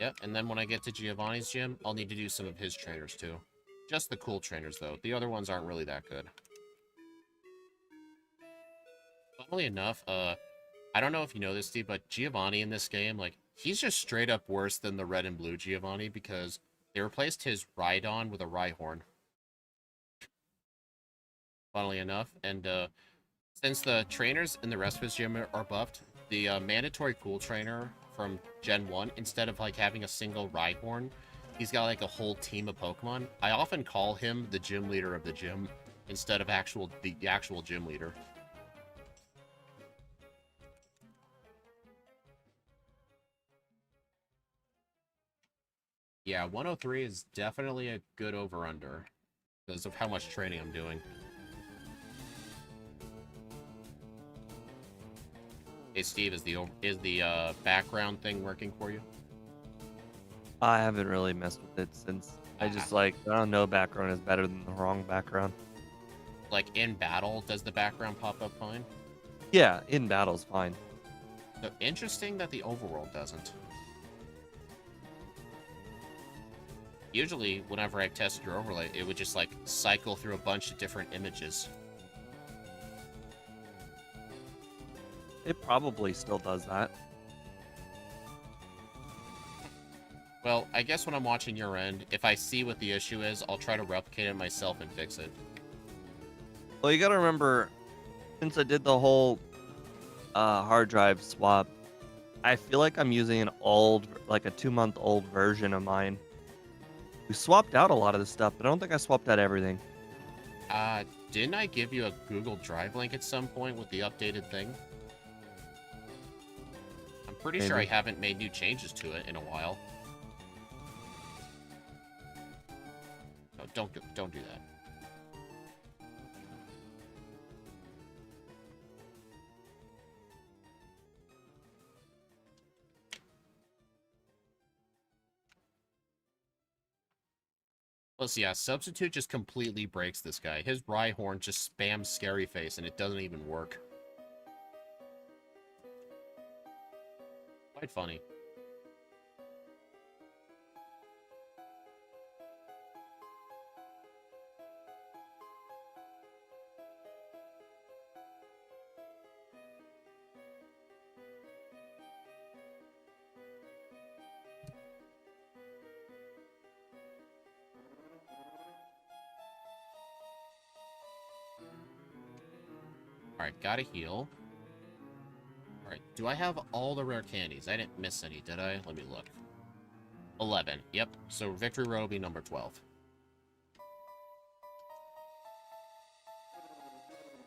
Yep, and then when I get to Giovanni's gym, I'll need to do some of his trainers too. Just the cool trainers, though. The other ones aren't really that good. Funnily enough, I don't know if you know this, Steve, but Giovanni in this game, like, he's just straight up worse than the red and blue Giovanni because they replaced his Rhydon with a Rhyhorn. Funnily enough, and since the trainers in the rest of his gym are buffed, the mandatory cool trainer from Gen 1, instead of like having a single Rhyhorn, he's got like a whole team of Pokemon. I often call him the gym leader of the gym instead of the actual gym leader. Yeah, 103 is definitely a good over-under because of how much training I'm doing. Hey, Steve, is the background thing working for you? I haven't really messed with it since I just like, I don't know, background is better than the wrong background. Like in battle, does the background pop up fine? Yeah, in battle's fine. So interesting that the overworld doesn't. Usually, whenever I've tested your overlay, it would just like cycle through a bunch of different images. It probably still does that. Well, I guess when I'm watching your end, if I see what the issue is, I'll try to replicate it myself and fix it. Well, you gotta remember, since I did the whole hard drive swap, I feel like I'm using an old, like a 2-month-old version of mine. We swapped out a lot of the stuff, but I don't think I swapped out everything. Didn't I give you a Google Drive link at some point with the updated thing? I'm pretty sure I Maybe. haven't made new changes to it in a while. No, don't do that. Plus, yeah, Substitute just completely breaks this guy. His Rhyhorn just spams Scary Face, and it doesn't even work. Quite funny. Alright, gotta heal. Alright, do I have all the rare candies? I didn't miss any, did I? Let me look. 11. Yep, so Victory Row will be number 12.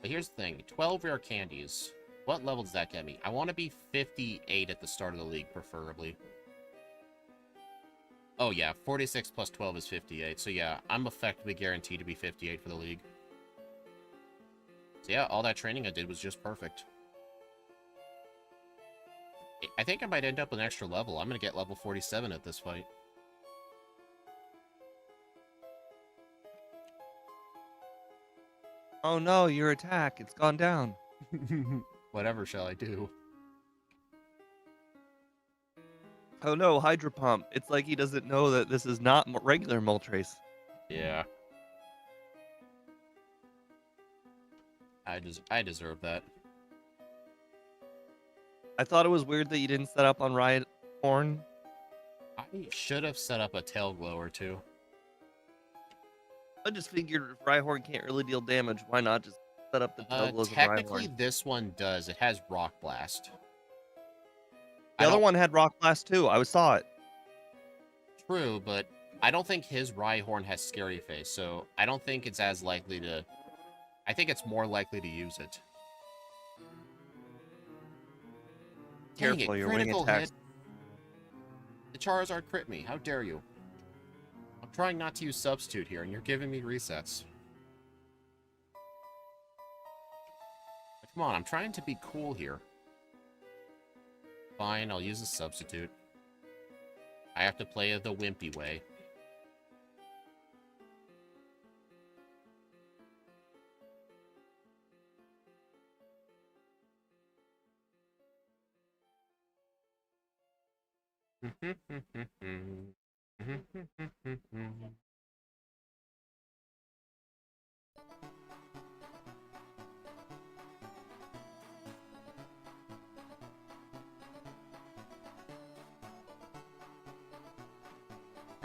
But here's the thing. 12 rare candies. What level does that get me? I want to be 58 at the start of the league, preferably. Oh yeah, 46 plus 12 is 58. So yeah, I'm effectively guaranteed to be 58 for the league. So yeah, all that training I did was just perfect. I think I might end up with an extra level. I'm going to get level 47 at this fight. Oh no, your attack, it's gone down. Whatever shall I do? Oh no, Hydro Pump. It's like he doesn't know that this is not regular Moltres. Yeah. I deserve that. I thought it was weird that you didn't set up on Rhyhorn. I should have set up a tail glow or two. I just figured if Rhyhorn can't really deal damage, why not just set up the tail glows of Technically, Rhyhorn? this one does. It has Rock Blast. The other one had Rock Blast too. I saw it. True, but I don't think his Rhyhorn has Scary Face, so I don't think it's as likely to... I think it's more likely to use it. Dang Careful, it, your wing critical attacks. hit. The Charizard crit me. How dare you? I'm trying not to use Substitute here, and you're giving me resets. Come on, I'm trying to be cool here. Fine, I'll use a Substitute. I have to play the wimpy way.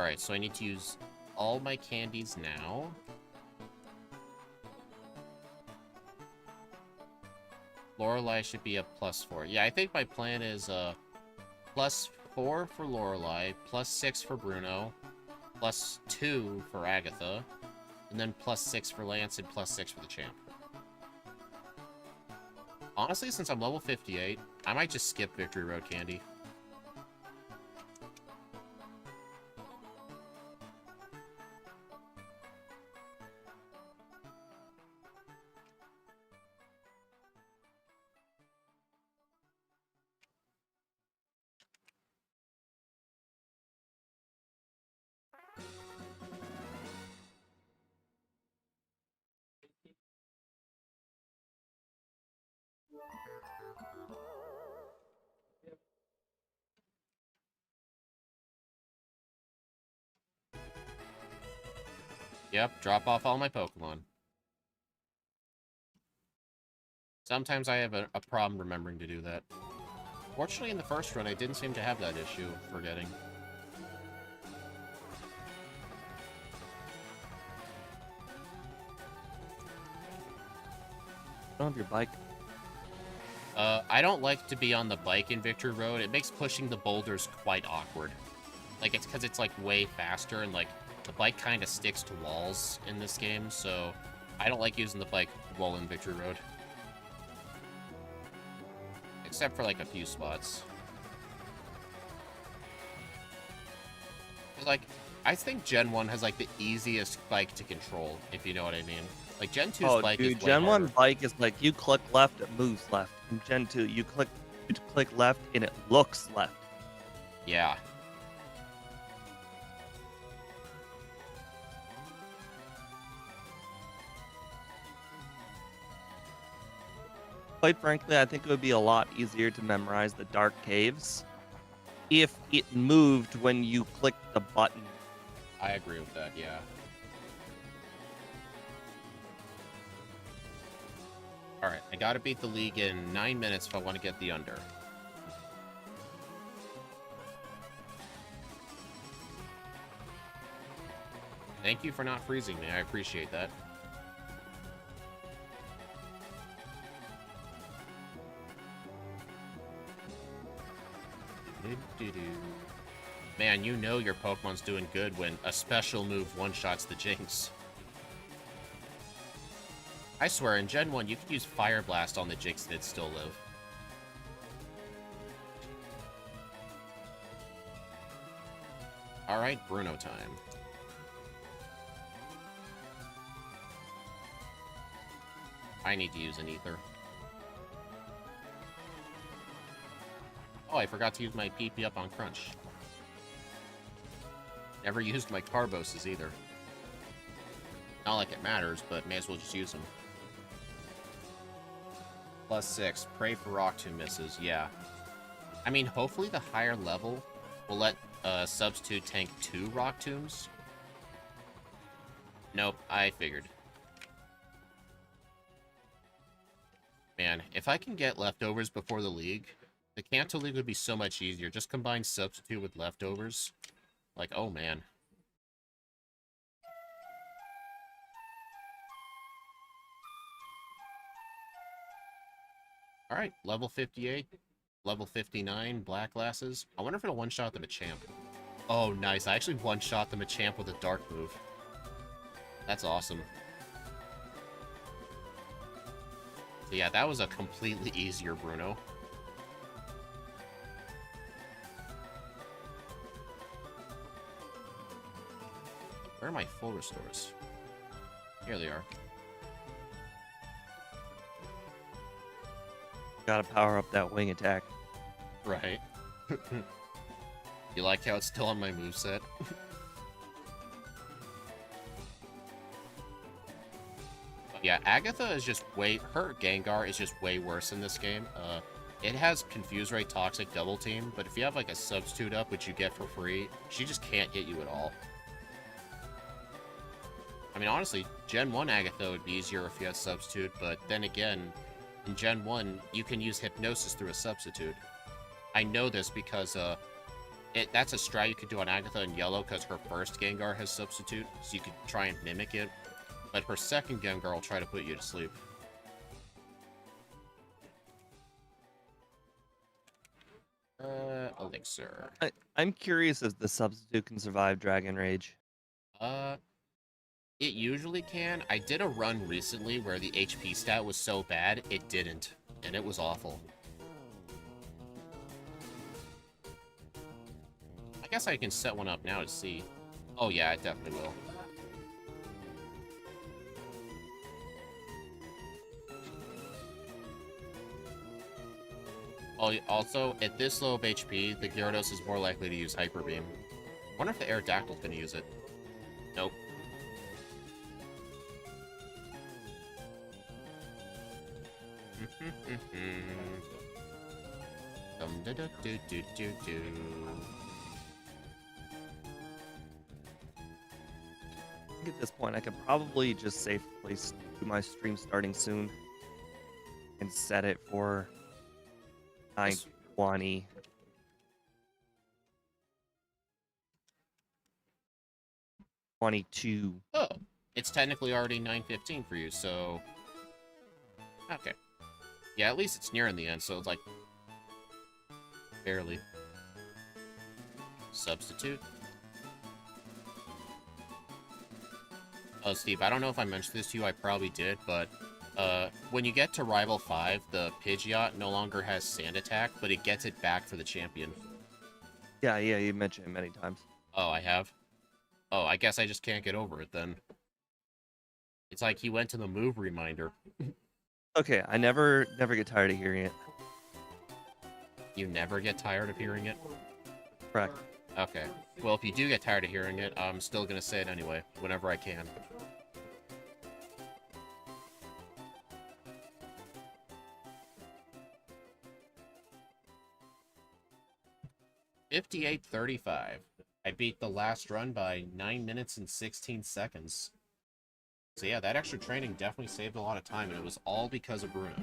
Alright, so I need to use all my candies now. Lorelei should be a +4. Yeah, I think my plan is +4 for Lorelei, +6 for Bruno, +2 for Agatha, and then +6 for Lance and +6 for the champ. Honestly, since I'm level 58, I might just skip Victory Road candy. Yep, drop off all my Pokemon. Sometimes I have a problem remembering to do that. Fortunately, in the first run, I didn't seem to have that issue of forgetting. I don't have your bike. I don't like to be on the bike in Victory Road. It makes pushing the boulders quite awkward. Like, it's because it's, like, way faster, and, like, the bike kind of sticks to walls in this game, so I don't like using the bike while in Victory Road. Except for, like, a few spots. 'Cause, like, I think Gen 1 has, like, the easiest bike to control, if you know what I mean. Like, Gen 2's bike is way Gen 1 harder. bike is like you click left, it moves left. In Gen 2, you click left and it looks left. Yeah. Quite frankly, I think it would be a lot easier to memorize the dark caves if it moved when you clicked the button. I agree with that, yeah. Alright, I gotta beat the league in 9 minutes if I want to get the under. Thank you for not freezing me, I appreciate that. Man, you know your Pokemon's doing good when a special move one-shots the Jinx. I swear, in Gen 1, you could use Fire Blast on the Jinx and it'd still live. Alright, Bruno time. I need to use an Ether. Oh, I forgot to use my PP up on Crunch. Never used my Carboses either. Not like it matters, but may as well just use them. +6. Pray for Rock Tomb misses. Yeah. I mean, hopefully the higher level will let Substitute tank 2 Rock Tombs. Nope, I figured. Man, if I can get leftovers before the league, the Kanto League would be so much easier. Just combine Substitute with leftovers. Like, oh man. Alright, level 58, level 59, Black Glasses. I wonder if it'll one-shot the Machamp. Oh, nice. I actually one-shot the Machamp with a Dark move. That's awesome. So yeah, that was a completely easier Bruno. Where are my full restores? Here they are. Gotta power up that wing attack. Right. You like how it's still on my moveset? Yeah, Agatha is just way... Her Gengar is just way worse in this game. It has Confuse Ray Toxic Double Team, but if you have like a Substitute up, which you get for free, she just can't hit you at all. I mean, honestly, Gen 1 Agatha would be easier if you had Substitute, but then again, in Gen 1, you can use Hypnosis through a Substitute. I know this because, That's a strat you could do on Agatha in yellow because her first Gengar has Substitute, so you could try and mimic it. But her second Gengar will try to put you to sleep. Elixir. I'm curious if the substitute can survive Dragon Rage. It usually can. I did a run recently where the HP stat was so bad, it didn't. And it was awful. I guess I can set one up now to see. Oh yeah, it definitely will. Also, at this low of HP, the Gyarados is more likely to use Hyper Beam. I wonder if the Aerodactyl's gonna use it. Nope. Dum-da-da-do-do-do-do. I think at this point, I could probably just safely do my stream starting soon and set it for 9:20. Oh, it's technically already 9:15 for you, so... Okay. Yeah, at least it's near in the end, so it's like... Barely. Substitute. Oh, Steve, I don't know if I mentioned this to you, I probably did, but... when you get to Rival 5, the Pidgeot no longer has Sand Attack, but it gets it back for the champion. Yeah, you mentioned it many times. Oh, I have? Oh, I guess I just can't get over it, then. It's like he went to the move reminder. Okay, I never get tired of hearing it. You never get tired of hearing it? Correct. Okay. Well, if you do get tired of hearing it, I'm still gonna say it anyway, whenever I can. $58.35. I beat the last run by 9 minutes and 16 seconds. So yeah, that extra training definitely saved a lot of time, and it was all because of Bruno.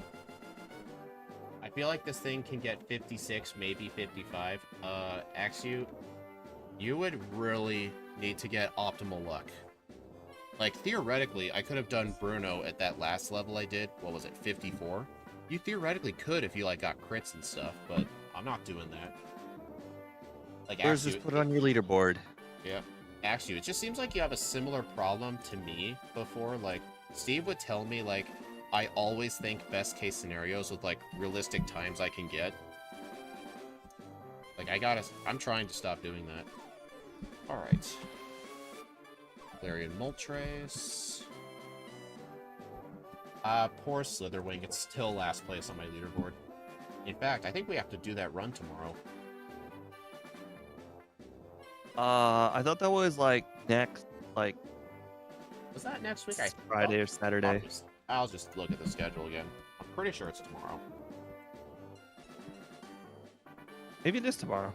I feel like this thing can get 56, maybe 55. Axew, you would really need to get optimal luck. Like, theoretically, I could have done Bruno at that last level I did. What was it, 54? You theoretically could if you, like, got crits and stuff, but I'm not doing that. Like, Where's this put on your leaderboard? Yeah. Actually, it just seems like you have a similar problem to me before. Like, Steve would tell me, like, I always think best case scenarios with, like, realistic times I can get. Like, I'm trying to stop doing that. Alright. Galarian Moltres. Poor Slitherwing. It's still last place on my leaderboard. In fact, I think we have to do that run tomorrow. I thought that was like next, like Was that next week? Friday or Saturday. I'll just look at the schedule again. I'm pretty sure it's tomorrow. Maybe it is tomorrow.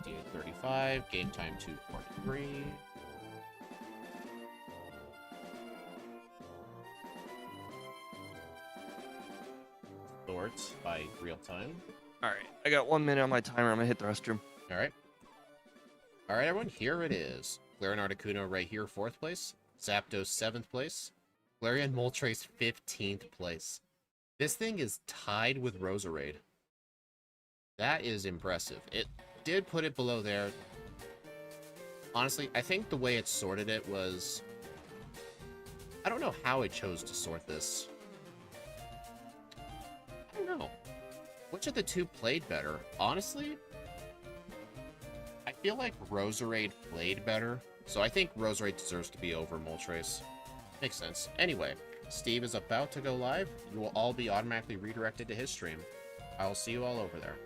58:35. Game time 2:43. Sort by real time. All right, I got 1 minute on my timer. I'm gonna hit the restroom. All right. All right, everyone. Here it is. Galarian Articuno right here, 4th place. Zapdos 7th place. Galarian Moltres 15th place. This thing is tied with Roserade. That is impressive. It did put it below there. Honestly, I think the way it sorted it was... I don't know how it chose to sort this. I don't know. Which of the two played better? Honestly, I feel like Roserade played better, so I think Roserade deserves to be over Moltres. Makes sense. Anyway, Steve is about to go live. You will all be automatically redirected to his stream. I'll see you all over there.